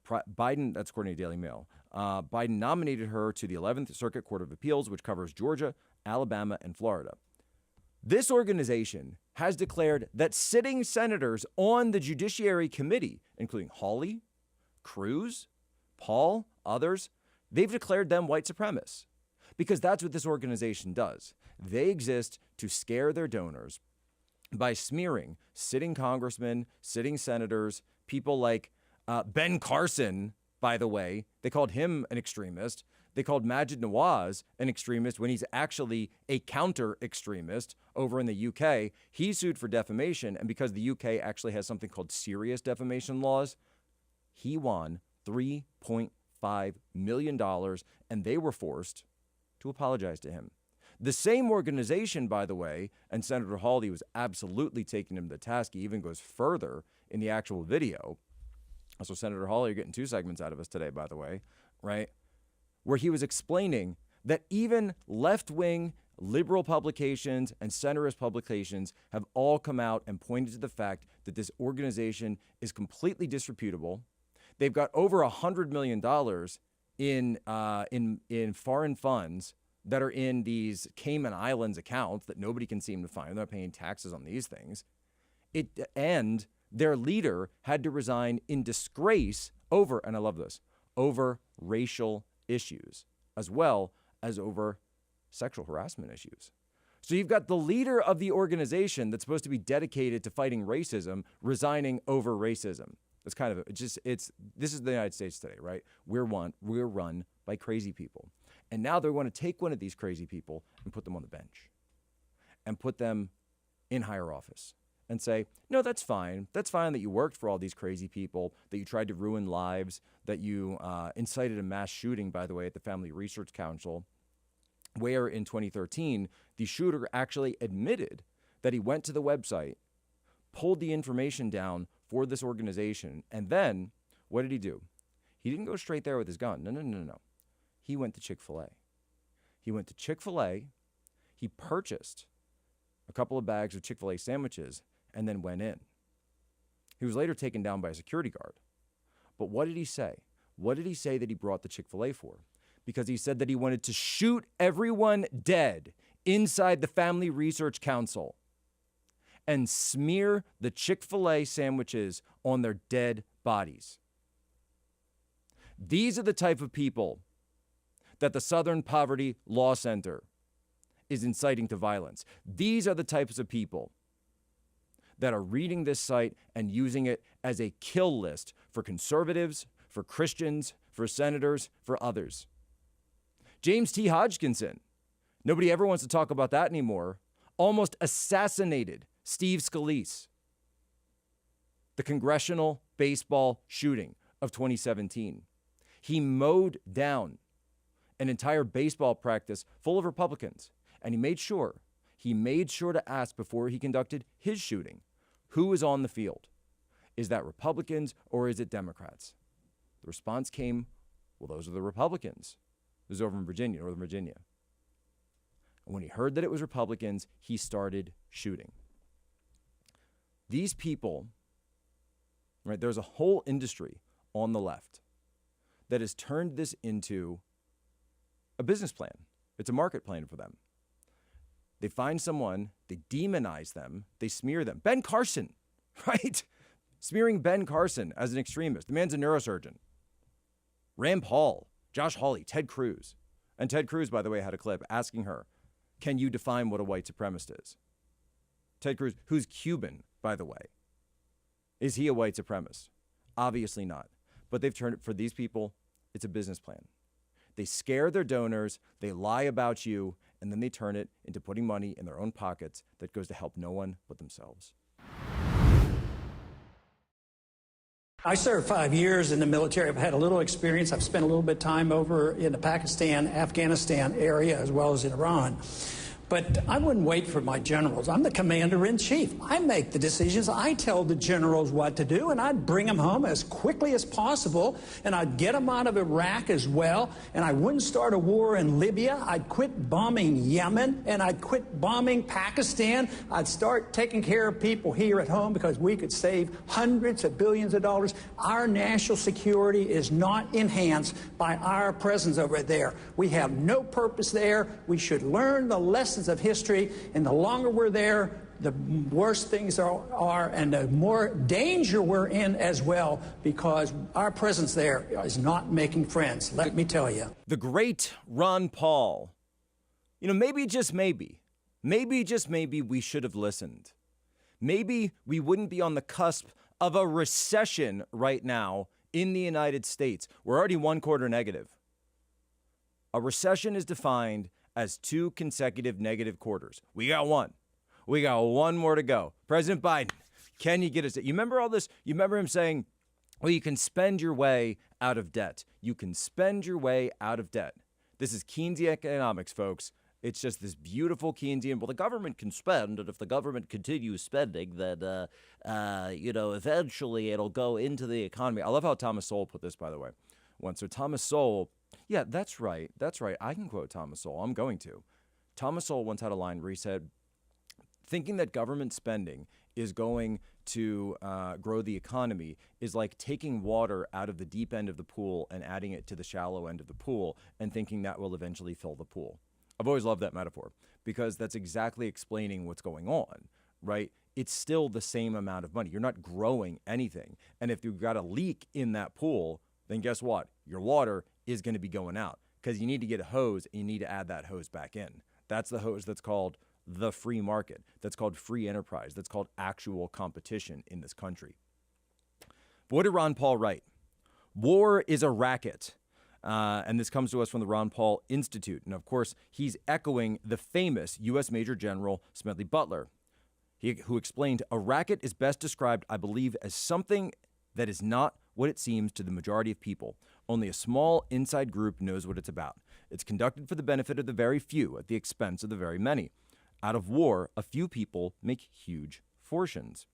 Speaker 4: Biden, that's according to Daily Mail, Biden nominated her to the 11th Circuit Court of Appeals, which covers Georgia, Alabama, and Florida. This organization has declared that sitting senators on the Judiciary Committee, including Hawley, Cruz, Paul, others, they've declared them white supremacists because that's what this organization does. They exist to scare their donors by smearing sitting congressmen, sitting senators, people like Ben Carson, by the way. They called him an extremist. They called Maajid Nawaz an extremist when he's actually a counter-extremist over in the UK. He sued for defamation, and because the UK actually has something called serious defamation laws, he won $3.5 million, and they were forced to apologize to him. The same organization, by the way, and Senator Hawley was absolutely taking him to task. He even goes further in the actual video. So Senator Hawley, you're getting 2 segments out of us today, by the way, right? Where he was explaining that even left-wing liberal publications and centrist publications have all come out and pointed to the fact that this organization is completely disreputable. They've got over $100 million in foreign funds that are in these Cayman Islands accounts that nobody can seem to find. They're not paying taxes on these things. And their leader had to resign in disgrace over, and I love this, over racial issues, as well as over sexual harassment issues. So you've got the leader of the organization that's supposed to be dedicated to fighting racism resigning over racism. It's kind of this is the United States today, right? We're run by crazy people. And now they want to take one of these crazy people and put them on the bench and put them in higher office and say, no, that's fine. That's fine that you worked for all these crazy people, that you tried to ruin lives, that you incited a mass shooting, by the way, at the Family Research Council, where in 2013, the shooter actually admitted that he went to the website, pulled the information down for this organization, and then what did he do? He didn't go straight there with his gun. No. He went to Chick-fil-A. He went to Chick-fil-A. He purchased a couple of bags of Chick-fil-A sandwiches and then went in. He was later taken down by a security guard. But what did he say? What did he say that he brought the Chick-fil-A for? Because he said that he wanted to shoot everyone dead inside the Family Research Council and smear the Chick-fil-A sandwiches on their dead bodies. These are the type of people that the Southern Poverty Law Center is inciting to violence. These are the types of people that are reading this site and using it as a kill list for conservatives, for Christians, for senators, for others. James T. Hodgkinson, nobody ever wants to talk about that anymore, almost assassinated Steve Scalise. The congressional baseball shooting of 2017. He mowed down an entire baseball practice full of Republicans, and he made sure to ask before he conducted his shooting, who is on the field? Is that Republicans or is it Democrats? The response came, well, those are the Republicans. This is over in Virginia, Northern Virginia. And when he heard that it was Republicans, he started shooting. These people, right, there's a whole industry on the left that has turned this into a business plan. It's a market plan for them. They find someone, they demonize them, they smear them. Ben Carson, right? Smearing Ben Carson as an extremist. The man's a neurosurgeon. Rand Paul, Josh Hawley, Ted Cruz. And Ted Cruz, by the way, had a clip asking her, can you define what a white supremacist is? Ted Cruz, who's Cuban, by the way. Is he a white supremacist? Obviously not. But they've turned it, for these people, it's a business plan. They scare their donors, they lie about you, and then they turn it into putting money in their own pockets that goes to help no one but themselves.
Speaker 8: I served 5 years in the military. I've had a little experience. I've spent a little bit of time over in the Pakistan, Afghanistan area, as well as in Iran. But I wouldn't wait for my generals. I'm the commander-in-chief. I make the decisions. I tell the generals what to do, and I'd bring them home as quickly as possible, and I'd get them out of Iraq as well, and I wouldn't start a war in Libya. I'd quit bombing Yemen, and I'd quit bombing Pakistan. I'd start taking care of people here at home because we could save hundreds of billions of dollars. Our national security is not enhanced by our presence over there. We have no purpose there. We should learn the lessons of history, and the longer we're there, the worse things are, and the more danger we're in as well, because our presence there is not making friends, let me tell you.
Speaker 4: The great Ron Paul. You know, maybe just maybe we should have listened. Maybe we wouldn't be on the cusp of a recession right now in the United States. We're already one quarter negative. A recession is defined as 2 consecutive negative quarters. We got one. We got one more to go. President Biden, can you get us? You remember all this? You remember him saying, well, you can spend your way out of debt. You can spend your way out of debt. This is Keynesian economics, folks. It's just this beautiful Keynesian, well, the government can spend, and if the government continues spending, then, eventually it'll go into the economy. I love how Thomas Sowell put this, by the way, once. So Thomas Sowell, yeah, that's right. I can quote Thomas Sowell. I'm going to. Thomas Sowell once had a line where he said, thinking that government spending is going to grow the economy is like taking water out of the deep end of the pool and adding it to the shallow end of the pool and thinking that will eventually fill the pool. I've always loved that metaphor because that's exactly explaining what's going on, right? It's still the same amount of money. You're not growing anything. And if you've got a leak in that pool, then guess what? Your water is going to be going out because you need to get a hose and you need to add that hose back in. That's the hose that's called the free market. That's called free enterprise. That's called actual competition in this country. But what did Ron Paul write? War is a racket. And this comes to us from the Ron Paul Institute. And of course, he's echoing the famous U.S. Major General Smedley Butler, who explained, a racket is best described, I believe, as something that is not what it seems to the majority of people. Only a small inside group knows what it's about. It's conducted for the benefit of the very few at the expense of the very many. Out of war, a few people make huge fortunes.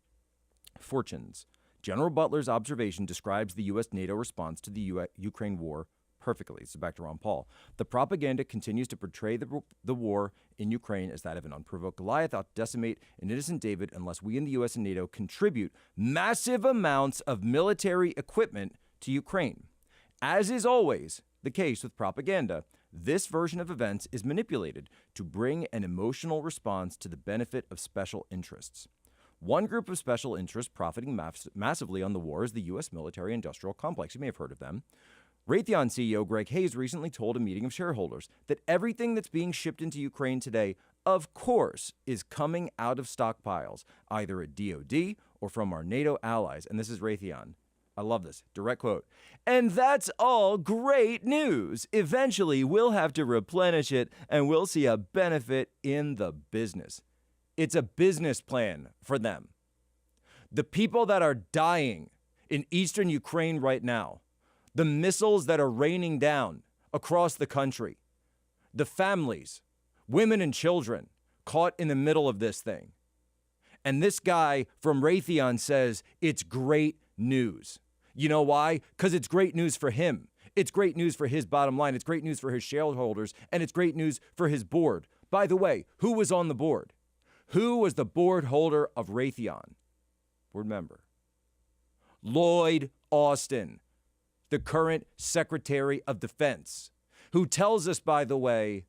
Speaker 4: General Butler's observation describes the U.S. NATO response to the Ukraine war perfectly. So back to Ron Paul. The propaganda continues to portray the war in Ukraine as that of an unprovoked Goliath out to decimate an innocent David unless we in the U.S. and NATO contribute massive amounts of military equipment to Ukraine. As is always the case with propaganda, this version of events is manipulated to bring an emotional response to the benefit of special interests. One group of special interests profiting massively on the war is the U.S. military-industrial complex. You may have heard of them. Raytheon CEO Greg Hayes recently told a meeting of shareholders that everything that's being shipped into Ukraine today, of course, is coming out of stockpiles, either at DOD or from our NATO allies. And this is Raytheon. I love this. Direct quote. And that's all great news. Eventually, we'll have to replenish it and we'll see a benefit in the business. It's a business plan for them. The people that are dying in eastern Ukraine right now, the missiles that are raining down across the country, the families, women and children caught in the middle of this thing. And this guy from Raytheon says it's great news. You know why? Because it's great news for him. It's great news for his bottom line. It's great news for his shareholders. And it's great news for his board. By the way, who was on the board? Who was the board holder of Raytheon? Board member. Lloyd Austin, the current Secretary of Defense, who tells us, by the way,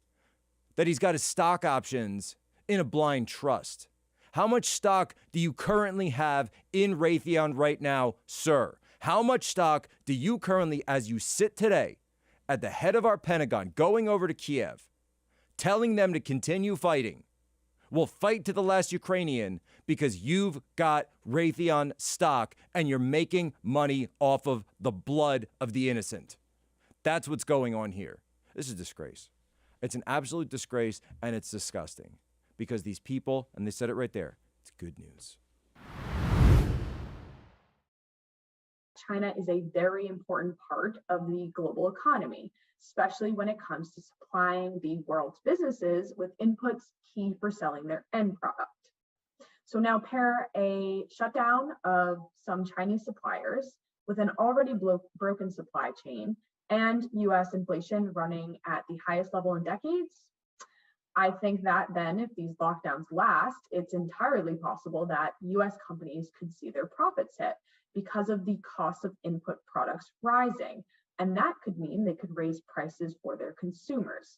Speaker 4: that he's got his stock options in a blind trust. How much stock do you currently have in Raytheon right now, sir? How much stock do you currently, as you sit today at the head of our Pentagon, going over to Kiev, telling them to continue fighting? We'll fight to the last Ukrainian because you've got Raytheon stock and you're making money off of the blood of the innocent. That's what's going on here. This is a disgrace. It's an absolute disgrace, and it's disgusting because these people, and they said it right there, it's good news.
Speaker 1: China is a very important part of the global economy, especially when it comes to supplying the world's businesses with inputs key for selling their end product. So now pair a shutdown of some Chinese suppliers with an already broken supply chain and US inflation running at the highest level in decades. I think that then if these lockdowns last, it's entirely possible that US companies could see their profits hit because of the cost of input products rising. And that could mean they could raise prices for their consumers.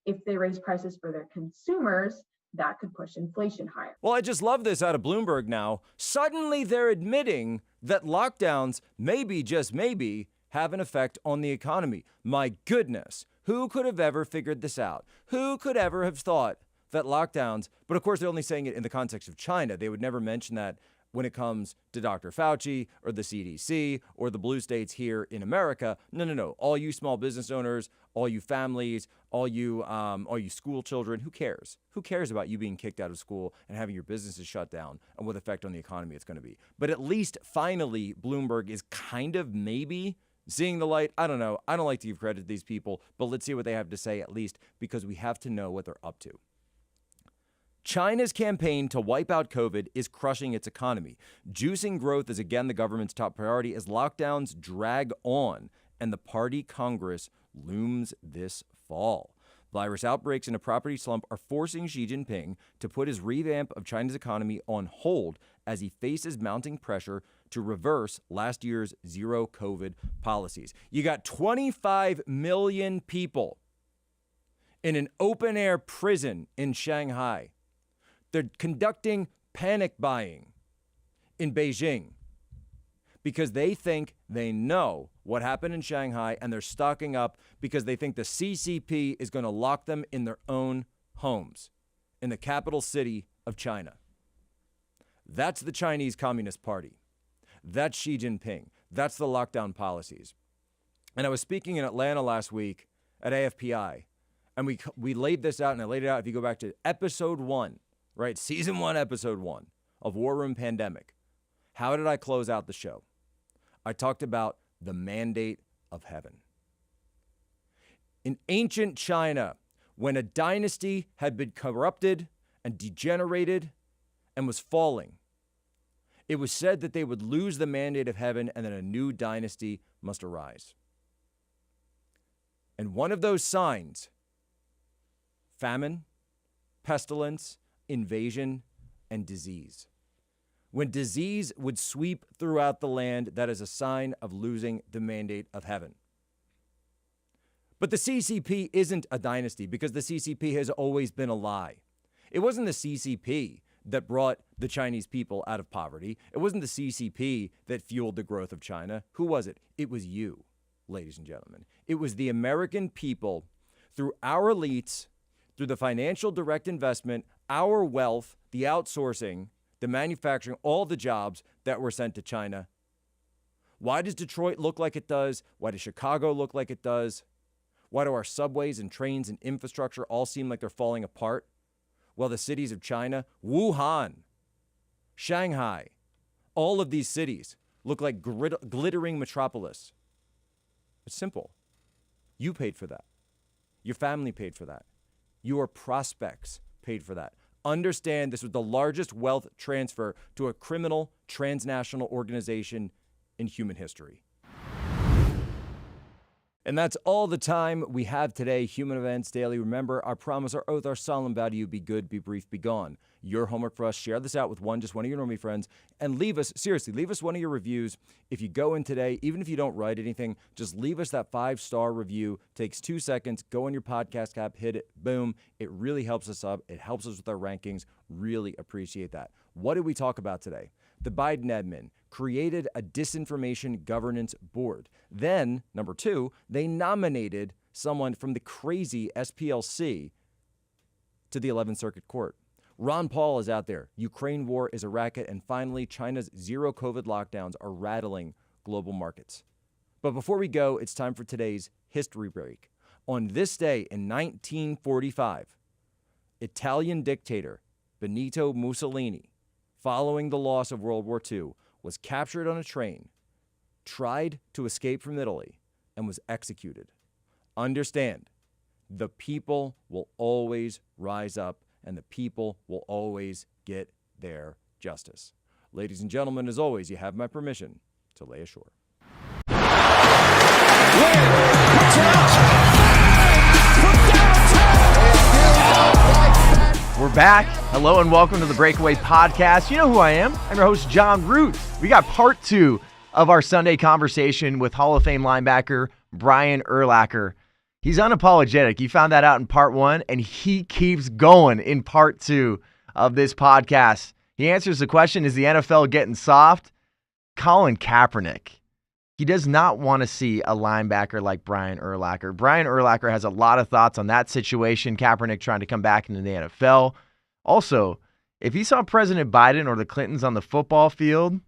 Speaker 1: If they raise prices for their consumers, that could push inflation higher.
Speaker 4: Well, I just love this out of Bloomberg now. Suddenly they're admitting that lockdowns maybe, just maybe, have an effect on the economy. My goodness, who could have ever figured this out? Who could ever have thought that lockdowns, but of course they're only saying it in the context of China. They would never mention that when it comes to Dr. Fauci or the CDC or the blue states here in America. No. All you small business owners, all you families, all you school children, who cares? Who cares about you being kicked out of school and having your businesses shut down and what effect on the economy it's going to be? But at least finally, Bloomberg is kind of maybe seeing the light. I don't know. I don't like to give credit to these people, but let's see what they have to say at least, because we have to know what they're up to. China's campaign to wipe out COVID is crushing its economy. Juicing growth is again the government's top priority as lockdowns drag on and the party Congress looms this fall. Virus outbreaks and a property slump are forcing Xi Jinping to put his revamp of China's economy on hold as he faces mounting pressure to reverse last year's zero COVID policies. You got 25 million people in an open-air prison in Shanghai. They're conducting panic buying in Beijing because they think they know what happened in Shanghai, and they're stocking up because they think the CCP is going to lock them in their own homes in the capital city of China. That's the Chinese Communist Party. That's Xi Jinping. That's the lockdown policies. And I was speaking in Atlanta last week at AFPI, and we laid this out, and I laid it out if you go back to episode 1, right? Season 1, episode 1 of War Room Pandemic. How did I close out the show? I talked about the mandate of heaven. In ancient China, when a dynasty had been corrupted and degenerated and was falling, it was said that they would lose the mandate of heaven and that a new dynasty must arise. And one of those signs, famine, pestilence, invasion, and disease. When disease would sweep throughout the land, that is a sign of losing the mandate of heaven. But the CCP isn't a dynasty because the CCP has always been a lie. It wasn't the CCP that brought the Chinese people out of poverty. It wasn't the CCP that fueled the growth of China. Who was it? It was you, ladies and gentlemen. It was the American people through our elites, through the financial direct investment, our wealth, the outsourcing, the manufacturing, all the jobs that were sent to China. Why does Detroit look like it does? Why does Chicago look like it does? Why do our subways and trains and infrastructure all seem like they're falling apart? Well, the cities of China, Wuhan, Shanghai, all of these cities look like glittering metropolis. It's simple. You paid for that. Your family paid for that. Your prospects paid for that. Understand this was the largest wealth transfer to a criminal transnational organization in human history. And that's all the time we have today. Human Events Daily. Remember, our promise, our oath, our solemn vow to you: be good, be brief, be gone. Your homework for us: share this out with just one of your normie friends, and leave us one of your reviews. If you go in today, even if you don't write anything, just leave us that 5-star review. Takes 2 seconds. Go on your podcast app, hit it, boom. It really helps us up. It helps us with our rankings. Really appreciate that. What did we talk about today? The Biden admin created a Disinformation Governance Board. Then, number 2, they nominated someone from the crazy SPLC to the 11th Circuit Court. Ron Paul is out there. Ukraine war is a racket. And finally, China's zero COVID lockdowns are rattling global markets. But before we go, it's time for today's history break. On this day in 1945, Italian dictator Benito Mussolini, following the loss of World War II, was captured on a train tried to escape from Italy and was executed. Understand, the people will always rise up and the people will always get their justice. Ladies and gentlemen, as always, you have my permission to lay ashore.
Speaker 11: We're back. Hello and welcome to the Breakaway Podcast. You know who I am. I'm your host, John Root. We got part 2 of our Sunday conversation with Hall of Fame linebacker Brian Urlacher. He's unapologetic. You found that out in part 1, and he keeps going in part 2 of this podcast. He answers the question, is the NFL getting soft? Colin Kaepernick. He does not want to see a linebacker like Brian Urlacher. Brian Urlacher has a lot of thoughts on that situation, Kaepernick trying to come back into the NFL. Also, if he saw President Biden or the Clintons on the football field,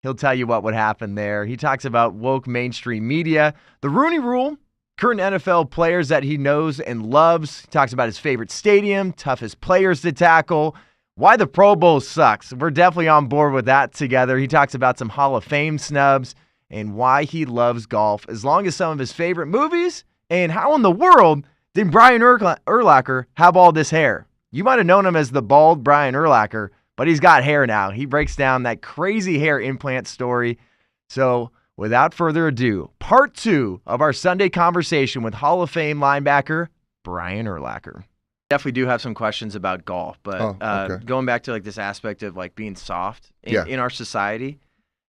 Speaker 11: he'll tell you what would happen there. He talks about woke mainstream media, the Rooney Rule, current NFL players that he knows and loves. He talks about his favorite stadium, toughest players to tackle, why the Pro Bowl sucks. We're definitely on board with that together. He talks about some Hall of Fame snubs and why he loves golf, as long as some of his favorite movies, and how in the world did Brian Urlacher have all this hair? You might have known him as the bald Brian Urlacher, but he's got hair now. He breaks down that crazy hair implant story. So without further ado, part 2 of our Sunday conversation with Hall of Fame linebacker Brian Urlacher. Definitely do have some questions about golf, but going back to like this aspect of like being soft in our society,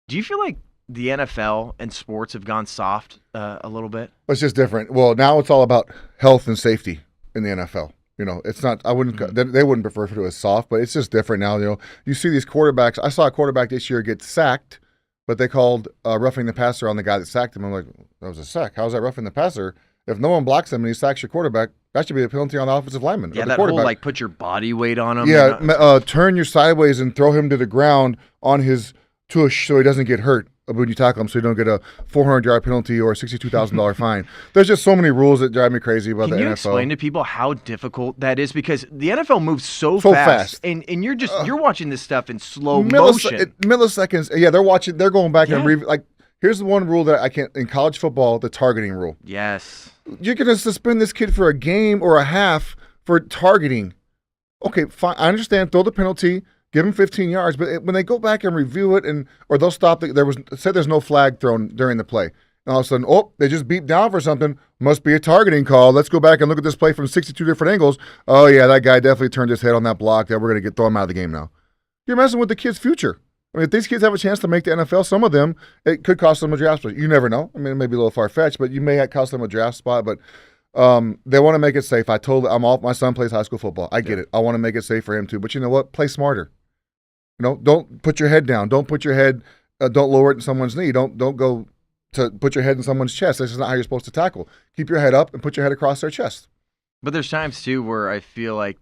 Speaker 11: do you feel like the NFL and sports have gone soft a little bit?
Speaker 2: It's just different. Well, now it's all about health and safety in the NFL. You know, it's not, I wouldn't, they wouldn't prefer if it was soft, but it's just different now. You know, you see these quarterbacks. I saw a quarterback this year get sacked, but they called roughing the passer on the guy that sacked him. I'm like, that was a sack. How's that roughing the passer? If no one blocks him and he sacks your quarterback, that should be a penalty on the offensive lineman.
Speaker 11: Yeah,
Speaker 2: or the
Speaker 11: that
Speaker 2: quarterback.
Speaker 11: whole like put your body weight on him.
Speaker 2: Yeah, turn your sideways and throw him to the ground on his tush so he doesn't get hurt when you tackle him, so you don't get a 400-yard penalty or a $62,000 fine. There's just so many rules that drive me crazy about the NFL.
Speaker 11: Can you explain to people how difficult that is? Because the NFL moves so fast. And you're just you're watching this stuff in slow motion.
Speaker 2: Milliseconds. Yeah, they're going back and like here's the one rule that I can't in college football, the targeting rule.
Speaker 11: Yes.
Speaker 2: You're going to suspend this kid for a game or a half for targeting. Okay, fine. I understand. Throw the penalty. Give him 15 yards, but when they go back and review it, or they'll stop. There's no flag thrown during the play, and all of a sudden, they just beeped down for something. Must be a targeting call. Let's go back and look at this play from 62 different angles. Oh yeah, that guy definitely turned his head on that block. That we're gonna throw him out of the game now. You're messing with the kid's future. I mean, if these kids have a chance to make the NFL, some of them it could cost them a draft spot. You never know. I mean, it may be a little far fetched, but you may cost them a draft spot. But they want to make it safe. My son plays high school football. I get it. I want to make it safe for him too. But you know what? Play smarter. You know, don't put your head down. Don't put your head. Don't lower it in someone's knee. Don't go to put your head in someone's chest. This is not how you're supposed to tackle. Keep your head up and put your head across their chest.
Speaker 11: But there's times too where I feel like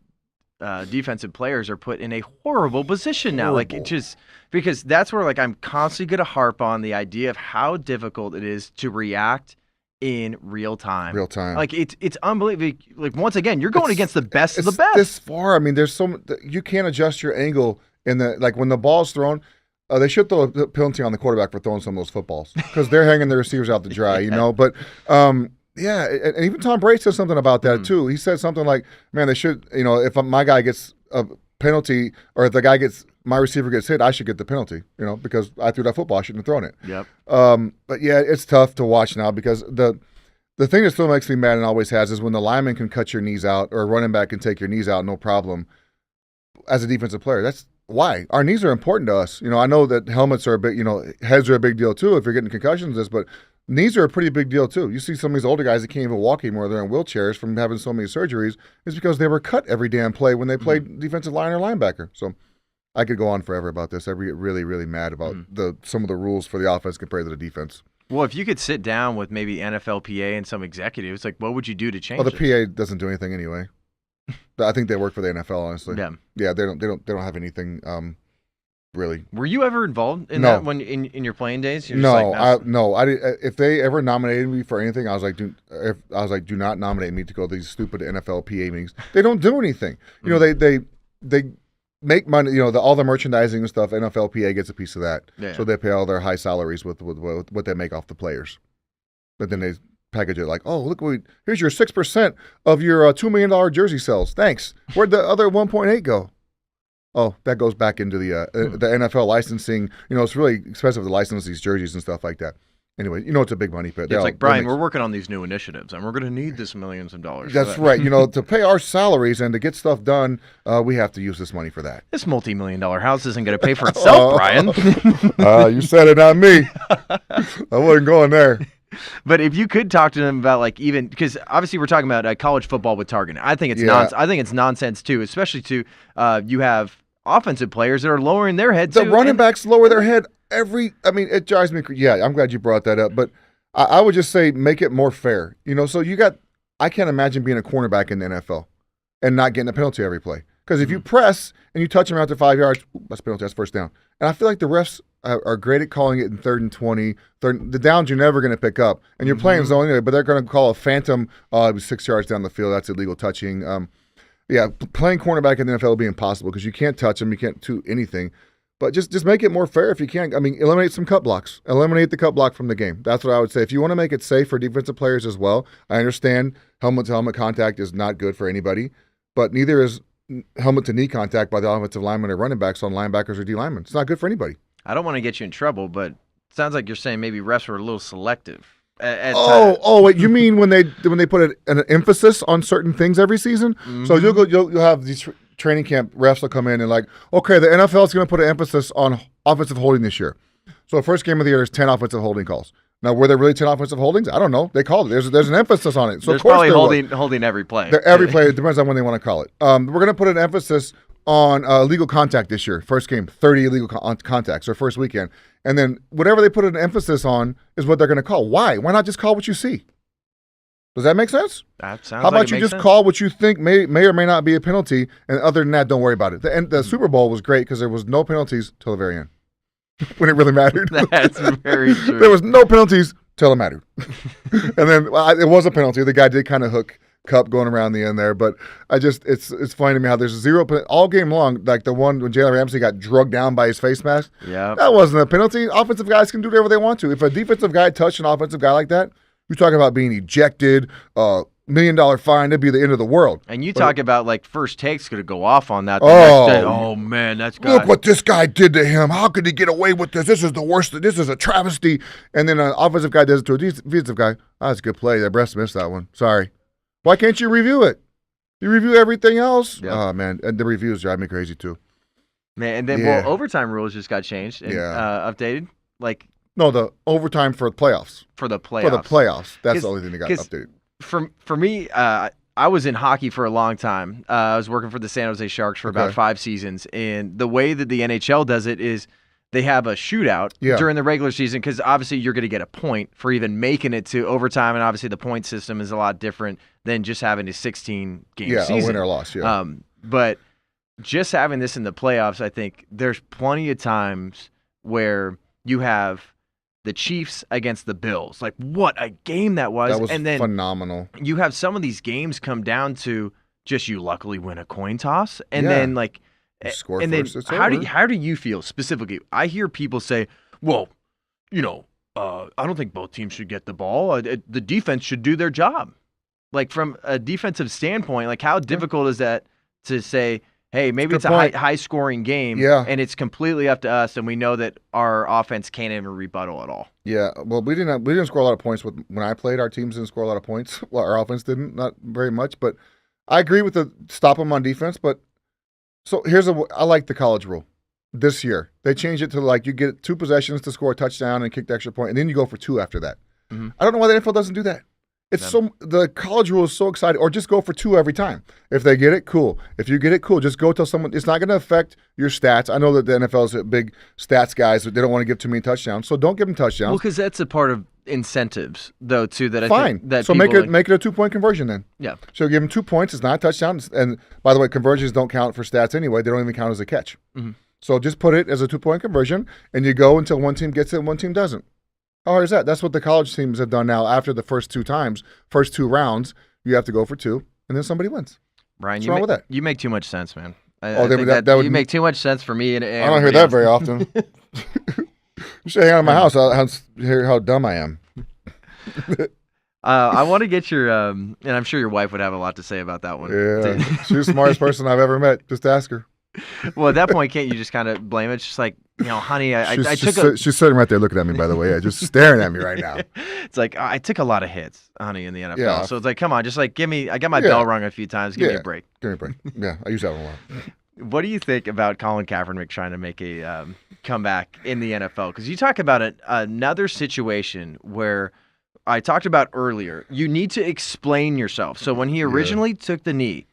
Speaker 11: defensive players are put in a horrible position now. Like it just because that's where like I'm constantly going to harp on the idea of how difficult it is to react in real time. Like it's unbelievable. Like once again, you're going against the best of the best.
Speaker 2: This far, I mean, there's you can't adjust your angle. Like when the ball's thrown, they should throw a penalty on the quarterback for throwing some of those footballs because they're hanging their receivers out to dry, you know. But and even Tom Brady said something about that too. He said something like, "Man, they should, you know, if my guy gets a penalty or if my receiver gets hit, I should get the penalty, you know, because I threw that football, I shouldn't have thrown it."
Speaker 11: Yep.
Speaker 2: But yeah, it's tough to watch now because the thing that still makes me mad and always has is when the lineman can cut your knees out or a running back can take your knees out, no problem. As a defensive player, that's why our knees are important to us. You know, I know that helmets are a big, you know, heads are a big deal too if you're getting concussions, but knees are a pretty big deal too. You see some of these older guys that can't even walk anymore, they're in wheelchairs from having so many surgeries. It's because they were cut every damn play when they played defensive line or linebacker. So I could go on forever about this. I get really, really mad about some of the rules for the offense compared to the defense.
Speaker 11: Well, if you could sit down with maybe NFLPA and some executives, like what would you do to change
Speaker 2: it? Well, the PA doesn't do anything anyway. I think they work for the NFL, honestly. Yeah, they don't have anything really.
Speaker 11: Were you ever involved in that when in your playing days?
Speaker 2: No, I if they ever nominated me for anything, I was like, do not nominate me to go to these stupid NFL PA meetings. They don't do anything. You know, they make money. You know, all the merchandising and stuff. NFLPA gets a piece of that,
Speaker 9: Yeah.
Speaker 2: so they pay all their high salaries with what they make off the players. But then they package it like, oh, look, here's your 6% of your $2 million jersey sales. Thanks. Where'd the other 1.8 go? Oh, that goes back into the NFL licensing. You know, it's really expensive to license these jerseys and stuff like that. Anyway, you know, it's a big money pit.
Speaker 9: It's like, Brian, we're working on these new initiatives, and we're going to need this millions of dollars.
Speaker 2: That's right. You know, to pay our salaries and to get stuff done, we have to use this money for that.
Speaker 9: This multi-million-dollar house isn't going to pay for itself, Brian.
Speaker 2: You said it, not me. I wasn't going there.
Speaker 9: But if you could talk to them about, like, even because obviously we're talking about college football with targeting. I think it's I think it's nonsense too, especially you have offensive players that are lowering their head.
Speaker 2: The running backs lower their head it drives me. Yeah, I'm glad you brought that up. But I would just say make it more fair. You know, so I can't imagine being a cornerback in the NFL and not getting a penalty every play. Because if you press and you touch them after 5 yards, that's a penalty, that's first down. And I feel like the refs are great at calling it in 3rd and 20. The downs you're never going to pick up. And you're playing zone anyway, but they're going to call a phantom, it was 6 yards down the field, that's illegal touching. Playing cornerback in the NFL will be impossible because you can't touch them, you can't do anything. But just make it more fair if you can. I mean, eliminate some cut blocks. Eliminate the cut block from the game. That's what I would say. If you want to make it safe for defensive players as well, I understand helmet-to-helmet contact is not good for anybody, but neither is helmet-to-knee contact by the offensive lineman or running backs on linebackers or D linemen. It's not good for anybody.
Speaker 9: I don't want to get you in trouble, but it sounds like you're saying maybe refs were a little selective.
Speaker 2: Wait, you mean when they put an emphasis on certain things every season? So you'll have these training camp refs will come in and like, okay, the NFL is going to put an emphasis on offensive holding this year. So the first game of the year, there's 10 offensive holding calls. Now, were there really 10 offensive holdings? I don't know. They called it. There's an emphasis on it. So
Speaker 9: there's
Speaker 2: of course
Speaker 9: probably holding every play.
Speaker 2: Every play. It depends on when they want to call it. We're going to put an emphasis on illegal contact this year. First game, 30 illegal contacts, or first weekend. And then whatever they put an emphasis on is what they're going to call. Why? Why not just call what you see? Does that make sense?
Speaker 9: That sounds
Speaker 2: How about
Speaker 9: like
Speaker 2: you just call what you think may or may not be a penalty, and other than that, don't worry about it. The Super Bowl was great because there was no penalties till the very end, when it really mattered.
Speaker 9: That's very true.
Speaker 2: There was no penalties till it mattered. And then it was a penalty. The guy did kind of hook Cup going around the end there, but it's funny to me how there's zero all game long, like the one when Jalen Ramsey got drugged down by his face mask.
Speaker 9: Yeah,
Speaker 2: that wasn't a penalty. Offensive guys can do whatever they want to. If a defensive guy touched an offensive guy like that, you're talking about being ejected, $1 million fine. That'd be the end of the world.
Speaker 9: And you talk about like first takes could go off on that. Oh man, that's
Speaker 2: look what this guy did to him. How could he get away with this? This is the worst. This is a travesty. And then an offensive guy does it to a defensive guy. Oh, that's a good play. The refs missed that one. Sorry. Why can't you review it? You review everything else. Yep. Oh man, and the reviews drive me crazy too.
Speaker 9: Man, and then overtime rules just got changed and updated. Like.
Speaker 2: No, the overtime for the playoffs.
Speaker 9: For the playoffs.
Speaker 2: That's the only thing that got updated.
Speaker 9: For me, I was in hockey for a long time. I was working for the San Jose Sharks for about 5 seasons. And the way that the NHL does it is they have a shootout during the regular season because obviously you're going to get a point for even making it to overtime. And obviously the point system is a lot different than just having a 16-game season.
Speaker 2: A win or loss,
Speaker 9: but just having this in the playoffs, I think there's plenty of times where you have the Chiefs against the Bills. Like, what a game that was.
Speaker 2: That was
Speaker 9: and then
Speaker 2: phenomenal.
Speaker 9: You have some of these games come down to just you luckily win a coin toss. And then, like,
Speaker 2: score
Speaker 9: and
Speaker 2: first,
Speaker 9: then how do you feel specifically? I hear people say, well, you know, I don't think both teams should get the ball. The defense should do their job. Like, from a defensive standpoint, like, how difficult is that to say, hey, maybe it's a high-scoring game, and it's completely up to us, and we know that our offense can't even rebuttal at all.
Speaker 2: Yeah, well, we didn't score a lot of points when I played. Our teams didn't score a lot of points. Well, our offense didn't, not very much. But I agree with the stop them on defense. But so I like the college rule this year. They changed it to like you get 2 possessions to score a touchdown and kick the extra point, and then you go for 2 after that. Mm-hmm. I don't know why the NFL doesn't do that. The college rule is so exciting, or just go for 2 every time. If they get it, cool. If you get it, cool. Just go tell someone. It's not going to affect your stats. I know that the NFL is a big stats guys. They don't want to give too many touchdowns, so don't give them touchdowns.
Speaker 9: Well, because that's a part of incentives, though, too. That
Speaker 2: fine.
Speaker 9: I think that
Speaker 2: so make it a 2-point conversion then.
Speaker 9: Yeah.
Speaker 2: So give them 2 points. It's not a touchdown. And by the way, conversions don't count for stats anyway. They don't even count as a catch. Mm-hmm. So just put it as a 2-point conversion, and you go until one team gets it and one team doesn't. How hard is that? That's what the college teams have done now. After the first 2 rounds, you have to go for 2, and then somebody wins.
Speaker 9: Brian,
Speaker 2: what's wrong with that?
Speaker 9: You make too much sense, man. I think that would make too much sense for me. And
Speaker 2: I don't hear that very often. You should hang out in my house. I'll hear how dumb I am.
Speaker 9: I want to get your, and I'm sure your wife would have a lot to say about that one.
Speaker 2: Yeah, she's the smartest person I've ever met. Just ask her.
Speaker 9: Well, at that point, can't you just kind of blame it? It's just like, honey,
Speaker 2: she's sitting right there looking at me, by the way. Yeah, just staring at me right now.
Speaker 9: It's like, I took a lot of hits, honey, in the NFL.
Speaker 2: Yeah.
Speaker 9: So it's like, come on, just like, I got my bell rung a few times. Give me a break.
Speaker 2: Give me a break. Yeah, I use that one a lot.
Speaker 9: What do you think about Colin Kaepernick trying to make a comeback in the NFL? Because you talk about another situation where I talked about earlier, you need to explain yourself. So when he originally took the knee,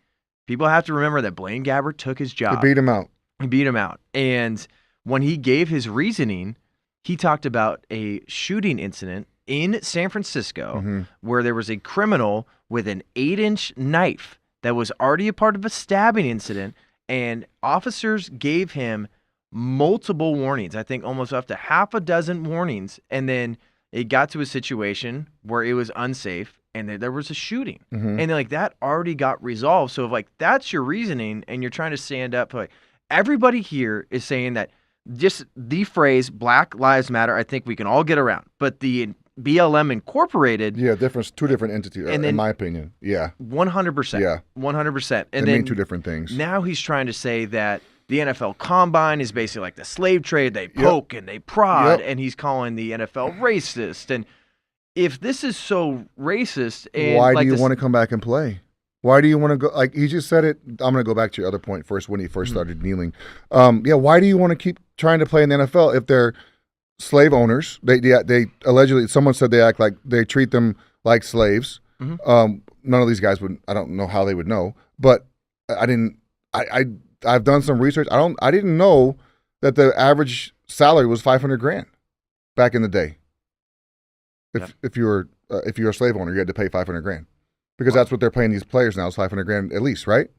Speaker 9: people have to remember that Blaine Gabbert took his job.
Speaker 2: He beat him out.
Speaker 9: And when he gave his reasoning, he talked about a shooting incident in San Francisco where there was a criminal with an 8-inch knife that was already a part of a stabbing incident, and officers gave him multiple warnings. I think almost up to half a dozen warnings, and then it got to a situation where it was unsafe, and there was a shooting. And then, like, that already got resolved. So if, like, that's your reasoning and you're trying to stand up, like, everybody here is saying that just the phrase Black Lives Matter, I think we can all get around. But the BLM Incorporated.
Speaker 2: Yeah, two different entities, in my opinion. Yeah.
Speaker 9: 100%.
Speaker 2: Yeah.
Speaker 9: 100%.
Speaker 2: And they mean two different things.
Speaker 9: Now he's trying to say that the NFL Combine is basically like the slave trade. They poke and they prod, and he's calling the NFL racist. And if this is so racist, and
Speaker 2: why do you want to come back and play? Why do you want to go? Like, he just said it. I'm going to go back to your other point first when he first started kneeling. Why do you want to keep trying to play in the NFL if they're slave owners? They allegedly, someone said they act like they treat them like slaves. None of these guys would. I don't know how they would know, but I've done some research. I didn't know that the average salary was $500,000 back in the day. If you were a slave owner, you had to pay $500,000 because that's what they're paying these players now is $500,000 at least, right?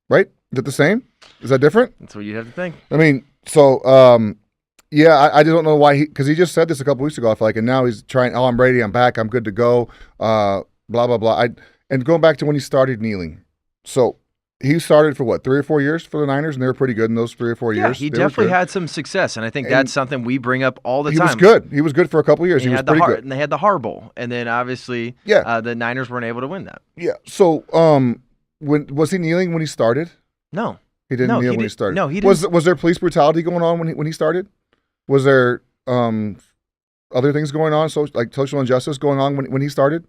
Speaker 2: Right? Is it the same? Is that different?
Speaker 9: That's what you have to think.
Speaker 2: I mean, so I just don't know why because he just said this a couple weeks ago. I feel like, and now he's trying. Oh, I'm ready. I'm back. I'm good to go. Blah blah blah. And going back to when he started kneeling, so. He started for 3 or 4 years for the Niners, and they were pretty good in those 3 or 4 years.
Speaker 9: Yeah, he definitely had some success, and I think that's something we bring up all the time.
Speaker 2: He was good. He was good for a couple of years. He was pretty good.
Speaker 9: And they had the Harbaugh, and then obviously the Niners weren't able to win that.
Speaker 2: Yeah. So when was he kneeling when he started?
Speaker 9: No.
Speaker 2: He didn't kneel when he started.
Speaker 9: No, he didn't.
Speaker 2: Was there police brutality going on when he started? Was there other things going on, like social injustice going on when he started?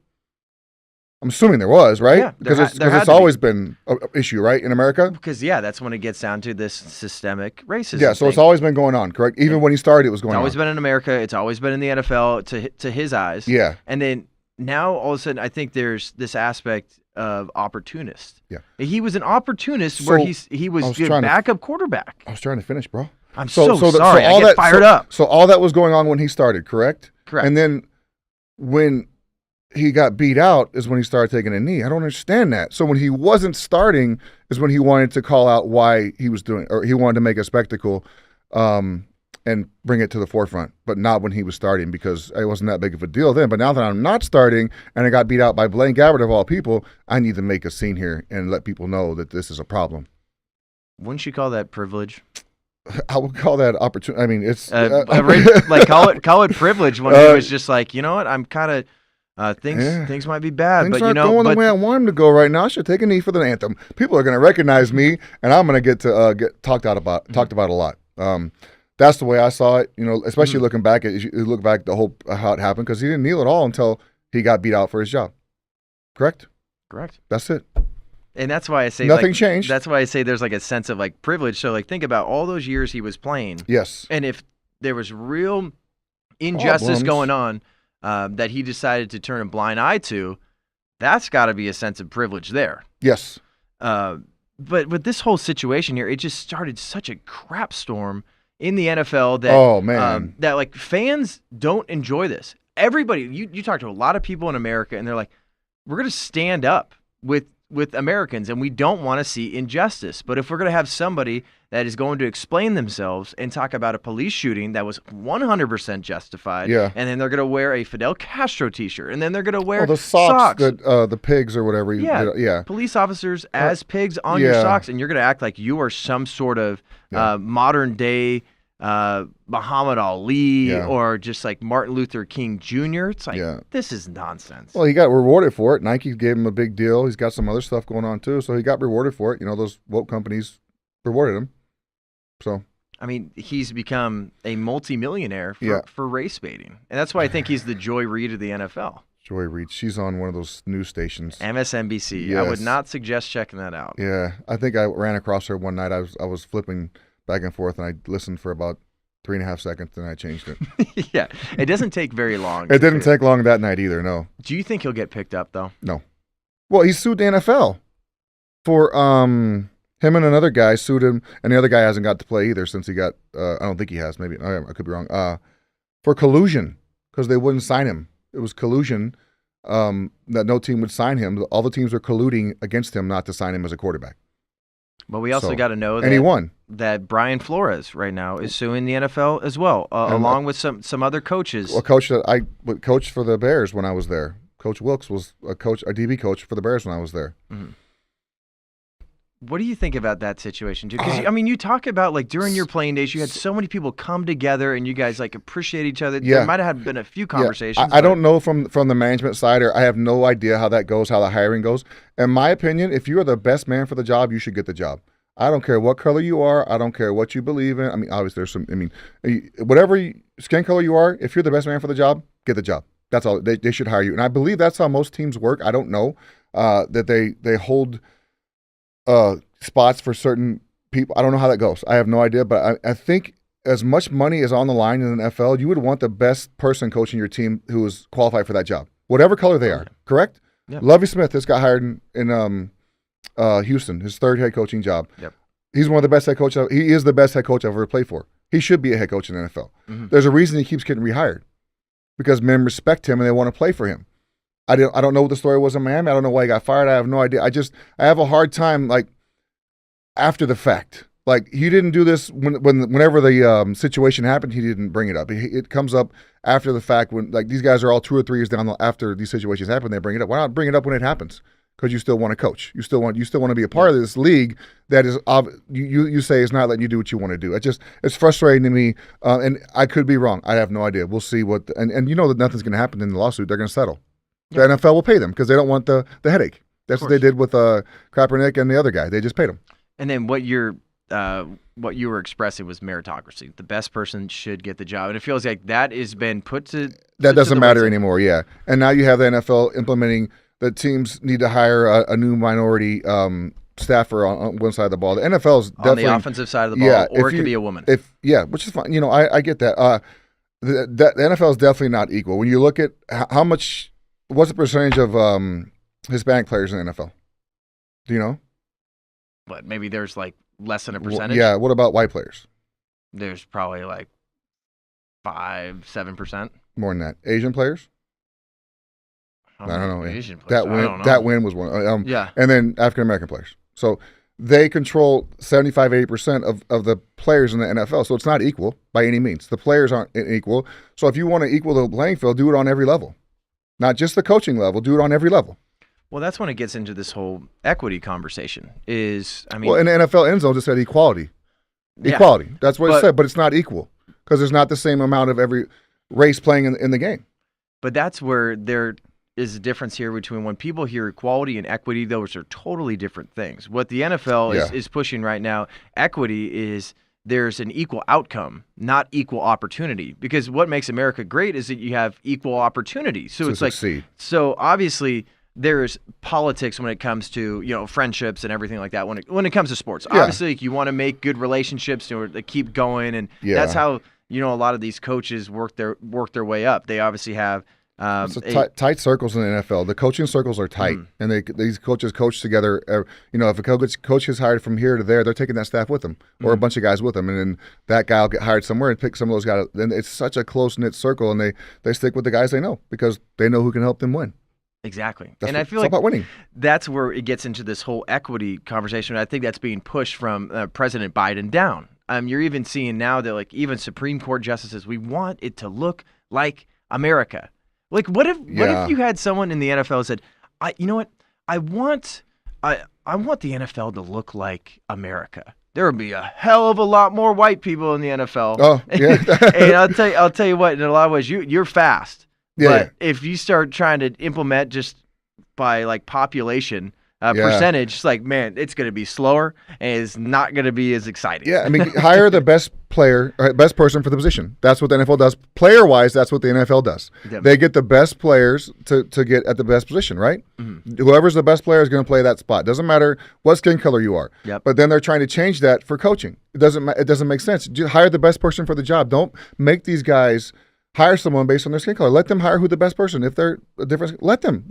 Speaker 2: I'm assuming there was, right?
Speaker 9: Yeah,
Speaker 2: because it's always been an issue, right, in America?
Speaker 9: Because, that's when it gets down to this systemic racism.
Speaker 2: Yeah, so it's always been going on, correct? Even when he started, it was going on.
Speaker 9: It's always been in America. It's always been in the NFL to his eyes.
Speaker 2: Yeah.
Speaker 9: And then now, all of a sudden, I think there's this aspect of opportunist.
Speaker 2: Yeah.
Speaker 9: He was an opportunist where he was a backup quarterback.
Speaker 2: I was trying to finish, bro.
Speaker 9: I'm so sorry. I get fired up.
Speaker 2: So all that was going on when he started, correct?
Speaker 9: Correct.
Speaker 2: And then when he got beat out is when he started taking a knee. I don't understand that. So when he wasn't starting is when he wanted to call out why he was doing, or he wanted to make a spectacle and bring it to the forefront, but not when he was starting because it wasn't that big of a deal then. But now that I'm not starting and I got beat out by Blaine Gabbert of all people, I need to make a scene here and let people know that this is a problem.
Speaker 9: Wouldn't you call that privilege?
Speaker 2: I would call that opportunity. I mean, it's
Speaker 9: like call it privilege when he was just like, you know what, I'm kind of. Things might be bad,
Speaker 2: things
Speaker 9: but
Speaker 2: aren't going the way I want them to go right now. I should take a knee for the anthem. People are going to recognize me, and I'm going to get talked about a lot. That's the way I saw it. Especially looking back at you look back the whole how it happened because he didn't kneel at all until he got beat out for his job. Correct. That's it.
Speaker 9: And that's why I say
Speaker 2: nothing changed.
Speaker 9: That's why I say there's like a sense of like privilege. So like think about all those years he was playing.
Speaker 2: Yes.
Speaker 9: And if there was real injustice going on. That he decided to turn a blind eye to, that's got to be a sense of privilege there.
Speaker 2: Yes.
Speaker 9: But with this whole situation here, it just started such a crap storm in the NFL that that like fans don't enjoy this. Everybody, you talk to a lot of people in America, and they're like, we're going to stand up with Americans, and we don't want to see injustice. But if we're going to have somebody that is going to explain themselves and talk about a police shooting that was 100% justified.
Speaker 2: Yeah.
Speaker 9: And then they're going to wear a Fidel Castro t-shirt. And then they're going to wear
Speaker 2: the socks. That, the pigs or whatever.
Speaker 9: Yeah. Police officers as pigs on your socks. And you're going to act like you are some sort of modern day Muhammad Ali or just like Martin Luther King Jr. It's like, this is nonsense.
Speaker 2: Well, he got rewarded for it. Nike gave him a big deal. He's got some other stuff going on too. So he got rewarded for it. You know, those woke companies rewarded him. So,
Speaker 9: I mean, he's become a multimillionaire for race baiting. And that's why I think he's the Joy Reid of the NFL.
Speaker 2: Joy Reid. She's on one of those news stations.
Speaker 9: MSNBC.
Speaker 2: Yes.
Speaker 9: I would not suggest checking that out.
Speaker 2: Yeah. I think I ran across her one night. I was flipping back and forth, and I listened for about 3.5 seconds, then I changed it.
Speaker 9: Yeah. It doesn't take very long.
Speaker 2: It didn't take long that night either, no.
Speaker 9: Do you think he'll get picked up, though?
Speaker 2: No. Well, he sued the NFL for him and another guy sued him, and the other guy hasn't got to play either since he got, I don't think he has, maybe, I could be wrong, for collusion, because they wouldn't sign him. It was collusion that no team would sign him. All the teams were colluding against him not to sign him as a quarterback.
Speaker 9: But we also got to know that,
Speaker 2: and he won.
Speaker 9: That Brian Flores right now is suing the NFL as well, along with some other coaches.
Speaker 2: A coach that I coached for the Bears when I was there. Coach Wilkes was a DB coach for the Bears when I was there.
Speaker 9: Mm-hmm. What do you think about that situation, dude? Because I mean, you talk about like during your playing days, you had so many people come together and you guys like appreciate each other.
Speaker 2: Yeah.
Speaker 9: There might have been a few conversations.
Speaker 2: I don't know from the management side, or I have no idea how that goes, how the hiring goes. In my opinion, if you are the best man for the job, you should get the job. I don't care what color you are. I don't care what you believe in. I mean, obviously there's some. I mean, whatever skin color you are, if you're the best man for the job, get the job. That's all. They should hire you, and I believe that's how most teams work. I don't know that they hold spots for certain people. I don't know how that goes. I have no idea, but I think as much money is on the line in the NFL, you would want the best person coaching your team who is qualified for that job, whatever color they are. Correct?
Speaker 9: Yeah.
Speaker 2: Lovie Smith just got hired in Houston, his third head coaching job.
Speaker 9: Yep.
Speaker 2: He's one of the best head coaches. He is the best head coach I've ever played for. He should be a head coach in the NFL.
Speaker 9: Mm-hmm.
Speaker 2: There's a reason he keeps getting rehired, because men respect him and they want to play for him. I don't know what the story was in Miami. I don't know why he got fired. I have no idea. I have a hard time like after the fact. Like he didn't do this whenever the situation happened. He didn't bring it up. It comes up after the fact when like these guys are all 2 or 3 years down after these situations happen. They bring it up. Why not bring it up when it happens? Because you still want to coach. You still want to be a part of this league that is you say is not letting you do what you want to do. It's frustrating to me, and I could be wrong. I have no idea. We'll see what and you know that nothing's going to happen in the lawsuit. They're going to settle. The NFL will pay them because they don't want the headache. That's what they did with Kaepernick and the other guy. They just paid them.
Speaker 9: And then what you were expressing was meritocracy. The best person should get the job, and it feels like that has been put to
Speaker 2: that doesn't matter anymore. Yeah, and now you have the NFL implementing that teams need to hire a new minority staffer on one side of the ball. The NFL is definitely
Speaker 9: on the offensive side of the ball, or it could be a woman.
Speaker 2: Which is fine. You know, I get that. The NFL is definitely not equal. When you look at how much, what's the percentage of Hispanic players in the NFL? Do you know?
Speaker 9: But maybe there's like less than a percentage.
Speaker 2: Yeah. What about white players?
Speaker 9: There's probably like 5-7%.
Speaker 2: More than that. Asian players?
Speaker 9: I don't know. Asian players.
Speaker 2: That win was one.
Speaker 9: Yeah.
Speaker 2: And then African American players. So they control 75-80% of the players in the NFL. So it's not equal by any means. The players aren't equal. So if you want to equal the playing field, do it on every level, not just the coaching level. Do it on every level.
Speaker 9: Well, that's when it gets into this whole equity conversation. Well,
Speaker 2: in the NFL end zone, just said equality. Equality. That's what it said, but it's not equal because there's not the same amount of every race playing in the game.
Speaker 9: But that's where there is a difference here between when people hear equality and equity. Those are totally different things. What the NFL is pushing right now, equity is there's an equal outcome, not equal opportunity. Because what makes America great is that you have equal opportunity. So it's
Speaker 2: succeed.
Speaker 9: So obviously there's politics when it comes to, friendships and everything like that. When it comes to sports, obviously you want to make good relationships to keep going, and that's how a lot of these coaches work their way up. They obviously have
Speaker 2: tight circles in the NFL. The coaching circles are tight, and these coaches coach together. If a coach is hired from here to there, they're taking that staff with them, or a bunch of guys with them, and then that guy will get hired somewhere and pick some of those guys. And it's such a close knit circle, and they stick with the guys they know because they know who can help them win.
Speaker 9: Exactly.
Speaker 2: That's
Speaker 9: And I
Speaker 2: what-
Speaker 9: feel
Speaker 2: it's
Speaker 9: like
Speaker 2: all about winning.
Speaker 9: that's where it gets into this whole equity conversation. I think that's being pushed from President Biden down. You're even seeing now that like even Supreme Court justices, we want it to look like America. Like what if you had someone in the NFL said, you know what? I want the NFL to look like America. There would be a hell of a lot more white people in the NFL.
Speaker 2: Oh, yeah.
Speaker 9: And I'll tell you what, in a lot of ways, you're fast.
Speaker 2: Yeah,
Speaker 9: But
Speaker 2: yeah.
Speaker 9: if you start trying to implement just by like population percentage, it's like, man, it's going to be slower and it's not going to be as exciting.
Speaker 2: Yeah, I mean, hire the best player, or best person for the position. That's what the NFL does. Player-wise, that's what the NFL does.
Speaker 9: Yep.
Speaker 2: They get the best players to get at the best position, right?
Speaker 9: Mhm.
Speaker 2: Whoever's the best player is going to play that spot. Doesn't matter what skin color you are.
Speaker 9: Yep.
Speaker 2: But then they're trying to change that for coaching. It doesn't make sense. Just hire the best person for the job. Don't make these guys hire someone based on their skin color. Let them hire who the best person. If they're a different, let them.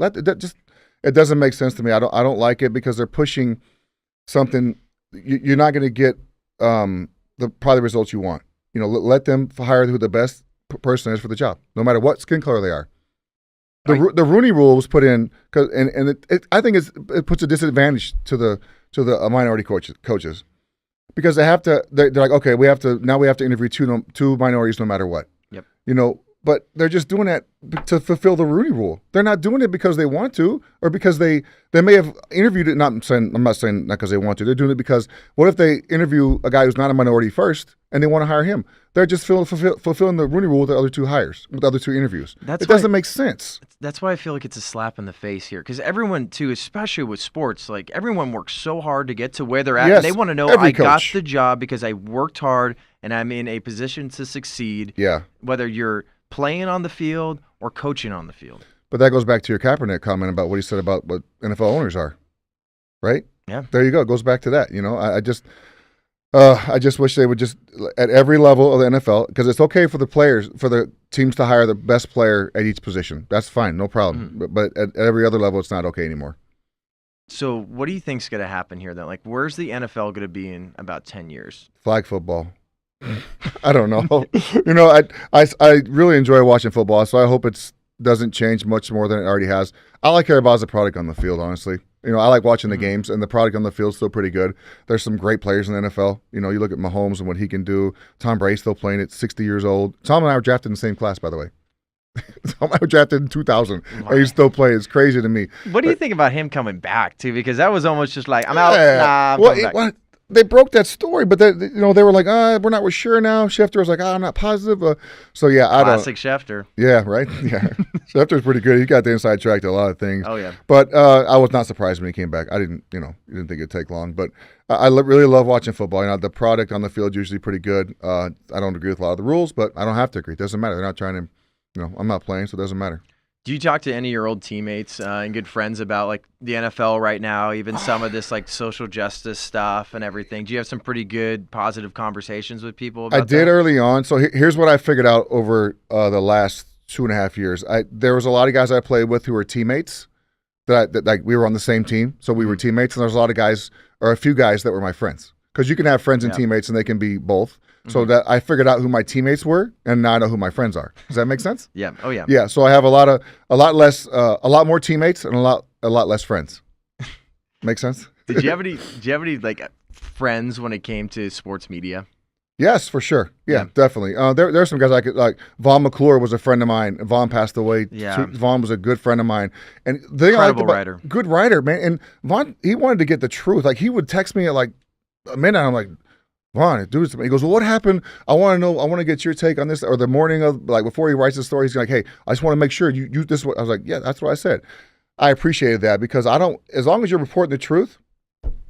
Speaker 2: It doesn't make sense to me. I don't like it because they're pushing something. You're not going to get probably the results you want. You know, let them hire who the best person is for the job, no matter what skin color they are. The Rooney Rule was put in because, I think it puts a disadvantage to the minority coaches because they have to. They're like, okay, we have to interview two minorities no matter what.
Speaker 9: Yep.
Speaker 2: You know, but they're just doing that to fulfill the Rooney Rule. They're not doing it because they want to, or because they may have interviewed it. I'm not saying not because they want to. They're doing it because what if they interview a guy who's not a minority first and they want to hire him? They're just fulfilling the Rooney Rule with the other two hires, with the other two interviews. It doesn't make sense.
Speaker 9: That's why I feel like it's a slap in the face here, because everyone too, especially with sports, like everyone works so hard to get to where they're at.
Speaker 2: Yes,
Speaker 9: And they want to know
Speaker 2: every
Speaker 9: I got
Speaker 2: coach.
Speaker 9: the job because I worked hard and I'm in a position to succeed.
Speaker 2: Yeah.
Speaker 9: Whether you're playing on the field or coaching on the field.
Speaker 2: But that goes back to your Kaepernick comment about what he said about what NFL owners are, right?
Speaker 9: Yeah.
Speaker 2: There you go. It goes back to that. You know, I just wish they would just at every level of the NFL, because it's okay for the players, for the teams to hire the best player at each position. That's fine, no problem.
Speaker 9: Mm-hmm.
Speaker 2: But at every other level, it's not okay anymore.
Speaker 9: So what do you think's going to happen here then? Like, where's the NFL going to be in about 10 years?
Speaker 2: Flag football. I don't know. You know, I really enjoy watching football, so I hope it doesn't change much more than it already has. All I care about is the product on the field, honestly. You know, I like watching the games, and the product on the field is still pretty good. There's some great players in the NFL. You know, you look at Mahomes and what he can do. Tom Brady's still playing at 60 years old. Tom and I were drafted in the same class, by the way. Tom and I were drafted in 2000, and he's still playing. It's crazy to me.
Speaker 9: What do you think about him coming back, too? Because that was almost just like, I'm out.
Speaker 2: Yeah.
Speaker 9: Nah, I'm
Speaker 2: Well,
Speaker 9: coming back.
Speaker 2: they broke that story, but they were like, we're not sure now. Schefter was like, I'm not positive. So yeah,
Speaker 9: Classic Schefter.
Speaker 2: Yeah, right. Yeah, Schefter's pretty good. He got the inside track to a lot of things.
Speaker 9: Oh, yeah.
Speaker 2: But I was not surprised when he came back. I didn't think it'd take long. But I really love watching football. You know, the product on the field is usually pretty good. I don't agree with a lot of the rules, but I don't have to agree. It doesn't matter. They're not trying to. I'm not playing, so it doesn't matter.
Speaker 9: Do you talk to any of your old teammates and good friends about like the NFL right now, even some of this like social justice stuff and everything? Do you have some pretty good positive conversations with people about
Speaker 2: I did
Speaker 9: that?
Speaker 2: early on. So here's what I figured out over the last 2.5 years. There was a lot of guys I played with who were teammates that like we were on the same team, so we were teammates. And there's a lot of guys, or a few guys, that were my friends, because you can have friends and teammates, and they can be both. So that I figured out who my teammates were, and now I know who my friends are. Does that make sense?
Speaker 9: Yeah. Oh yeah.
Speaker 2: Yeah. So I have a lot more teammates and a lot less friends. Make sense?
Speaker 9: Did you have any like friends when it came to sports media?
Speaker 2: Yes, for sure. Yeah. Definitely. There's some guys I could like. Vaughn McClure was a friend of mine. Vaughn passed away.
Speaker 9: Yeah.
Speaker 2: Vaughn was a good friend of mine, and the thing I liked
Speaker 9: Incredible
Speaker 2: about-
Speaker 9: writer.
Speaker 2: good writer, man. And Vaughn, he wanted to get the truth. Like he would text me at like a minute. I'm like, Vaughn, do this to me. He goes, well, what happened? I want to know. I want to get your take on this. Or the morning of, like, before he writes the story, he's like, hey, I just want to make sure you this. Is what I was like, yeah, that's what I said. I appreciated that, because I don't. As long as you're reporting the truth,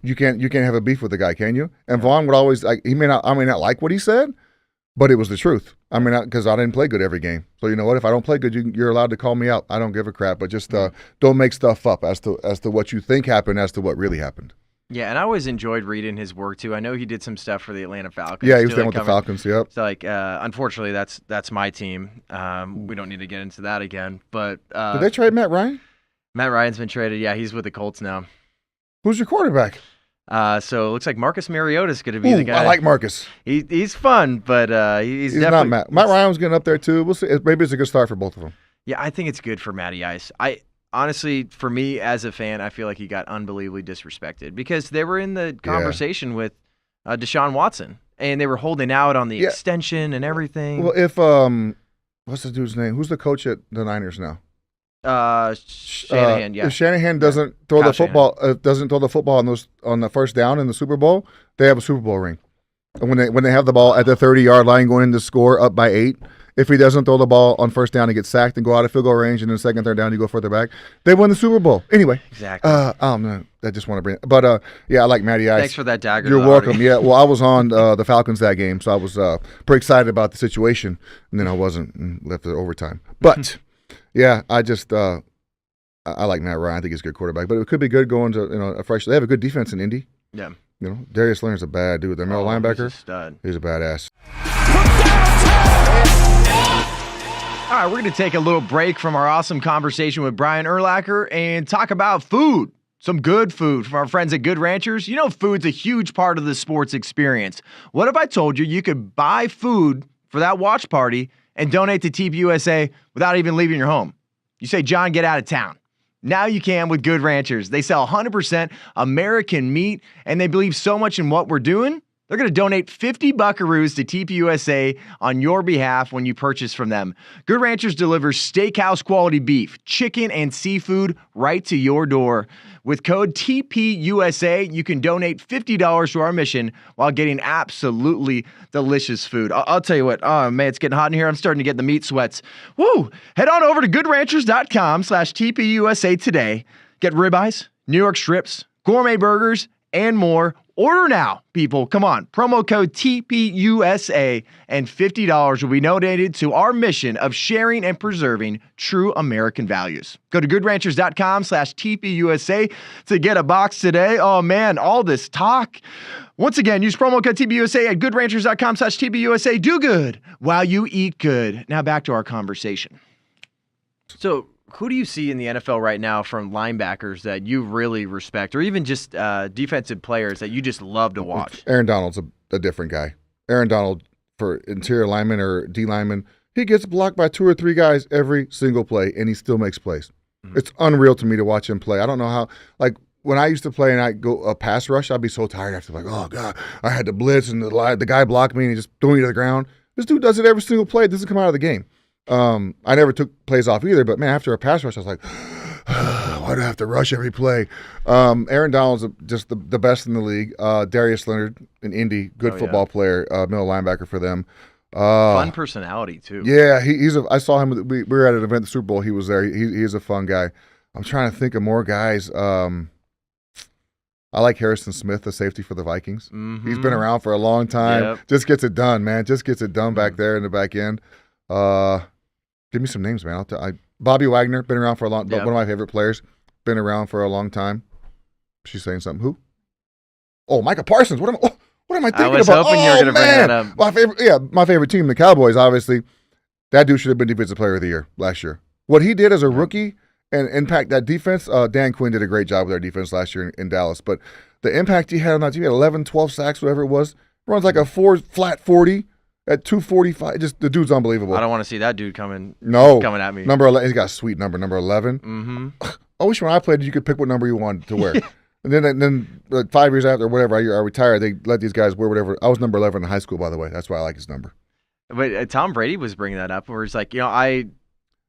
Speaker 2: you can't have a beef with the guy, can you? And Vaughn would always like. I may not like what he said, but it was the truth. I mean, because I didn't play good every game. So you know what? If I don't play good, you're allowed to call me out. I don't give a crap. But just don't make stuff up as to what you think happened as to what really happened.
Speaker 9: Yeah, and I always enjoyed reading his work too. I know he did some stuff for the Atlanta Falcons.
Speaker 2: Yeah, he was
Speaker 9: too,
Speaker 2: down
Speaker 9: like
Speaker 2: with the Falcons. Yep.
Speaker 9: So like, unfortunately, that's my team. We don't need to get into that again. But
Speaker 2: Did they trade Matt Ryan?
Speaker 9: Matt Ryan's been traded. Yeah, he's with the Colts now.
Speaker 2: Who's your quarterback?
Speaker 9: So it looks like Marcus Mariota's going to be the guy.
Speaker 2: I like Marcus.
Speaker 9: He's fun, but he's
Speaker 2: not
Speaker 9: definitely
Speaker 2: Matt. Matt Ryan was getting up there too. We'll see. Maybe it's a good start for both of them.
Speaker 9: Yeah, I think it's good for Matty Ice. I honestly, for me as a fan, I feel like he got unbelievably disrespected because they were in the conversation with Deshaun Watson, and they were holding out on the extension and everything.
Speaker 2: Well, if what's the dude's name? Who's the coach at the Niners now?
Speaker 9: Shanahan.
Speaker 2: If Shanahan doesn't throw the football, on the first down in the Super Bowl, they have a Super Bowl ring. And when they have the ball at the 30-yard line going in to score up by 8, if he doesn't throw the ball on first down and get sacked and go out of field goal range, and then second, third down, you go further back, they win the Super Bowl. Anyway.
Speaker 9: Exactly.
Speaker 2: I just want to bring it. But, I like Matty Ice.
Speaker 9: Thanks for that dagger.
Speaker 2: You're welcome. Yeah, well, I was on the Falcons that game, so I was pretty excited about the situation, and then I wasn't and left it overtime. But, yeah, I just I like Matt Ryan. I think he's a good quarterback. But it could be good going to a fresh – they have a good defense in Indy.
Speaker 9: Yeah.
Speaker 2: Darius Leonard's a bad dude. Their middle linebacker.
Speaker 9: He's a stud.
Speaker 2: He's a badass.
Speaker 9: All right, we're going to take a little break from our awesome conversation with Brian Urlacher and talk about food. Some good food from our friends at Good Ranchers. Food's a huge part of the sports experience. What if I told you could buy food for that watch party and donate to TPUSA without even leaving your home? You say, John, get out of town. Now you can with Good Ranchers. They sell 100% American meat, and they believe so much in what we're doing, they're going to donate 50 buckaroos to TPUSA on your behalf when you purchase from them. Good Ranchers delivers steakhouse quality beef, chicken, and seafood right to your door. With code TPUSA, you can donate $50 to our mission while getting absolutely delicious food. I'll tell you what, oh man, it's getting hot in here. I'm starting to get the meat sweats. Woo! Head on over to goodranchers.com/TPUSA today. Get ribeyes, New York strips, gourmet burgers, and more. Order now, people. Come on. Promo code TPUSA and $50 will be donated to our mission of sharing and preserving true American values. Go to goodranchers.com/TPUSA to get a box today. Oh man, all this talk. Once again, use promo code TPUSA at goodranchers.com/TPUSA. Do good while you eat good. Now back to our conversation. So, who do you see in the NFL right now from linebackers that you really respect, or even just defensive players that you just love to watch?
Speaker 2: Aaron Donald's a different guy. Aaron Donald, for interior lineman or D lineman, he gets blocked by 2 or 3 guys every single play, and he still makes plays. Mm-hmm. It's unreal to me to watch him play. I don't know how, when I used to play and I go a pass rush, I'd be so tired after, oh, God, I had to blitz, and the guy blocked me, and he just threw me to the ground. This dude does it every single play. It doesn't come out of the game. I never took plays off either, but man, after a pass rush, I was like, why do I have to rush every play? Aaron Donald's just the best in the league. Darius Leonard, an Indy, good football player, middle linebacker for them.
Speaker 9: Fun personality too.
Speaker 2: Yeah, I saw him. We were at an event, the Super Bowl. He was there. He's a fun guy. I'm trying to think of more guys. I like Harrison Smith, the safety for the Vikings. Mm-hmm. He's been around for a long time. Yep. Just gets it done, man. Just gets it done back there in the back end. Give me some names, man. Bobby Wagner, been around for a long. One of my favorite players, been around for a long time. She's saying something. Who? Oh, Micah Parsons. What am I thinking about?
Speaker 9: I was hoping you were going to bring that up.
Speaker 2: My favorite team, the Cowboys. Obviously, that dude should have been Defensive Player of the Year last year. What he did as a rookie and impact that defense. Dan Quinn did a great job with our defense last year in Dallas. But the impact he had on that team, he had 11, 12 sacks, whatever it was. Runs like a flat 40. At 245, just the dude's unbelievable.
Speaker 9: I don't want to see that dude coming at me.
Speaker 2: Number 11, he's got a sweet number 11.
Speaker 9: Mm-hmm.
Speaker 2: I wish when I played, you could pick what number you wanted to wear. And then 5 years after, whatever, I retired, they let these guys wear whatever. I was number 11 in high school, by the way. That's why I like his number.
Speaker 9: But Tom Brady was bringing that up, where it's like, I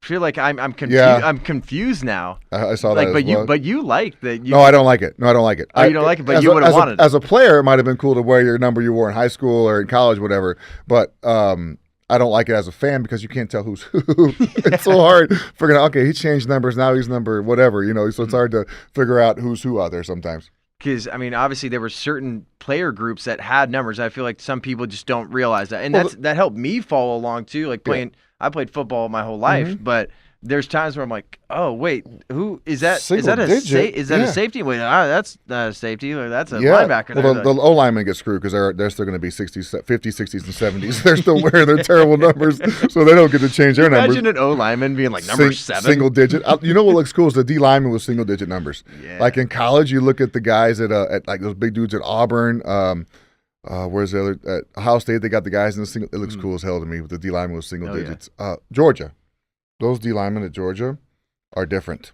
Speaker 9: feel like I'm confused. Yeah. I'm confused now.
Speaker 2: I saw that.
Speaker 9: But you like that.
Speaker 2: No, I don't like it. No, I don't like it.
Speaker 9: Oh, you don't like it, but you would have wanted it.
Speaker 2: As a player, it might have been cool to wear your number you wore in high school or in college, whatever. But I don't like it as a fan because you can't tell who's who. It's so hard figuring out, okay, he changed numbers, now he's number whatever, so it's hard to figure out who's who out there sometimes.
Speaker 9: Because, obviously there were certain player groups that had numbers. I feel like some people just don't realize that. And that helped me follow along, too. Like I played football my whole life, but there's times where I'm like, oh, wait, who is that? Is that a safety? Wait, that's not a safety. That's a linebacker.
Speaker 2: Well, the O-linemen get screwed because they're still going to be 50s, 60s, and 70s. They're still wearing their terrible numbers, so they don't get to change their numbers.
Speaker 9: Imagine an O-lineman being like number 7.
Speaker 2: Single digit. You know what looks cool is the D-lineman with single digit numbers. Yeah. Like in college, you look at the guys at like those big dudes at Auburn. Where's the other? At Ohio State, they got the guys in the single. It looks cool as hell to me with the D-lineman with single digits. Georgia. Those D linemen at Georgia are different.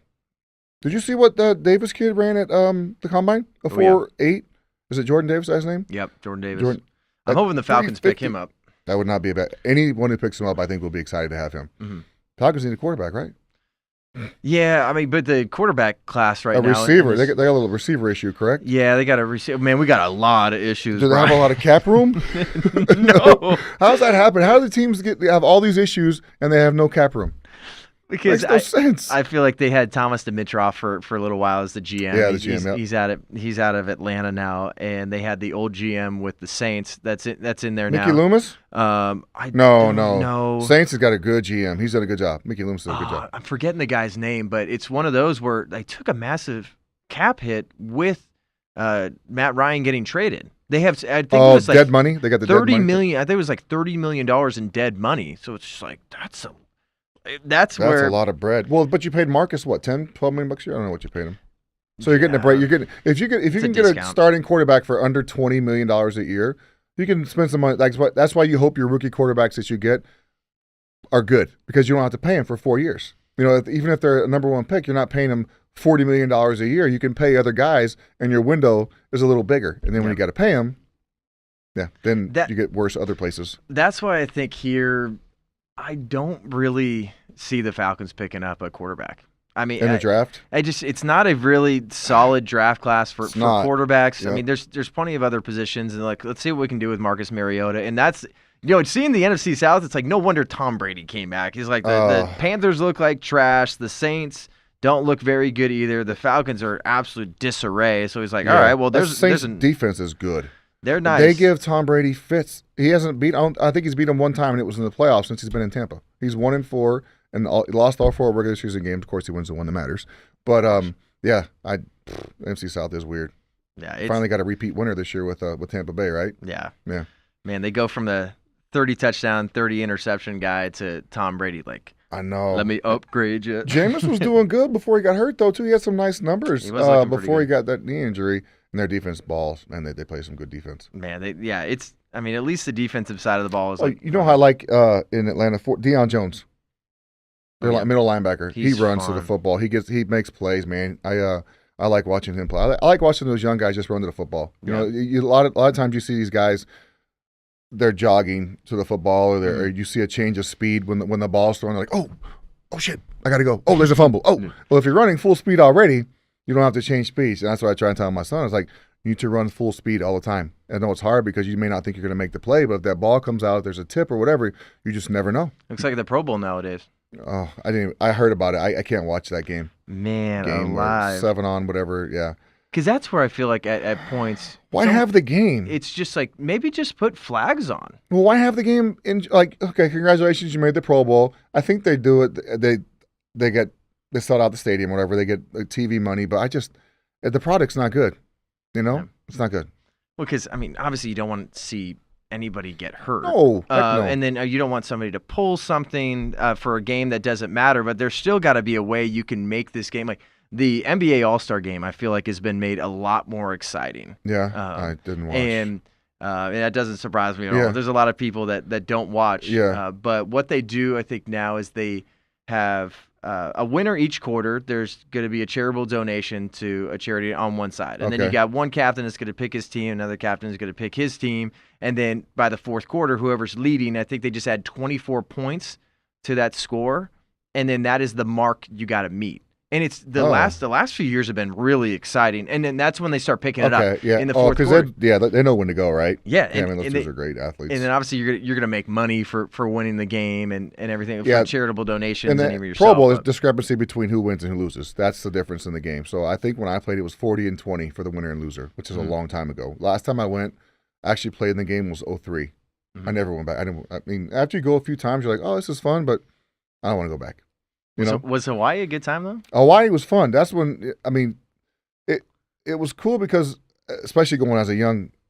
Speaker 2: Did you see what the Davis kid ran at the combine? A 4.8. Is it Jordan Davis? That's his name.
Speaker 9: Yep, Jordan Davis. I'm hoping the Falcons pick him up.
Speaker 2: That would not be a bad. Anyone who picks him up, I think, will be excited to have him.
Speaker 9: Mm-hmm.
Speaker 2: Falcons need a quarterback, right?
Speaker 9: Yeah, I mean, but the quarterback class right now.
Speaker 2: A receiver. They got a little receiver issue, correct?
Speaker 9: Yeah, they got a receiver. Man, we got a lot of issues.
Speaker 2: Do they have a lot of cap room?
Speaker 9: No.
Speaker 2: How's that happen? How do the teams have all these issues and they have no cap room?
Speaker 9: Because
Speaker 2: makes no sense.
Speaker 9: I feel like they had Thomas Dimitroff for a little while as the GM.
Speaker 2: Yeah, the GM.
Speaker 9: He's out of Atlanta now, and they had the old GM with the Saints. That's in there now.
Speaker 2: Mickey Loomis?
Speaker 9: No.
Speaker 2: Saints has got a good GM. He's done a good job. Mickey Loomis did a good job.
Speaker 9: I'm forgetting the guy's name, but it's one of those where they took a massive cap hit with Matt Ryan getting traded. They have, I think it was like
Speaker 2: dead money. They got the
Speaker 9: $30
Speaker 2: dead money.
Speaker 9: million. I think it was like $30 million in dead money. So it's just like that's
Speaker 2: a lot of bread. Well, but you paid Marcus what, $10, $12 million a year? I don't know what you paid him. So you're getting a break. You're getting if you can get a starting quarterback for under $20 million a year, you can spend some money. That's why you hope your rookie quarterbacks that you get are good, because you don't have to pay them for 4 years. You know, even if they're a number one pick, you're not paying them $40 million a year. You can pay other guys, and your window is a little bigger. And then when you got to pay them, then you get worse other places.
Speaker 9: That's why I think here, I don't really see the Falcons picking up a quarterback. I mean,
Speaker 2: in the draft,
Speaker 9: it's not a really solid draft class for quarterbacks.
Speaker 2: Yep.
Speaker 9: I mean, there's plenty of other positions, and like, let's see what we can do with Marcus Mariota, and that's. Seeing the NFC South, it's like no wonder Tom Brady came back. He's like, the Panthers look like trash. The Saints don't look very good either. The Falcons are absolute disarray. So he's like, all right, well, there's
Speaker 2: defense is good.
Speaker 9: They're nice.
Speaker 2: They give Tom Brady fits. He hasn't beat. I think he's beat him one time, and it was in the playoffs since he's been in Tampa. He's 1-4 and lost all 4 regular season games. Of course, he wins the one that matters. But NFC South is weird.
Speaker 9: Yeah,
Speaker 2: finally got a repeat winner this year with Tampa Bay, right?
Speaker 9: Yeah.
Speaker 2: Yeah.
Speaker 9: Man, they go from the 30 touchdown, 30 interception guy to Tom Brady. Like,
Speaker 2: I know.
Speaker 9: Let me upgrade you.
Speaker 2: Jameis was doing good before he got hurt, though, too. He had some nice numbers before he got that knee injury. And their defense balls, and they play some good defense.
Speaker 9: Man, at least the defensive side of the ball is like.
Speaker 2: You know how I like in Atlanta, Deion Jones. They're like middle linebacker. He runs to the football. He makes plays, man. I like watching him play. I like watching those young guys just run to the football. You know, a lot of times you see these guys. They're jogging to the football, or you see a change of speed when the ball's thrown. They're like, oh shit, I got to go. Oh, there's a fumble. Well, if you're running full speed already, you don't have to change speeds. And that's what I try and tell my son. It's like, you need to run full speed all the time. I know it's hard because you may not think you're going to make the play, but if that ball comes out, if there's a tip or whatever, you just never know.
Speaker 9: Looks like the Pro Bowl nowadays.
Speaker 2: Oh, I heard about it. I can't watch that game.
Speaker 9: Man, alive.
Speaker 2: 7-on, whatever, yeah.
Speaker 9: Because that's where I feel like at points.
Speaker 2: Why have the game?
Speaker 9: It's just like, maybe just put flags on.
Speaker 2: Well, why have the game in, like, okay, congratulations, you made the Pro Bowl. I think they do it. They sell out the stadium, whatever. They get TV money, but the product's not good. You know? Yeah. It's not good.
Speaker 9: Well, because, I mean, obviously you don't want to see anybody get hurt.
Speaker 2: No, no.
Speaker 9: And then you don't want somebody to pull something for a game that doesn't matter, but there's still got to be a way you can make this game. Like, the NBA All-Star game, I feel like, has been made a lot more exciting.
Speaker 2: Yeah, I didn't watch.
Speaker 9: And that doesn't surprise me at all. There's a lot of people that don't watch.
Speaker 2: Yeah.
Speaker 9: But what they do, I think, now is they have a winner each quarter. There's going to be a charitable donation to a charity on one side. And then you got one captain that's going to pick his team, another captain is going to pick his team. And then by the fourth quarter, whoever's leading, I think they just add 24 points to that score. And then that is the mark you got to meet. And it's the last few years have been really exciting, and then that's when they start picking it up in the fourth quarter.
Speaker 2: They know when to go, right?
Speaker 9: Yeah,
Speaker 2: I mean, those dudes are great athletes.
Speaker 9: And then obviously you're gonna make money for winning the game and everything for charitable donations and even yourself.
Speaker 2: Pro Bowl is discrepancy between who wins and who loses. That's the difference in the game. So I think when I played, it was 40-20 for the winner and loser, which is a long time ago. Last time I went, actually played in the game was 2003. I never went back. I mean, after you go a few times, you're like, oh, this is fun, but I don't want to go back.
Speaker 9: Was Hawaii a good time, though?
Speaker 2: Hawaii was fun. That's when, I mean, it was cool because, especially going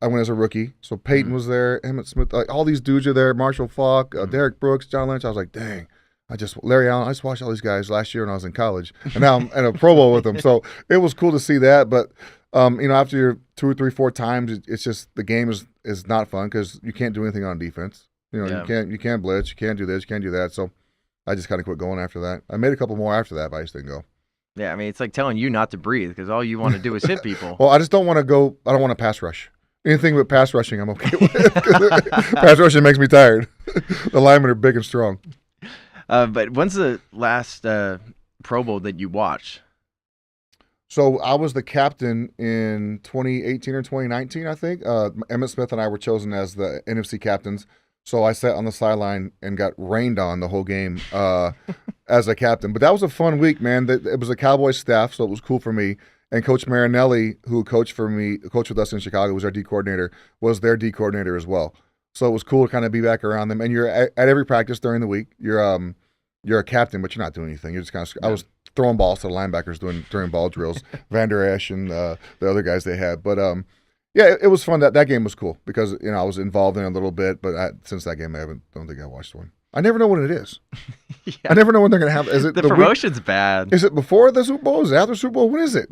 Speaker 2: I went as a rookie. So Peyton was there, Emmitt Smith, like all these dudes are there, Marshall Faulk, Derek Brooks, John Lynch. I was like, dang, Larry Allen, I just watched all these guys last year when I was in college. And now I'm in a Pro Bowl with them. So it was cool to see that. But, after your 2 or 3, 4 times, it's just the game is not fun because you can't do anything on defense. You can't blitz, you can't do this, you can't do that. So I just kind of quit going after that. I made a couple more after that, but I just didn't go.
Speaker 9: Yeah, I mean, it's like telling you not to breathe because all you want to do is hit people.
Speaker 2: Well, I just don't want to go. I don't want to pass rush. Anything but pass rushing, I'm okay with. Pass rushing makes me tired. The linemen are big and strong.
Speaker 9: But when's the last Pro Bowl that you watched?
Speaker 2: So I was the captain in 2018 or 2019, I think. Emmitt Smith and I were chosen as the NFC captains. So I sat on the sideline and got rained on the whole game as a captain. But that was a fun week, man. It was a Cowboys staff, so it was cool for me. And Coach Marinelli, who coached with us in Chicago, was our D coordinator, was their D coordinator as well. So it was cool to kind of be back around them. And you're at every practice during the week. You're a captain, but you're not doing anything. You're just kind of. I was throwing balls to the linebackers during ball drills, Van Der Esch and the other guys they had. But yeah, it was fun. That game was cool because I was involved in it a little bit. But since that game, don't think I watched one. I never know what it is.
Speaker 9: Yeah.
Speaker 2: I never know when they're going to have. Is it
Speaker 9: the promotion's bad?
Speaker 2: Is it before the Super Bowl? Is it after Super Bowl? When is it?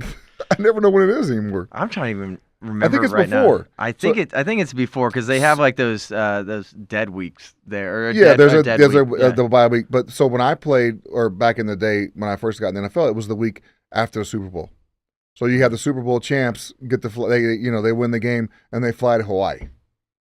Speaker 2: I never know when it is anymore.
Speaker 9: I'm trying to even remember.
Speaker 2: I think it's
Speaker 9: right
Speaker 2: before.
Speaker 9: Now. I think it's before because they have like those dead weeks there. Or
Speaker 2: there's
Speaker 9: a
Speaker 2: the bye week. But so when I played, or back in the day when I first got in the NFL, it was the week after the Super Bowl. So you have the Super Bowl champs get they win the game and they fly to Hawaii.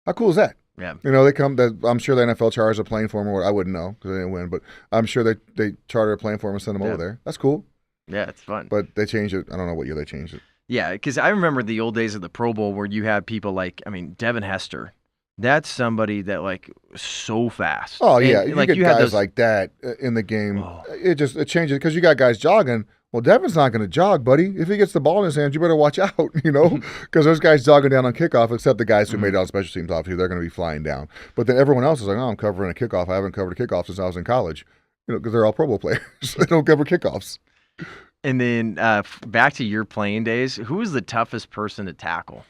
Speaker 2: How cool is that?
Speaker 9: Yeah.
Speaker 2: They come. I'm sure the NFL charters a plane for them. Or I wouldn't know because they didn't win, but I'm sure they charter a plane for them and send them over there. That's cool.
Speaker 9: Yeah, it's fun.
Speaker 2: But they changed it. I don't know what year they changed it.
Speaker 9: Yeah, because I remember the old days of the Pro Bowl where you had people like, Devin Hester. That's somebody that so fast.
Speaker 2: Oh yeah,
Speaker 9: and,
Speaker 2: you get guys like that in the game. Oh. It changes because you got guys jogging. Well, Devin's not going to jog, buddy. If he gets the ball in his hands, you better watch out, because those guys jogging down on kickoff, except the guys who made it on special teams, obviously, they're going to be flying down. But then everyone else is like, I'm covering a kickoff. I haven't covered a kickoff since I was in college, because they're all Pro Bowl players. They don't cover kickoffs.
Speaker 9: And then back to your playing days, who was the toughest person to tackle?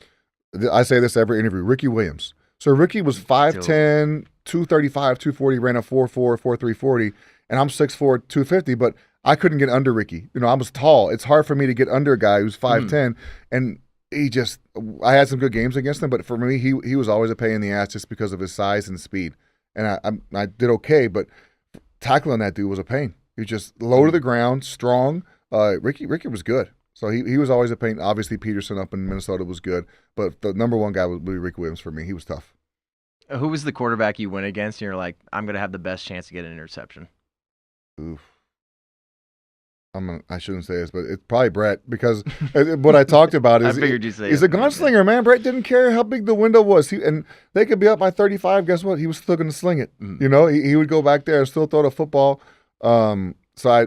Speaker 2: I say this every interview, Ricky Williams. So Ricky was 5'10", 235, 240, ran a 4.4, 4.3 40, and I'm 6'4", 250, but I couldn't get under Ricky. I was tall. It's hard for me to get under a guy who's 5'10", and I had some good games against him, but for me, he was always a pain in the ass just because of his size and speed. And I did okay, but tackling that dude was a pain. He just low to the ground, strong. Ricky was good. So he was always a pain. Obviously, Peterson up in Minnesota was good, but the number one guy would be Rick Williams for me. He was tough.
Speaker 9: Who was the quarterback you went against, and you're like, I'm going to have the best chance to get an interception?
Speaker 2: Oof. I shouldn't say this, but it's probably Brett, because what I talked about is
Speaker 9: I figured you'd say
Speaker 2: he's a gunslinger, man. Brett didn't care how big the window was. And they could be up by 35. Guess what? He was still going to sling it. He would go back there and still throw the football. So I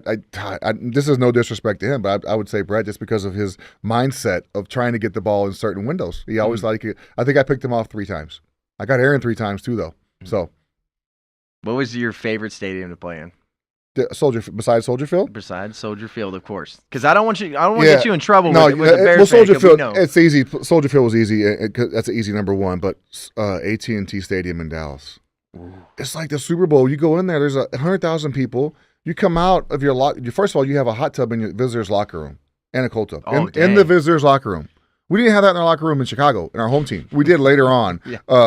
Speaker 2: this is no disrespect to him, but I would say Brett, just because of his mindset of trying to get the ball in certain windows. He always thought he could. I think I picked him off 3 times. I got Aaron 3 times too, though. So,
Speaker 9: what was your favorite stadium to play in?
Speaker 2: Besides Soldier Field?
Speaker 9: Besides Soldier Field, of course. Because I don't want to get you in trouble with the Bears.
Speaker 2: Well, Soldier Field, it's easy. Soldier Field was easy. That's an easy number one. But AT&T Stadium in Dallas, it's like the Super Bowl. You go in there, there's 100,000 people. You come out of your first of all, you have a hot tub in your visitor's locker room and a cold tub in the visitor's locker room. We didn't have that in our locker room in Chicago, in our home team. We did later on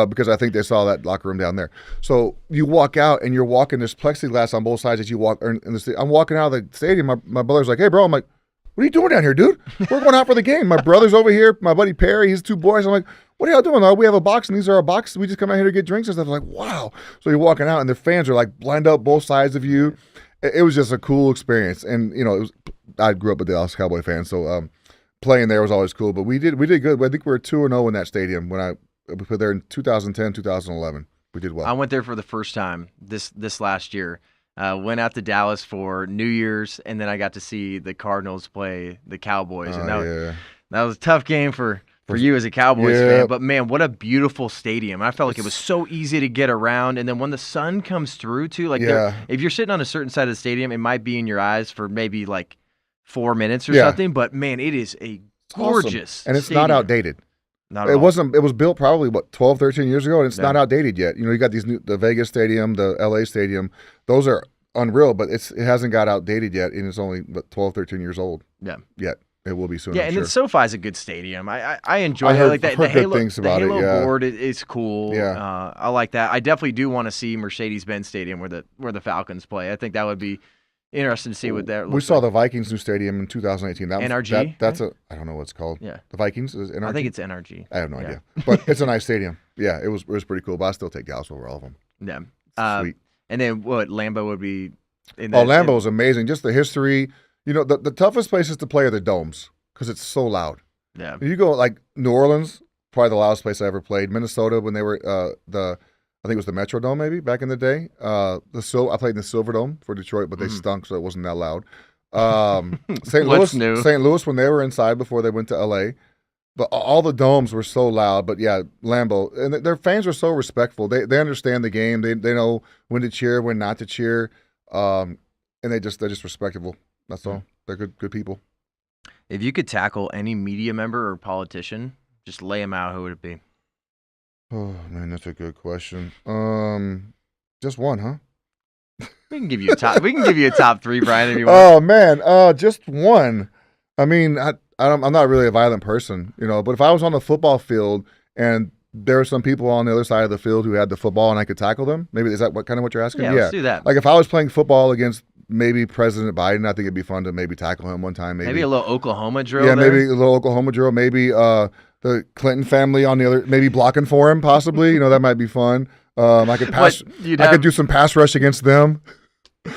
Speaker 2: because I think they saw that locker room down there. So you walk out and you're walking, there's plexiglass on both sides as you walk. I'm walking out of the stadium. My brother's like, hey, bro. I'm like, what are you doing down here, dude? We're going out for the game. My brother's over here. My buddy Perry, his 2 boys. I'm like, what are y'all doing? Oh, we have a box, and these are our boxes. We just come out here to get drinks and stuff. I'm like, wow. So you're walking out, and the fans are like lined up both sides of you. It was just a cool experience. And, I grew up a Dallas Cowboy fan, so playing there was always cool, but we did good. I think we were 2-0 in that stadium when I put there in 2010, 2011. We did well.
Speaker 9: I went there for the first time this last year. Went out to Dallas for New Year's, and then I got to see the Cardinals play the Cowboys, and that was a tough game for you as a Cowboys fan. But man, what a beautiful stadium! I felt like it was so easy to get around, and then when the sun comes through too, if you're sitting on a certain side of the stadium, it might be in your eyes for maybe 4 minutes or something, but man, it is a gorgeous
Speaker 2: awesome. And it's
Speaker 9: stadium.
Speaker 2: Not outdated.
Speaker 9: Not at all.
Speaker 2: It was built probably 12, 13 years ago, and it's not outdated yet. You got the Vegas Stadium, the LA Stadium. Those are unreal, but it hasn't got outdated yet, and it's only 12, 13 years old.
Speaker 9: Yeah.
Speaker 2: Yet. It will be soon.
Speaker 9: Yeah,
Speaker 2: I'm
Speaker 9: and
Speaker 2: sure.
Speaker 9: then SoFi's a good stadium. I enjoy it.
Speaker 2: Heard
Speaker 9: The Halo,
Speaker 2: things about
Speaker 9: the Halo
Speaker 2: it,
Speaker 9: board is cool.
Speaker 2: Yeah.
Speaker 9: I like that. I definitely do want to see Mercedes-Benz Stadium where the Falcons play. I think that would be Interesting to see what that looks
Speaker 2: We saw
Speaker 9: like.
Speaker 2: the Vikings new stadium in 2018. That was,
Speaker 9: NRG?
Speaker 2: That's I don't know what it's called.
Speaker 9: Yeah.
Speaker 2: The Vikings? Is it NRG?
Speaker 9: I think it's NRG.
Speaker 2: I have no idea. But it's a nice stadium. Yeah, it was pretty cool. But I still take Dallas over all of them.
Speaker 9: Yeah.
Speaker 2: Sweet.
Speaker 9: And then what, Lambeau would be
Speaker 2: Lambeau is amazing. Just the history. You know, the toughest places to play are the domes because it's so loud.
Speaker 9: Yeah.
Speaker 2: You go like New Orleans, probably the loudest place I ever played. Minnesota, when they were I think it was the Metrodome maybe back in the day. I played in the Silverdome for Detroit, but they stunk, so it wasn't that loud. St. Louis when they were inside before they went to LA. But all the domes were so loud. But yeah, Lambeau, and their fans are so respectful. They understand the game. They know when to cheer, when not to cheer, and they're just respectable. That's all. They're good people.
Speaker 9: If you could tackle any media member or politician, just lay them out, who would it be?
Speaker 2: Oh man, that's a good question. Just one, huh?
Speaker 9: We can give you a top. We can give you a top 3, Brian, if you want.
Speaker 2: Oh man, just one. I mean, I'm not really a violent person, you know. But if I was on the football field and there were some people on the other side of the field who had the football and I could tackle them, maybe is that what you're asking?
Speaker 9: Yeah, let's do that.
Speaker 2: Like if I was playing football against maybe President Biden, I think it'd be fun to maybe tackle him one time. Maybe
Speaker 9: a little Oklahoma drill.
Speaker 2: Yeah,
Speaker 9: there.
Speaker 2: maybe a little Oklahoma drill. Maybe the Clinton family on the other, maybe blocking for him, possibly. You know, that might be fun. I could pass. I could do some pass rush against them.
Speaker 9: You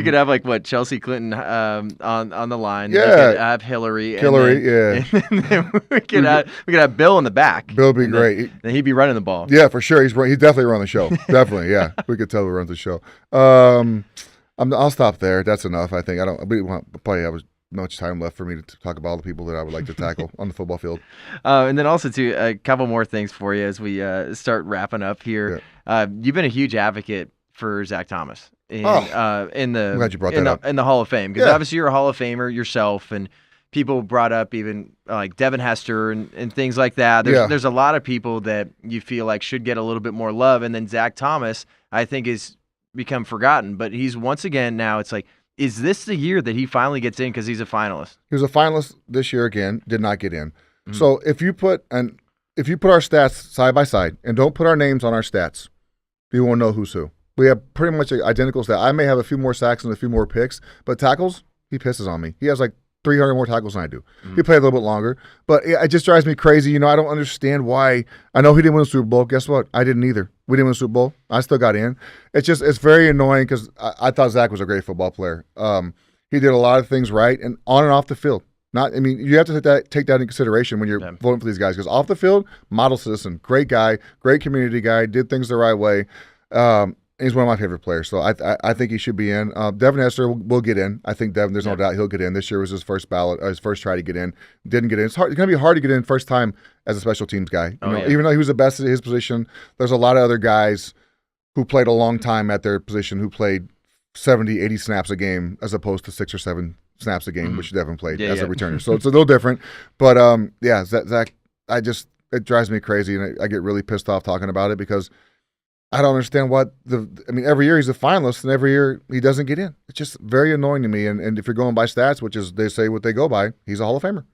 Speaker 9: could have Chelsea Clinton on the line.
Speaker 2: Yeah.
Speaker 9: You could have Hillary.
Speaker 2: Yeah.
Speaker 9: And then we could have Bill in the back.
Speaker 2: Bill would be great.
Speaker 9: Then he'd be running the ball.
Speaker 2: Yeah, for sure. He's definitely run the show. Definitely. Yeah, we could tell he runs the show. I'll stop there. That's enough. I think we probably have much time left for me to talk about all the people that I would like to tackle on the football field.
Speaker 9: And then also too, a couple more things for you as we start wrapping up here. Yeah. You've been a huge advocate for Zach Thomas in the
Speaker 2: I'm glad you brought that up.
Speaker 9: In the Hall of Fame, because obviously you're a Hall of Famer yourself, and people brought up even like Devin Hester and things like that. There's a lot of people that you feel like should get a little bit more love, and then Zach Thomas, I think, is become forgotten. But he's once again now. It's like, is this the year that he finally gets in because he's a finalist?
Speaker 2: He was a finalist this year again, did not get in. Mm-hmm. So if you put our stats side by side and don't put our names on our stats, you won't know who's who. We have pretty much identical stats. I may have a few more sacks and a few more picks, but tackles, he pisses on me. He has like 300 more tackles than I do. Mm-hmm. He played a little bit longer, but it just drives me crazy. You know, I don't understand why. I know he didn't win a Super Bowl. Guess what? I didn't either. We didn't win a Super Bowl. I still got in. It's very annoying because I thought Zach was a great football player. He did a lot of things right and on and off the field. You have to take that into consideration when you're voting for these guys, because off the field, model citizen, great guy, great community guy, did things the right way. He's one of my favorite players, so I think he should be in. Devin Hester will get in. I think Devin, there's no doubt he'll get in. This year was his first ballot, his first try to get in. Didn't get in. It's going to be hard to get in first time as a special teams guy. Even though he was the best at his position, there's a lot of other guys who played a long time at their position who played 70, 80 snaps a game as opposed to 6 or 7 snaps a game, which Devin played as a returner. So it's a little different. But Zach, it drives me crazy, and I get really pissed off talking about it because I don't understand every year he's a finalist and every year he doesn't get in. It's just very annoying to me. And if you're going by stats, which is they say what they go by, he's a Hall of Famer.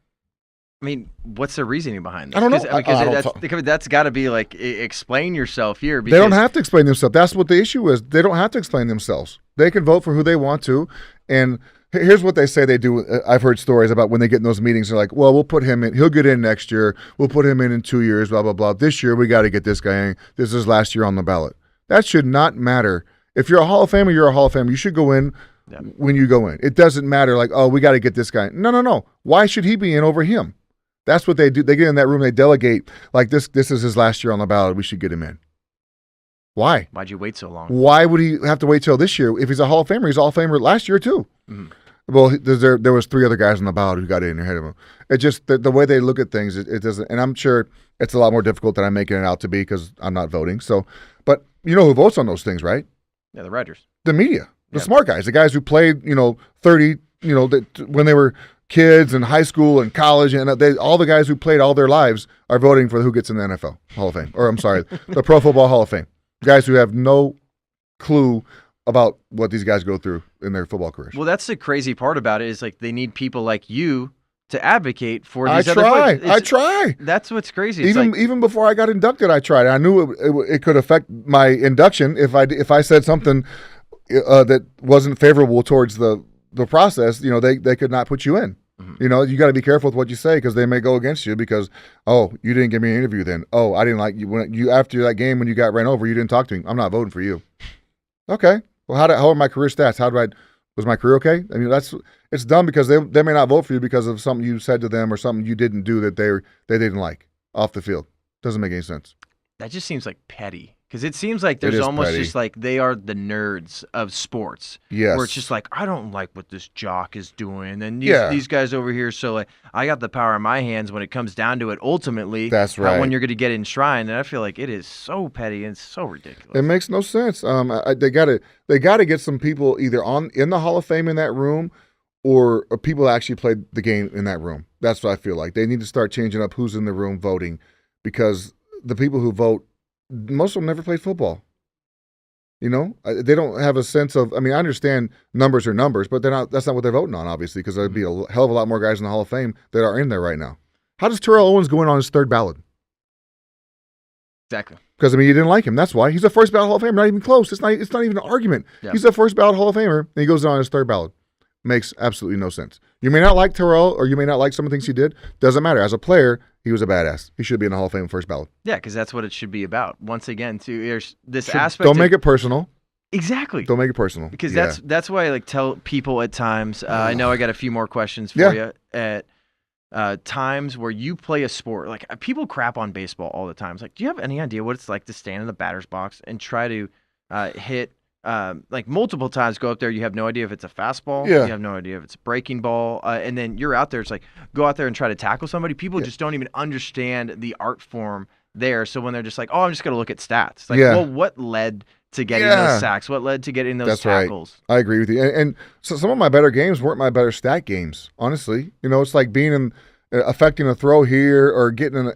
Speaker 9: I mean, what's the reasoning behind this?
Speaker 2: I don't know.
Speaker 9: Because that's got to be like, explain yourself here.
Speaker 2: They don't have to explain themselves. That's what the issue is. They don't have to explain themselves. They can vote for who they want to. And here's what they say they do. I've heard stories about when they get in those meetings. They're like, well, we'll put him in. He'll get in next year. We'll put him in 2 years, blah, blah, blah. This year, we got to get this guy in. This is his last year on the ballot. That should not matter. If you're a Hall of Famer, you're a Hall of Famer. You should go in when you go in. It doesn't matter like, oh, we got to get this guy. No. Why should he be in over him? That's what they do. They get in that room. They delegate like this is his last year on the ballot. We should get him in. Why?
Speaker 9: Why'd you wait so long?
Speaker 2: Why would he have to wait till this year? If he's a Hall of Famer, he's a Hall of Famer last year too. Mm-hmm. Well, there was 3 other guys on the ballot who got in ahead of him. It just the way they look at things, it doesn't. And I'm sure it's a lot more difficult than I'm making it out to be because I'm not voting. So, but you know who votes on those things, right?
Speaker 9: Yeah, the writers,
Speaker 2: the media, the smart guys, the guys who played 30, when they were kids in high school and college, and all the guys who played all their lives are voting for who gets in the NFL Hall of Fame, or I'm sorry, the Pro Football Hall of Fame. Guys who have no clue about what these guys go through in their football careers.
Speaker 9: Well, that's the crazy part about it is like they need people like you to advocate for
Speaker 2: these
Speaker 9: other
Speaker 2: folks. I try.
Speaker 9: That's what's crazy.
Speaker 2: Even before I got inducted, I tried. I knew it could affect my induction if I said something that wasn't favorable towards the process, they could not put you in. You got to be careful with what you say because they may go against you because, oh, you didn't give me an interview then. Oh, I didn't like you when you after that game when you got ran over, you didn't talk to me. I'm not voting for you. Okay. Well, how are my career stats? Was my career okay? I mean, it's dumb because they may not vote for you because of something you said to them or something you didn't do that they didn't like off the field. Doesn't make any sense.
Speaker 9: That just seems like petty. Because it seems like there's almost petty. Just like they are the nerds of sports.
Speaker 2: Yes.
Speaker 9: Where it's just like, I don't like what this jock is doing. And these guys over here, so like, I got the power in my hands when it comes down to it ultimately.
Speaker 2: That's right.
Speaker 9: When you're going to get enshrined. And I feel like it is so petty and so ridiculous.
Speaker 2: It makes no sense. They gotta get some people either in the Hall of Fame in that room or people that actually played the game in that room. That's what I feel like. They need to start changing up who's in the room voting because the people who vote, most of them never played football. They don't have a sense of. I mean, I understand numbers are numbers, but that's not what they're voting on, obviously, because there'd be a hell of a lot more guys in the Hall of Fame that are in there right now. How does Terrell Owens go in on his third ballot?
Speaker 9: Exactly.
Speaker 2: Because you didn't like him. That's why he's a first ballot Hall of Famer. Not even close. It's not even an argument. Yeah. He's a first ballot Hall of Famer, and he goes in on his third ballot. Makes absolutely no sense. You may not like Terrell, or you may not like some of the things he did. Doesn't matter. As a player, he was a badass. He should be in the Hall of Fame first ballot.
Speaker 9: Yeah, because that's what it should be about. Once again, there's this aspect.
Speaker 2: Don't make it personal.
Speaker 9: Exactly.
Speaker 2: Don't make it personal.
Speaker 9: Because that's why I tell people at times. I know I got a few more questions for you at times where you play a sport. Like people crap on baseball all the time. It's like, do you have any idea what it's like to stand in the batter's box and try to hit? Like multiple times go up there, you have no idea if it's a fastball, you have no idea if it's a breaking ball, and then you're out there, it's like, go out there and try to tackle somebody. People just don't even understand the art form there, so when they're just like, oh, I'm just going to look at stats. Like, well, what led to getting those sacks? What led to getting those tackles?
Speaker 2: Right. I agree with you. And so some of my better games weren't my better stat games, honestly. It's like being affecting a throw here or getting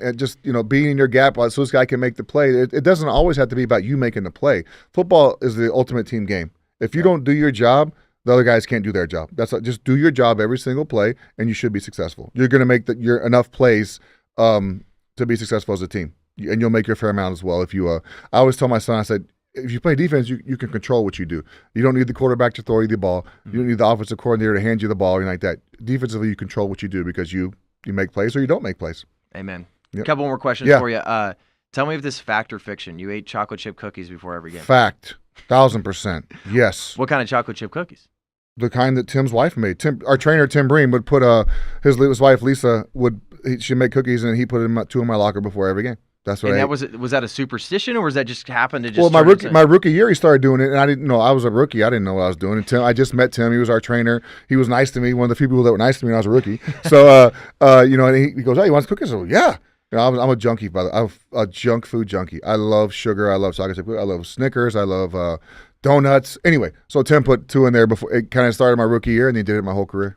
Speaker 2: being in your gap so this guy can make the play. It doesn't always have to be about you making the play. Football is the ultimate team game. If you don't do your job, the other guys can't do their job. Just do your job every single play, and you should be successful. You're going to make enough plays to be successful as a team, and you'll make your fair amount as well. If you, I always tell my son, I said, if you play defense, you can control what you do. You don't need the quarterback to throw you the ball. You don't need the offensive coordinator to hand you the ball or anything like that. Defensively, you control what you do because you make plays or you don't make plays.
Speaker 9: Amen.
Speaker 2: Yep.
Speaker 9: A couple more questions for you. Tell me if this is fact or fiction. You ate chocolate chip cookies before every game.
Speaker 2: Fact. 1,000%. Yes.
Speaker 9: What kind of chocolate chip cookies?
Speaker 2: The kind that Tim's wife made. Our trainer, Tim Bream, would put his wife, Lisa, she'd make cookies and he put two in my locker before every game. That's what.
Speaker 9: And was that a superstition, or was that just happened to just?
Speaker 2: Well, my rookie year, he started doing it, and I didn't know. I was a rookie. I didn't know what I was doing. And I just met Tim. He was our trainer. He was nice to me. One of the few people that were nice to me when I was a rookie. So, and he goes, "Hey, you want cookies?" I said, yeah. I'm a junkie, by the way. I'm a junk food junkie. I love sugar. I love chocolate chip. I love Snickers. I love donuts. Anyway, so Tim put 2 in there before it kind of started my rookie year, and he did it my whole career.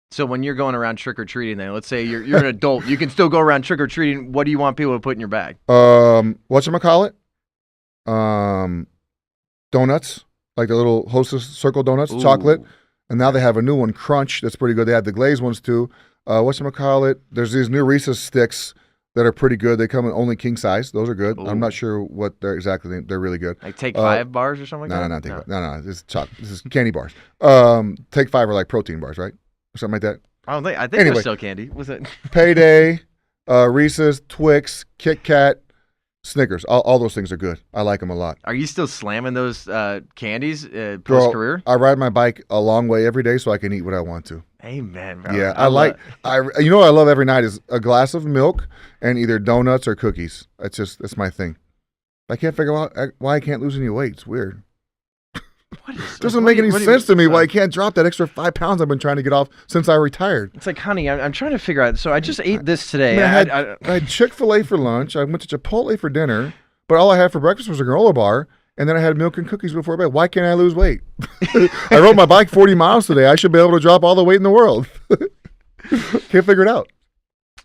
Speaker 9: So when you're going around trick-or-treating, then let's say you're an adult, you can still go around trick-or-treating. What do you want people to put in your bag?
Speaker 2: Whatchamacallit? Donuts, like the little Hostess Circle donuts, chocolate. And now they have a new one, Crunch, that's pretty good. They had the glazed ones too. Whatchamacallit? There's these new Reese's sticks that are pretty good. They come in only king size. Those are good. I'm not sure what they're exactly. They're really good.
Speaker 9: Like Take 5 bars or something like that?
Speaker 2: No. This is chocolate. This is candy bars. Take 5 are like protein bars, right? Something like that.
Speaker 9: I think it was still candy. Was it?
Speaker 2: Payday, Reese's, Twix, Kit Kat, Snickers. All those things are good. I like them a lot.
Speaker 9: Are you still slamming those candies post-career?
Speaker 2: I ride my bike a long way every day so I can eat what I want to.
Speaker 9: Amen, bro.
Speaker 2: Yeah, what I love every night is a glass of milk and either donuts or cookies. That's my thing. I can't figure out why I can't lose any weight. It's weird. Doesn't make any sense to me why I can't drop that extra 5 pounds I've been trying to get off since I retired.
Speaker 9: It's like, honey, I'm trying to figure out. So I just ate this today.
Speaker 2: I had Chick-fil-A for lunch. I went to Chipotle for dinner, but all I had for breakfast was a granola bar, and then I had milk and cookies before bed. Why can't I lose weight? I rode my bike 40 miles today. I should be able to drop all the weight in the world. Can't figure it out.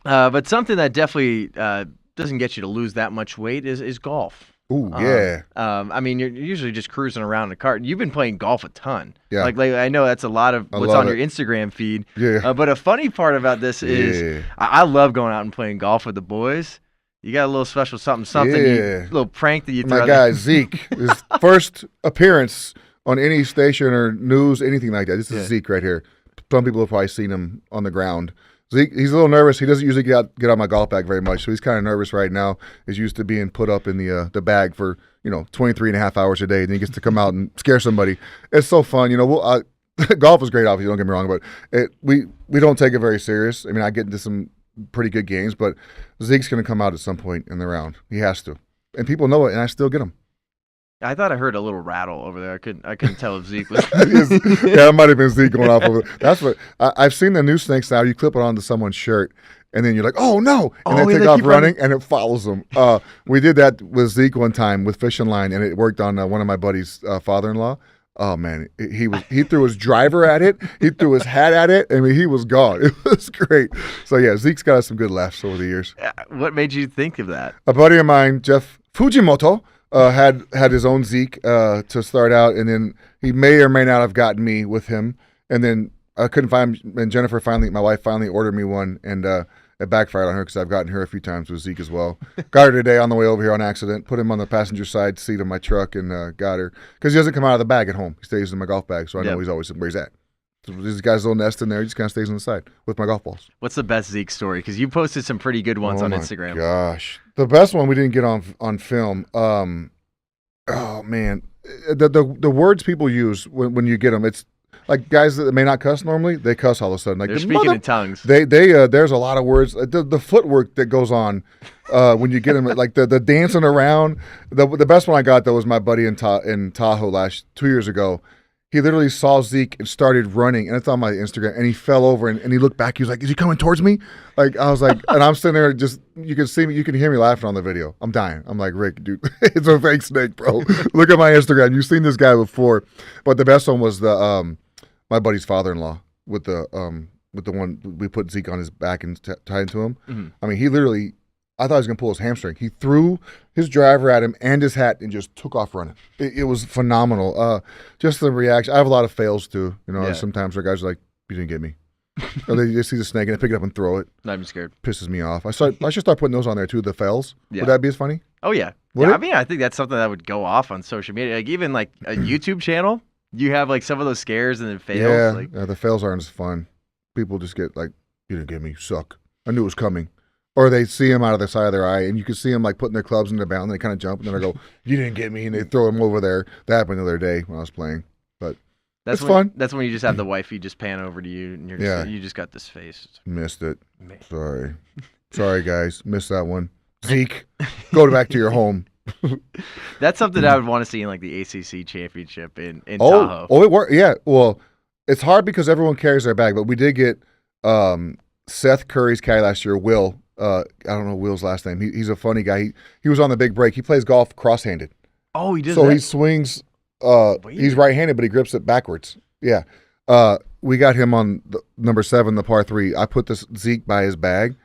Speaker 9: But something that definitely doesn't get you to lose that much weight is golf.
Speaker 2: Ooh, yeah.
Speaker 9: I mean, you're usually just cruising around in a cart. You've been playing golf a ton.
Speaker 2: Yeah.
Speaker 9: Like I know that's a lot of what's on your Instagram feed.
Speaker 2: Yeah.
Speaker 9: But a funny part about this is I love going out and playing golf with the boys. You got a little special something, a little prank that you throw.
Speaker 2: My guy, Zeke, his first appearance on any station or news, anything like that. This is Zeke right here. Some people have probably seen him on the ground. Zeke, he's a little nervous. He doesn't usually get on my golf bag very much, so he's kind of nervous right now. He's used to being put up in the bag for 23 and a half hours a day, and he gets to come out and scare somebody. It's so fun. Golf is great, obviously, don't get me wrong, but we don't take it very serious. I mean, I get into some pretty good games, but Zeke's going to come out at some point in the round. He has to. And people know it, and I still get him.
Speaker 9: I thought I heard a little rattle over there. I couldn't tell if Zeke was.
Speaker 2: Yeah, it might have been Zeke going off over there. That's what I've seen the new snakes now. You clip it onto someone's shirt, and then you're like, oh no, and they take off running, and it follows them. We did that with Zeke one time with fishing line, and it worked on one of my buddy's father-in-law. Oh man, he threw his driver at it. He threw his hat at it. I mean, he was gone. It was great. So yeah, Zeke's got some good laughs over the years.
Speaker 9: What made you think of that?
Speaker 2: A buddy of mine, Jeff Fujimoto, had his own Zeke to start out, and then he may or may not have gotten me with him. And then I couldn't find him, and my wife finally ordered me one, and it backfired on her because I've gotten her a few times with Zeke as well. Got her today on the way over here on accident. Put him on the passenger side seat of my truck and got her because he doesn't come out of the bag at home. He stays in my golf bag, so I know he's always where he's at. So this guy's little nest in there. He just kind of stays on the side with my golf balls.
Speaker 9: What's the best Zeke story? Because you posted some pretty good ones on Instagram.
Speaker 2: Gosh, the best one we didn't get on film. Oh man, the words people use when you get them, it's like guys that may not cuss normally, they cuss all of a sudden. Like
Speaker 9: they're speaking in tongues.
Speaker 2: They there's a lot of words. The footwork that goes on when you get them, like the dancing around. The best one I got though was my buddy in Tahoe 2 years ago. He literally saw Zeke and started running, and it's on my Instagram, and he fell over, and he looked back. He was like, is he coming towards me? Like, I was like, and I'm sitting there just, you can see me, you can hear me laughing on the video. I'm dying. I'm like, Rick, dude, it's a fake snake, bro. Look at my Instagram. You've seen this guy before. But the best one was my buddy's father-in-law with the one, we put Zeke on his back and tied into him.
Speaker 9: Mm-hmm.
Speaker 2: I mean, he literally, I thought he was going to pull his hamstring. He threw his driver at him and his hat and just took off running. It was phenomenal. Just the reaction. I have a lot of fails too. Sometimes where guys are like, you didn't get me. Or they just see the snake and they pick it up and throw it.
Speaker 9: Not even scared.
Speaker 2: Pisses me off. I should start putting those on there too, the fails. Yeah. Would that be as funny?
Speaker 9: Oh, yeah. I mean, I think that's something that would go off on social media. Like even like a YouTube channel, you have like some of those scares and then fails.
Speaker 2: Yeah, the fails aren't as fun. People just get like, you didn't get me, you suck. I knew it was coming. Or they see him out of the side of their eye, and you can see them like putting their clubs in the bound, and they kind of jump, and then they go, you didn't get me, and they throw him over there. That happened the other day when I was playing. But it's fun.
Speaker 9: That's when you just have the wifey just pan over to you, and you just got this face.
Speaker 2: Missed it. Sorry, guys. Missed that one. Zeke, go back to your home.
Speaker 9: That's something I would want to see in like the ACC championship in Tahoe.
Speaker 2: Oh, it worked. Yeah. Well, it's hard because everyone carries their bag, but we did get Seth Curry's caddy last year, Will. I don't know Will's last name. He's a funny guy. He was on the big break. He plays golf cross-handed.
Speaker 9: Oh, he does.
Speaker 2: So he swings. He's right-handed, but he grips it backwards. Yeah. We got him on number 7, the par 3. I put this Zeke by his bag.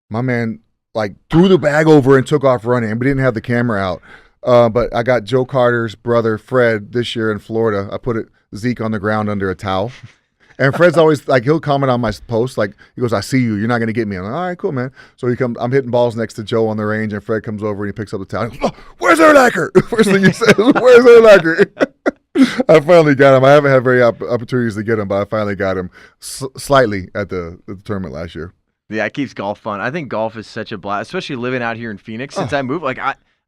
Speaker 2: My man like threw the bag over and took off running. We didn't have the camera out. But I got Joe Carter's brother Fred this year in Florida. I put Zeke on the ground under a towel. And Fred's always like, he'll comment on my post, like, he goes, I see you, you're not going to get me. I'm like, all right, cool, man. So I'm hitting balls next to Joe on the range, and Fred comes over and he picks up the towel. He goes, oh, where's Erlacher? First thing he says, where's Erlacher? I finally got him. I haven't had very opportunities to get him, but I finally got him slightly at the tournament last year.
Speaker 9: Yeah, it keeps golf fun. I think golf is such a blast, especially living out here in Phoenix. Since I moved, like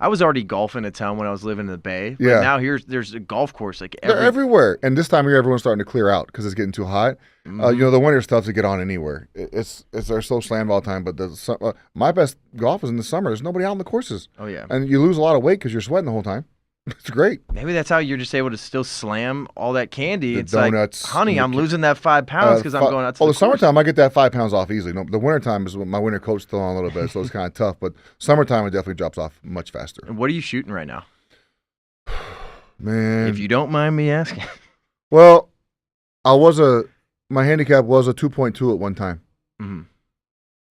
Speaker 9: I was already golfing a ton when I was living in the Bay. But now there's a golf course like
Speaker 2: they're everywhere. And this time of year, everyone's starting to clear out because it's getting too hot.
Speaker 9: Mm-hmm.
Speaker 2: The winter's tough to get on anywhere. They're so slammed all the time. But my best golf is in the summer. There's nobody out on the courses.
Speaker 9: Oh yeah,
Speaker 2: and you lose a lot of weight because you're sweating the whole time. It's great.
Speaker 9: Maybe that's how you're just able to still slam all that candy.
Speaker 2: The
Speaker 9: it's
Speaker 2: donuts,
Speaker 9: like, honey, I'm losing that 5 pounds because I'm going out to the
Speaker 2: summertime, I get that 5 pounds off easily. No, the wintertime is when my winter coat's still on a little bit, so it's kind of tough. But summertime, it definitely drops off much faster.
Speaker 9: And what are you shooting right now?
Speaker 2: Man.
Speaker 9: If you don't mind me asking.
Speaker 2: Well, my handicap was a 2.2 at one time.
Speaker 9: Mm-hmm.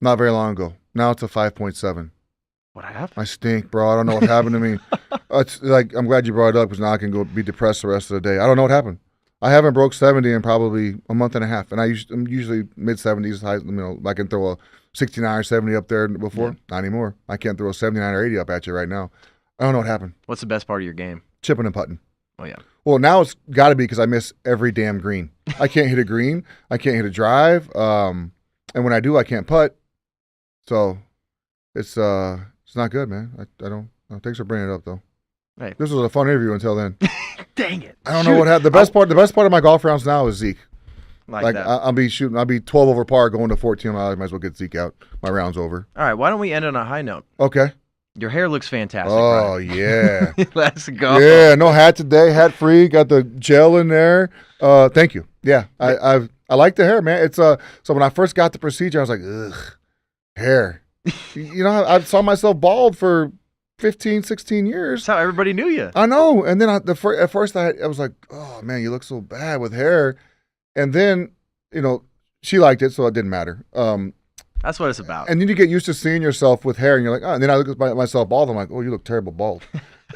Speaker 2: Not very long ago. Now it's a 5.7.
Speaker 9: What happened?
Speaker 2: I stink, bro. I don't know what happened to me. It's like, I'm glad you brought it up because now I can go be depressed the rest of the day. I don't know what happened. I haven't broke 70 in probably a month and a half, and I'm usually mid-70s. I can throw a 69 or 70 up there before. Yeah. Not anymore. I can't throw a 79 or 80 up at you right now. I don't know what happened.
Speaker 9: What's the best part of your game?
Speaker 2: Chipping and putting.
Speaker 9: Oh, yeah.
Speaker 2: Well, now it's got to be because I miss every damn green. I can't hit a green. I can't hit a drive. And when I do, I can't putt. So it's not good, man. I don't. Thanks for bringing it up, though.
Speaker 9: Hey.
Speaker 2: This was a fun interview until then.
Speaker 9: Dang it!
Speaker 2: I don't know what happened. The best part of my golf rounds now is Zeke.
Speaker 9: Like that.
Speaker 2: I'll be 12 over par going to 14. I might as well get Zeke out. My round's over.
Speaker 9: All right, why don't we end on a high note?
Speaker 2: Okay.
Speaker 9: Your hair looks fantastic.
Speaker 2: Oh,
Speaker 9: Brian.
Speaker 2: yeah.
Speaker 9: Let's go.
Speaker 2: Yeah, no hat today, hat free. Got the gel in there. Thank you. Yeah, I like the hair, man. It's so when I first got the procedure, I was like, ugh, hair. You know, I saw myself bald for 15, 16 years.
Speaker 9: That's how everybody knew you.
Speaker 2: I know. And then at first I was like, oh man, you look so bad with hair. And then, you know, she liked it, so it didn't matter.
Speaker 9: That's what it's about.
Speaker 2: And then you get used to seeing yourself with hair, and you're like, oh. And then I look at myself bald. I'm like, oh, you look terrible bald.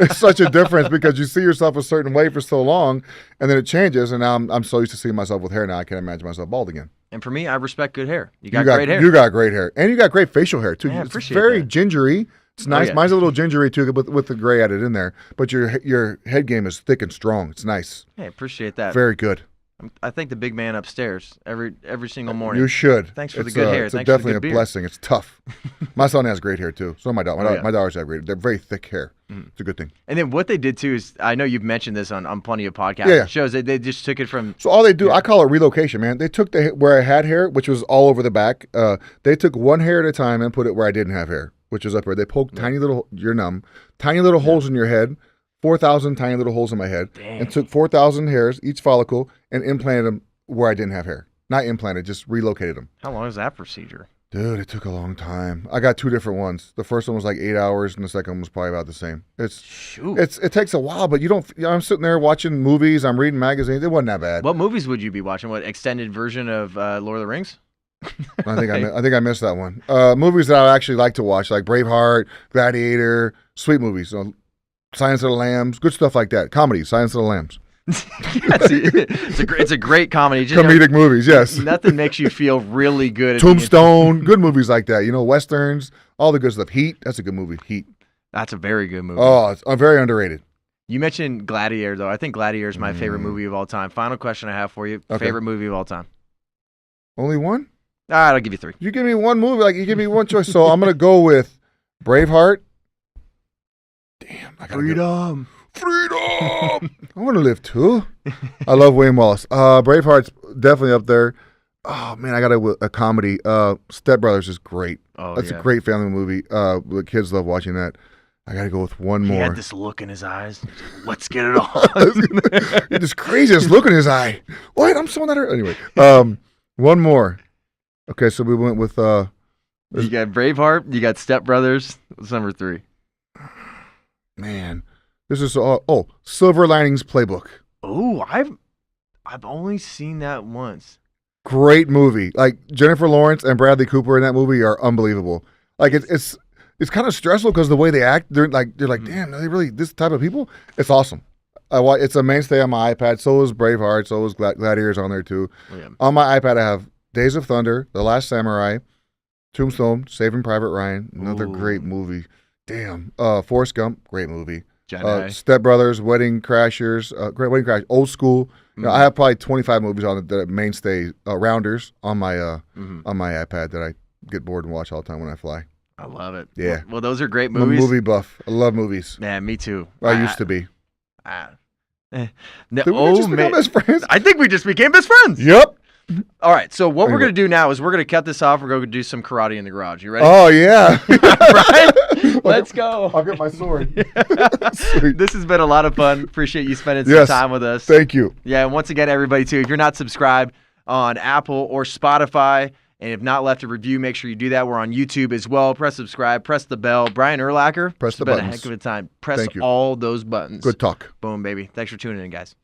Speaker 2: It's such a difference because you see yourself a certain way for so long, and then it changes. And now I'm so used to seeing myself with hair now, I can't imagine myself bald again.
Speaker 9: And for me, I respect good hair. You got great hair.
Speaker 2: You got great hair, and you got great facial hair too.
Speaker 9: Yeah,
Speaker 2: it's very gingery. It's nice.
Speaker 9: yeah.
Speaker 2: Mine's a little gingery too, with the gray added in there. But your head game is thick and strong. It's nice.
Speaker 9: Hey, appreciate that.
Speaker 2: Very good.
Speaker 9: I thank the big man upstairs every single morning.
Speaker 2: You should.
Speaker 9: Thanks for the good hair.
Speaker 2: It's
Speaker 9: Thanks
Speaker 2: definitely
Speaker 9: for the good
Speaker 2: a
Speaker 9: beard.
Speaker 2: blessing. It's tough. My son has great hair too. So my daughter.
Speaker 9: yeah.
Speaker 2: My daughters have great. They're very thick hair. It's a good thing.
Speaker 9: And then what they did too is, I know you've mentioned this on plenty of podcasts. Shows they just took it from.
Speaker 2: So all they do, I call it relocation, man. They took where I had hair, which was all over the back. They took one hair at a time and put it where I didn't have hair, which is up here. They poked tiny little. You're numb. Tiny little holes in your head. 4,000 tiny little holes in my head, and took 4,000 hairs, each follicle, and implanted them where I didn't have hair. Not implanted, just relocated them.
Speaker 9: How long is that procedure?
Speaker 2: Dude, it took a long time. I got 2 different ones. The first one was like 8 hours, and the second one was probably about the same. It takes a while, but you don't. I'm sitting there watching movies. I'm reading magazines. It wasn't that bad.
Speaker 9: What movies would you be watching? What extended version of Lord of the Rings?
Speaker 2: I think I missed that one. Movies that I actually like to watch, like Braveheart, Gladiator, sweet movies. Silence of the Lambs, good stuff like that. Comedy, Silence of the Lambs.
Speaker 9: It's a great comedy.
Speaker 2: Comedic movies, yes.
Speaker 9: Nothing makes you feel really good.
Speaker 2: Tombstone, good movies like that. You know, Westerns, all the good stuff. Heat, that's a good movie. Heat.
Speaker 9: That's a very good movie.
Speaker 2: Oh, it's very underrated.
Speaker 9: You mentioned Gladiator, though. I think Gladiator is my favorite movie of all time. Final question I have for you.
Speaker 2: Okay.
Speaker 9: Favorite movie of all time?
Speaker 2: Only one?
Speaker 9: All right, I'll give you 3.
Speaker 2: You give me one movie, like you give me one choice. So I'm going to go with Braveheart. Damn, I got
Speaker 9: Freedom.
Speaker 2: I want to live too. I love William Wallace. Braveheart's definitely up there. Oh man, I got a comedy. Step Brothers is great. That's a great family movie. The kids love watching that. I got to go with one more.
Speaker 9: He had this look in his eyes. Let's get it on.
Speaker 2: He had this craziest look in his eye. What? I'm so not. Anyway, one more. Okay, so we went with.
Speaker 9: You got Braveheart. You got Step Brothers. What's number 3?
Speaker 2: Man, this is Silver Linings Playbook.
Speaker 9: Oh, I've only seen that once.
Speaker 2: Great movie. Like Jennifer Lawrence and Bradley Cooper in that movie are unbelievable. Like it's kind of stressful because the way they act, they're like, damn, are they really this type of people? It's awesome. It's a mainstay on my iPad. So is Braveheart. So is Gladiators on there too.
Speaker 9: Oh, yeah.
Speaker 2: On my iPad, I have Days of Thunder, The Last Samurai, Tombstone, Saving Private Ryan, another great movie. Damn. Forrest Gump, great movie. Step Brothers, Wedding Crashers, great Wedding Crash, Old School. You know, I have probably 25 movies on the mainstay Rounders on my iPad that I get bored and watch all the time when I fly.
Speaker 9: I love it.
Speaker 2: Yeah.
Speaker 9: Well, those are great
Speaker 2: I'm a
Speaker 9: movies.
Speaker 2: movie buff. I love movies.
Speaker 9: Yeah, me too.
Speaker 2: I used to be.
Speaker 9: Did
Speaker 2: we just become best friends?
Speaker 9: I think we just became best friends.
Speaker 2: Yep.
Speaker 9: All right, so what we're going to do now is we're going to cut this off. We're going to do some karate in the garage. You ready?
Speaker 2: Oh, yeah.
Speaker 9: Right? Let's go.
Speaker 2: I'll get my sword.
Speaker 9: This has been a lot of fun. Appreciate you spending some time with us.
Speaker 2: Thank you.
Speaker 9: Yeah, and once again, everybody, too, if you're not subscribed on Apple or Spotify and have not left a review, make sure you do that. We're on YouTube as well. Press subscribe. Press the bell. Brian Urlacher.
Speaker 2: Press the
Speaker 9: buttons.
Speaker 2: buttons.
Speaker 9: It's been a heck of a time. Press all those buttons.
Speaker 2: Good talk.
Speaker 9: Boom, baby. Thanks for tuning in, guys.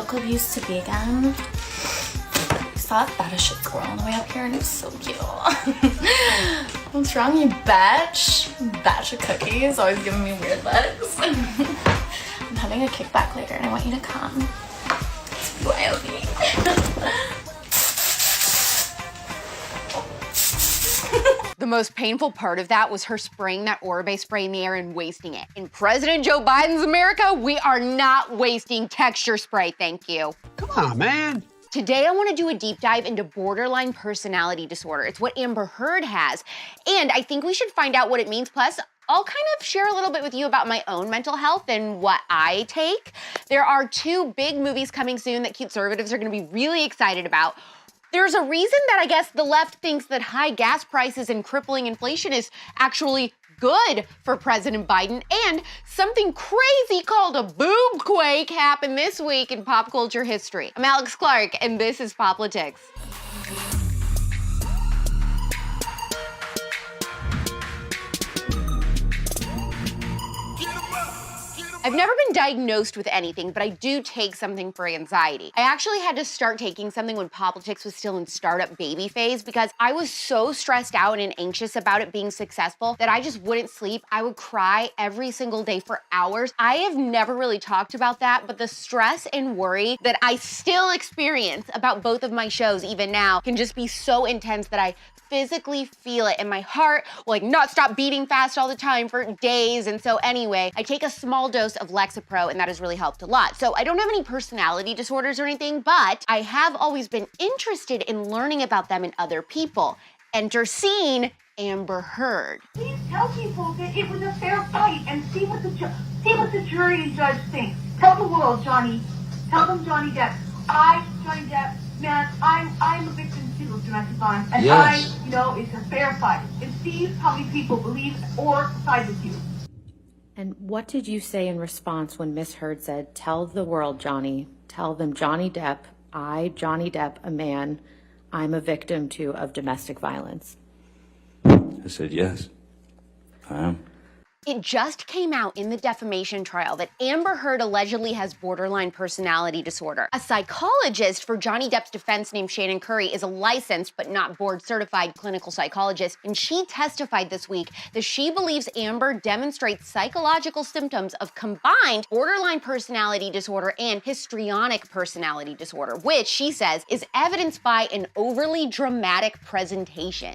Speaker 22: little confused to be again. Saw that bad as shit squirrel on the way up here and it's so cute. What's wrong, you batch? Batch of cookies, always giving me weird looks. I'm having a kickback later and I want you to come. It's wildly.
Speaker 10: The most painful part of that was her spraying that Orbe spray in the air and wasting it. In President Joe Biden's America, we are not wasting texture spray, thank you.
Speaker 14: Come on, man.
Speaker 10: Today, I want to do a deep dive into borderline personality disorder. It's what Amber Heard has, and I think we should find out what it means. Plus, I'll kind of share a little bit with you about my own mental health and what I take. There are 2 big movies coming soon that conservatives are going to be really excited about. There's a reason that I guess the left thinks that high gas prices and crippling inflation is actually good for President Biden, and something crazy called a boobquake happened this week in pop culture history. I'm Alex Clark, and this is Poplitics. I've never been diagnosed with anything, but I do take something for anxiety. I actually had to start taking something when Poplitics was still in startup baby phase because I was so stressed out and anxious about it being successful that I just wouldn't sleep. I would cry every single day for hours. I have never really talked about that, but the stress and worry that I still experience about both of my shows even now can just be so intense that I physically feel it, and my heart will not stop beating fast all the time for days. And so anyway, I take a small dose of Lexapro, and that has really helped a lot. So I don't have any personality disorders or anything, but I have always been interested in learning about them in other people. Enter scene, Amber Heard.
Speaker 17: Please tell people that it was a fair fight and see what the jury and judge thinks. Tell the world, Johnny. Tell them, Johnny Depp. Johnny Depp, man, I'm a victim too of domestic violence, and yes. It's a fair fight. And see how many people believe or side with you.
Speaker 24: And what did you say in response when Miss Heard said, "Tell the world, Johnny. Tell them, Johnny Depp, Johnny Depp, a man, I'm a victim too of domestic violence"?
Speaker 25: I said, yes, I am.
Speaker 10: It just came out in the defamation trial that Amber Heard allegedly has borderline personality disorder. A psychologist for Johnny Depp's defense named Shannon Curry is a licensed but not board-certified clinical psychologist, and she testified this week that she believes Amber demonstrates psychological symptoms of combined borderline personality disorder and histrionic personality disorder, which she says is evidenced by an overly dramatic presentation.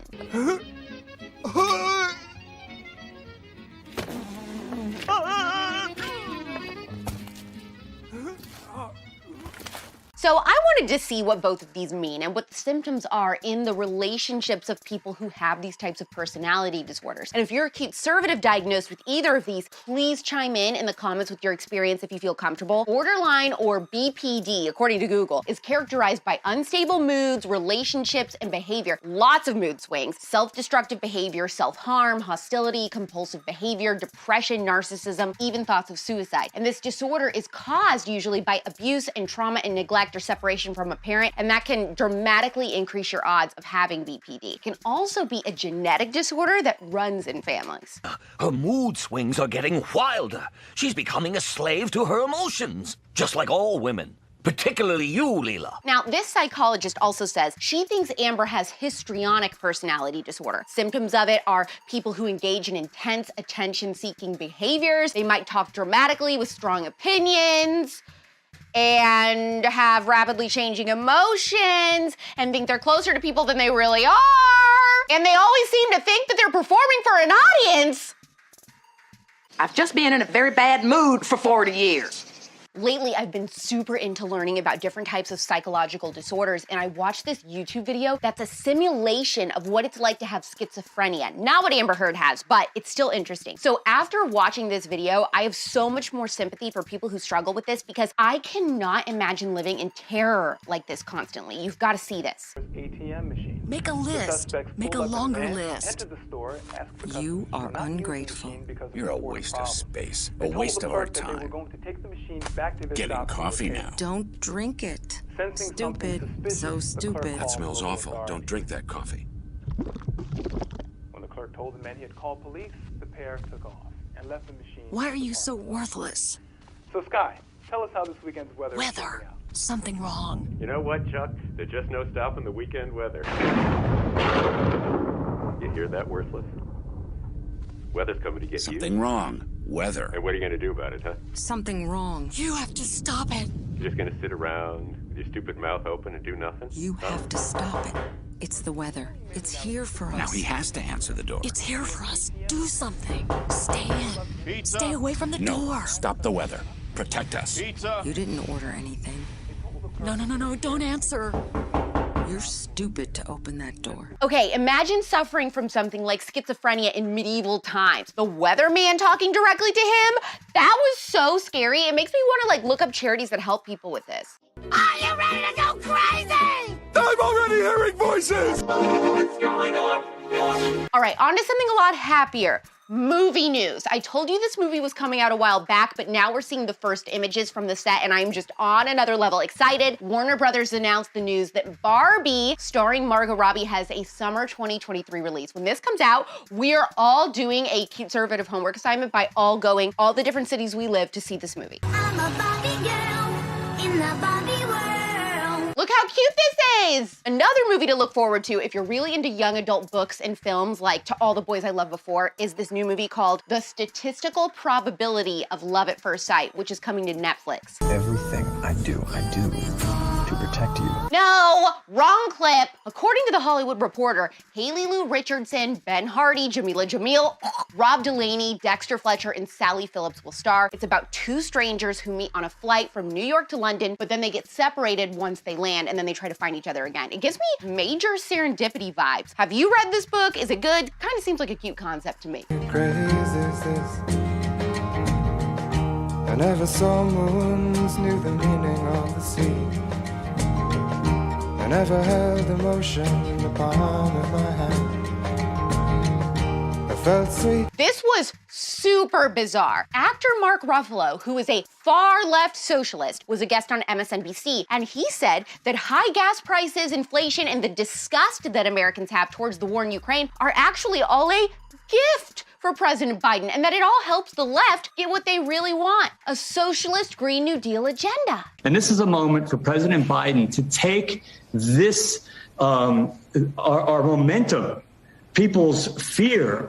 Speaker 10: So I wanted to see what both of these mean and what the symptoms are in the relationships of people who have these types of personality disorders. And if you're a conservative diagnosed with either of these, please chime in the comments with your experience if you feel comfortable. Borderline, or BPD, according to Google, is characterized by unstable moods, relationships, and behavior. Lots of mood swings, self-destructive behavior, self-harm, hostility, compulsive behavior, depression, narcissism, even thoughts of suicide. And this disorder is caused usually by abuse and trauma and neglect or separation from a parent, and that can dramatically increase your odds of having BPD. It can also be a genetic disorder that runs in families.
Speaker 26: Her mood swings are getting wilder. She's becoming a slave to her emotions, just like all women. Particularly you, Leela.
Speaker 10: Now, this psychologist also says she thinks Amber has histrionic personality disorder. Symptoms of it are people who engage in intense attention-seeking behaviors. They might talk dramatically with strong opinions, and have rapidly changing emotions, and think they're closer to people than they really are. And they always seem to think that they're performing for an audience.
Speaker 27: I've just been in a very bad mood for 40 years.
Speaker 10: Lately, I've been super into learning about different types of psychological disorders, and I watched this YouTube video that's a simulation of what it's like to have schizophrenia. Not what Amber Heard has, but it's still interesting. So after watching this video, I have so much more sympathy for people who struggle with this because I cannot imagine living in terror like this constantly. You've got to see this.
Speaker 28: ATM machine.
Speaker 29: Make a list. Make a longer list.
Speaker 28: You are ungrateful.
Speaker 30: You're a waste of space, a waste of our time. Getting coffee now.
Speaker 29: Don't drink it. Stupid. So stupid.
Speaker 30: That smells awful. Don't drink that coffee.
Speaker 28: When the clerk told the man he had called police, the pair took off and left the machine.
Speaker 29: Why are you so worthless?
Speaker 28: So, Sky, tell us how this weekend's weather is.
Speaker 29: Something wrong.
Speaker 3: You know what, Chuck? There's just no stopping the weekend weather. You hear that, worthless? Weather's coming to get you.
Speaker 30: Something wrong. Weather.
Speaker 3: And what are you going to do about it, huh?
Speaker 29: Something wrong. You have to stop it.
Speaker 3: You're just going to sit around with your stupid mouth open and do nothing?
Speaker 29: You have to stop it. It's the weather. It's here for us.
Speaker 30: Now he has to answer the door.
Speaker 29: It's here for us. Do something. Stay in.
Speaker 3: Pizza.
Speaker 29: Stay away from the door.
Speaker 30: Stop the weather. Protect us.
Speaker 3: Pizza.
Speaker 29: You didn't order anything. No, don't answer. You're stupid to open that door.
Speaker 10: Okay, imagine suffering from something like schizophrenia in medieval times. The weatherman talking directly to him? That was so scary. It makes me want to look up charities that help people with this.
Speaker 29: Are you ready to go crazy?
Speaker 30: I'm already hearing voices!
Speaker 10: What's going on? All right, on to something a lot happier. Movie news. I told you this movie was coming out a while back, but now we're seeing the first images from the set, and I'm just on another level excited. Warner Brothers announced the news that Barbie, starring Margot Robbie, has a summer 2023 release. When this comes out, we are all doing a conservative homework assignment by all going all the different cities we live to see this movie.
Speaker 29: I'm a Barbie girl in the Barbie world.
Speaker 10: Look how cute this is! Another movie to look forward to if you're really into young adult books and films like To All the Boys I Loved Before is this new movie called The Statistical Probability of Love at First Sight, which is coming to Netflix.
Speaker 12: Everything I do to protect you.
Speaker 10: No, wrong clip. According to The Hollywood Reporter, Haley Lou Richardson, Ben Hardy, Jamila Jamil, Rob Delaney, Dexter Fletcher, and Sally Phillips will star. It's about two strangers who meet on a flight from New York to London, but then they get separated once they land, and then they try to find each other again. It gives me major serendipity vibes. Have you read this book? Is it good? Kind of seems like a cute concept to me.
Speaker 14: Crazy is this. I never saw moons, knew the meaning of the sea. I never held emotion in the palm of my hand. I felt sweet.
Speaker 10: This was super bizarre. Actor Mark Ruffalo, who is a far-left socialist, was a guest on MSNBC, and he said that high gas prices, inflation, and the disgust that Americans have towards the war in Ukraine are actually all a gift for President Biden, and that it all helps the left get what they really want, a socialist Green New Deal agenda.
Speaker 15: And this is a moment for President Biden to take this, our momentum, people's fear,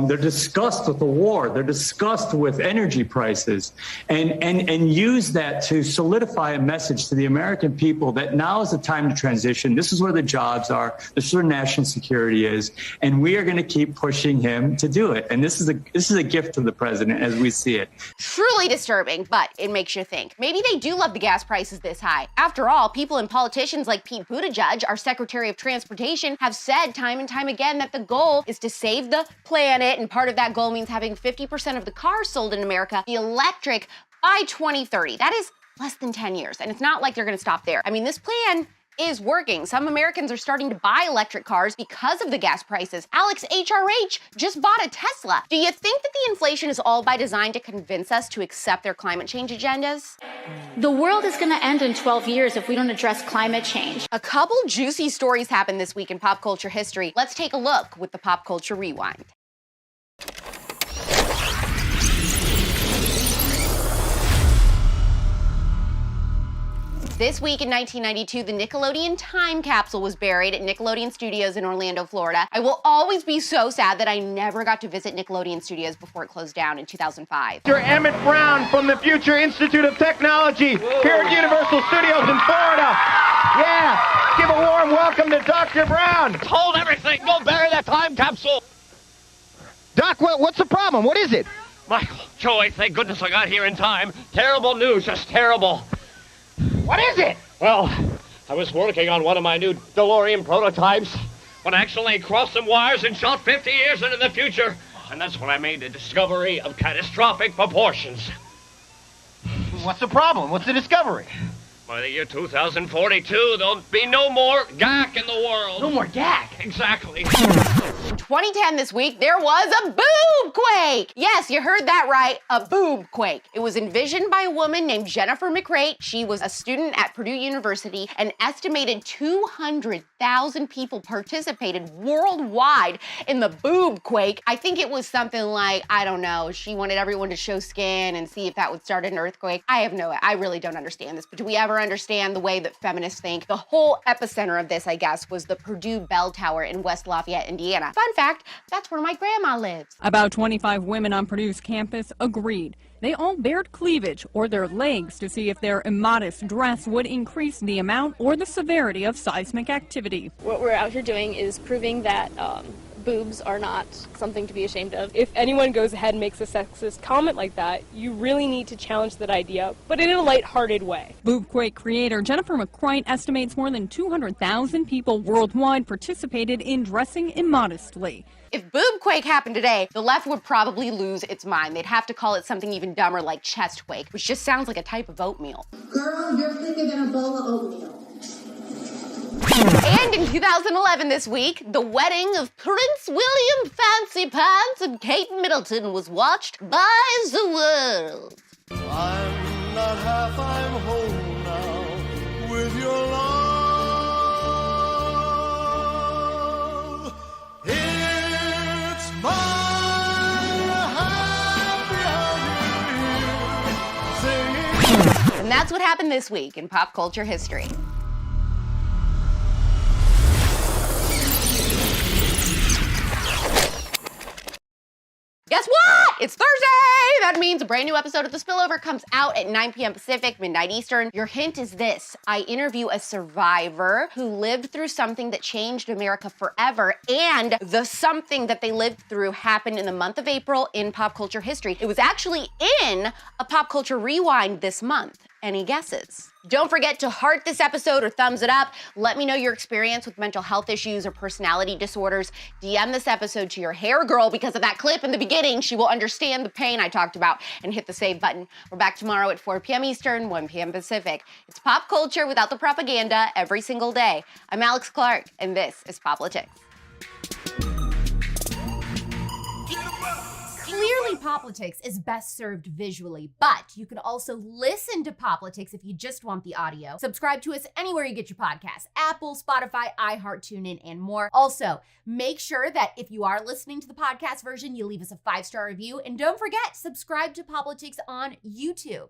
Speaker 15: their disgust with the war, their disgust with energy prices, and use that to solidify a message to the American people that now is the time to transition. This is where the jobs are. This is where national security is. And we are going to keep pushing him to do it. And this is a gift to the president as we see it.
Speaker 10: Truly disturbing, but it makes you think. Maybe they do love the gas prices this high. After all, people and politicians like Pete Buttigieg, our Secretary of Transportation, have said time and time again that the goal is to save the planet, and part of that goal means having 50% of the cars sold in America be electric by 2030. That is less than 10 years, and it's not like they're gonna stop there. I mean, this plan is working. Some Americans are starting to buy electric cars because of the gas prices. Alex HRH just bought a Tesla. Do you think that the inflation is all by design to convince us to accept their climate change agendas?
Speaker 16: The world is going to end in 12 years if we don't address climate change.
Speaker 10: A couple juicy stories happened this week in pop culture history. Let's take a look with the Pop Culture Rewind. This week in 1992, the Nickelodeon time capsule was buried at Nickelodeon Studios in Orlando, Florida. I will always be so sad that I never got to visit Nickelodeon Studios before it closed down in 2005.
Speaker 18: Dr. Emmett Brown from the Future Institute of Technology here at Universal Studios in Florida. Yeah, give a warm welcome to Dr. Brown.
Speaker 19: Hold everything. Go bury that time capsule.
Speaker 18: Doc, what's the problem? What is it?
Speaker 19: Michael, Joey, thank goodness I got here in time. Terrible news, just terrible.
Speaker 18: What is it?
Speaker 19: Well, I was working on one of my new DeLorean prototypes when I accidentally crossed some wires and shot 50 years into the future. And that's when I made the discovery of catastrophic proportions.
Speaker 18: What's the problem? What's the discovery?
Speaker 19: By the year 2042, there'll be no more GAC in the world.
Speaker 18: No more GAC?
Speaker 19: Exactly.
Speaker 10: 2010 this week, there was a boobquake. Yes, you heard that right, a boobquake. It was envisioned by a woman named Jennifer McCreight. She was a student at Purdue University. An estimated 200,000 people participated worldwide in the boobquake. I think it was something like, I don't know, she wanted everyone to show skin and see if that would start an earthquake. I really don't understand this, but do we ever understand the way that feminists think? The whole epicenter of this, I guess, was the Purdue Bell Tower in West Lafayette, Indiana. Fun fact, that's where my grandma lives.
Speaker 1: About 25 women on Purdue's campus agreed. They all bared cleavage or their legs to see if their immodest dress would increase the amount or the severity of seismic activity.
Speaker 4: What we're out here doing is proving that boobs are not something to be ashamed of. If anyone goes ahead and makes a sexist comment like that, you really need to challenge that idea, but in a lighthearted way.
Speaker 1: Boobquake creator Jennifer McCreight estimates more than 200,000 people worldwide participated in dressing immodestly.
Speaker 10: If boobquake happened today, the left would probably lose its mind. They'd have to call it something even dumber like chestquake, which just sounds like a type of oatmeal.
Speaker 5: Girl, you're thicker than a bowl of oatmeal.
Speaker 10: And in 2011 this week, the wedding of Prince William Fancy Pants and Kate Middleton was watched by the world.
Speaker 6: I'm not half, I'm whole now with your love. It's my happy hour.
Speaker 10: And that's what happened this week in pop culture history. Guess what? It's Thursday! That means a brand new episode of The Spillover comes out at 9 p.m. Pacific, midnight Eastern. Your hint is this. I interview a survivor who lived through something that changed America forever, and the something that they lived through happened in the month of April in pop culture history. It was actually in a Pop Culture Rewind this month. Any guesses? Don't forget to heart this episode or thumbs it up. Let me know your experience with mental health issues or personality disorders. DM this episode to your hair girl because of that clip in the beginning. She will understand the pain I talked about, and hit the save button. We're back tomorrow at 4 p.m. Eastern, 1 p.m. Pacific. It's pop culture without the propaganda every single day. I'm Alex Clark, and this is Poplitics.
Speaker 7: Clearly, Poplitics is best served visually, but you can also listen to Poplitics if you just want the audio. Subscribe to us anywhere you get your podcasts: Apple, Spotify, iHeart, TuneIn, and more. Also, make sure that if you are listening to the podcast version, you leave us a 5-star review. And don't forget, subscribe to Poplitics on YouTube.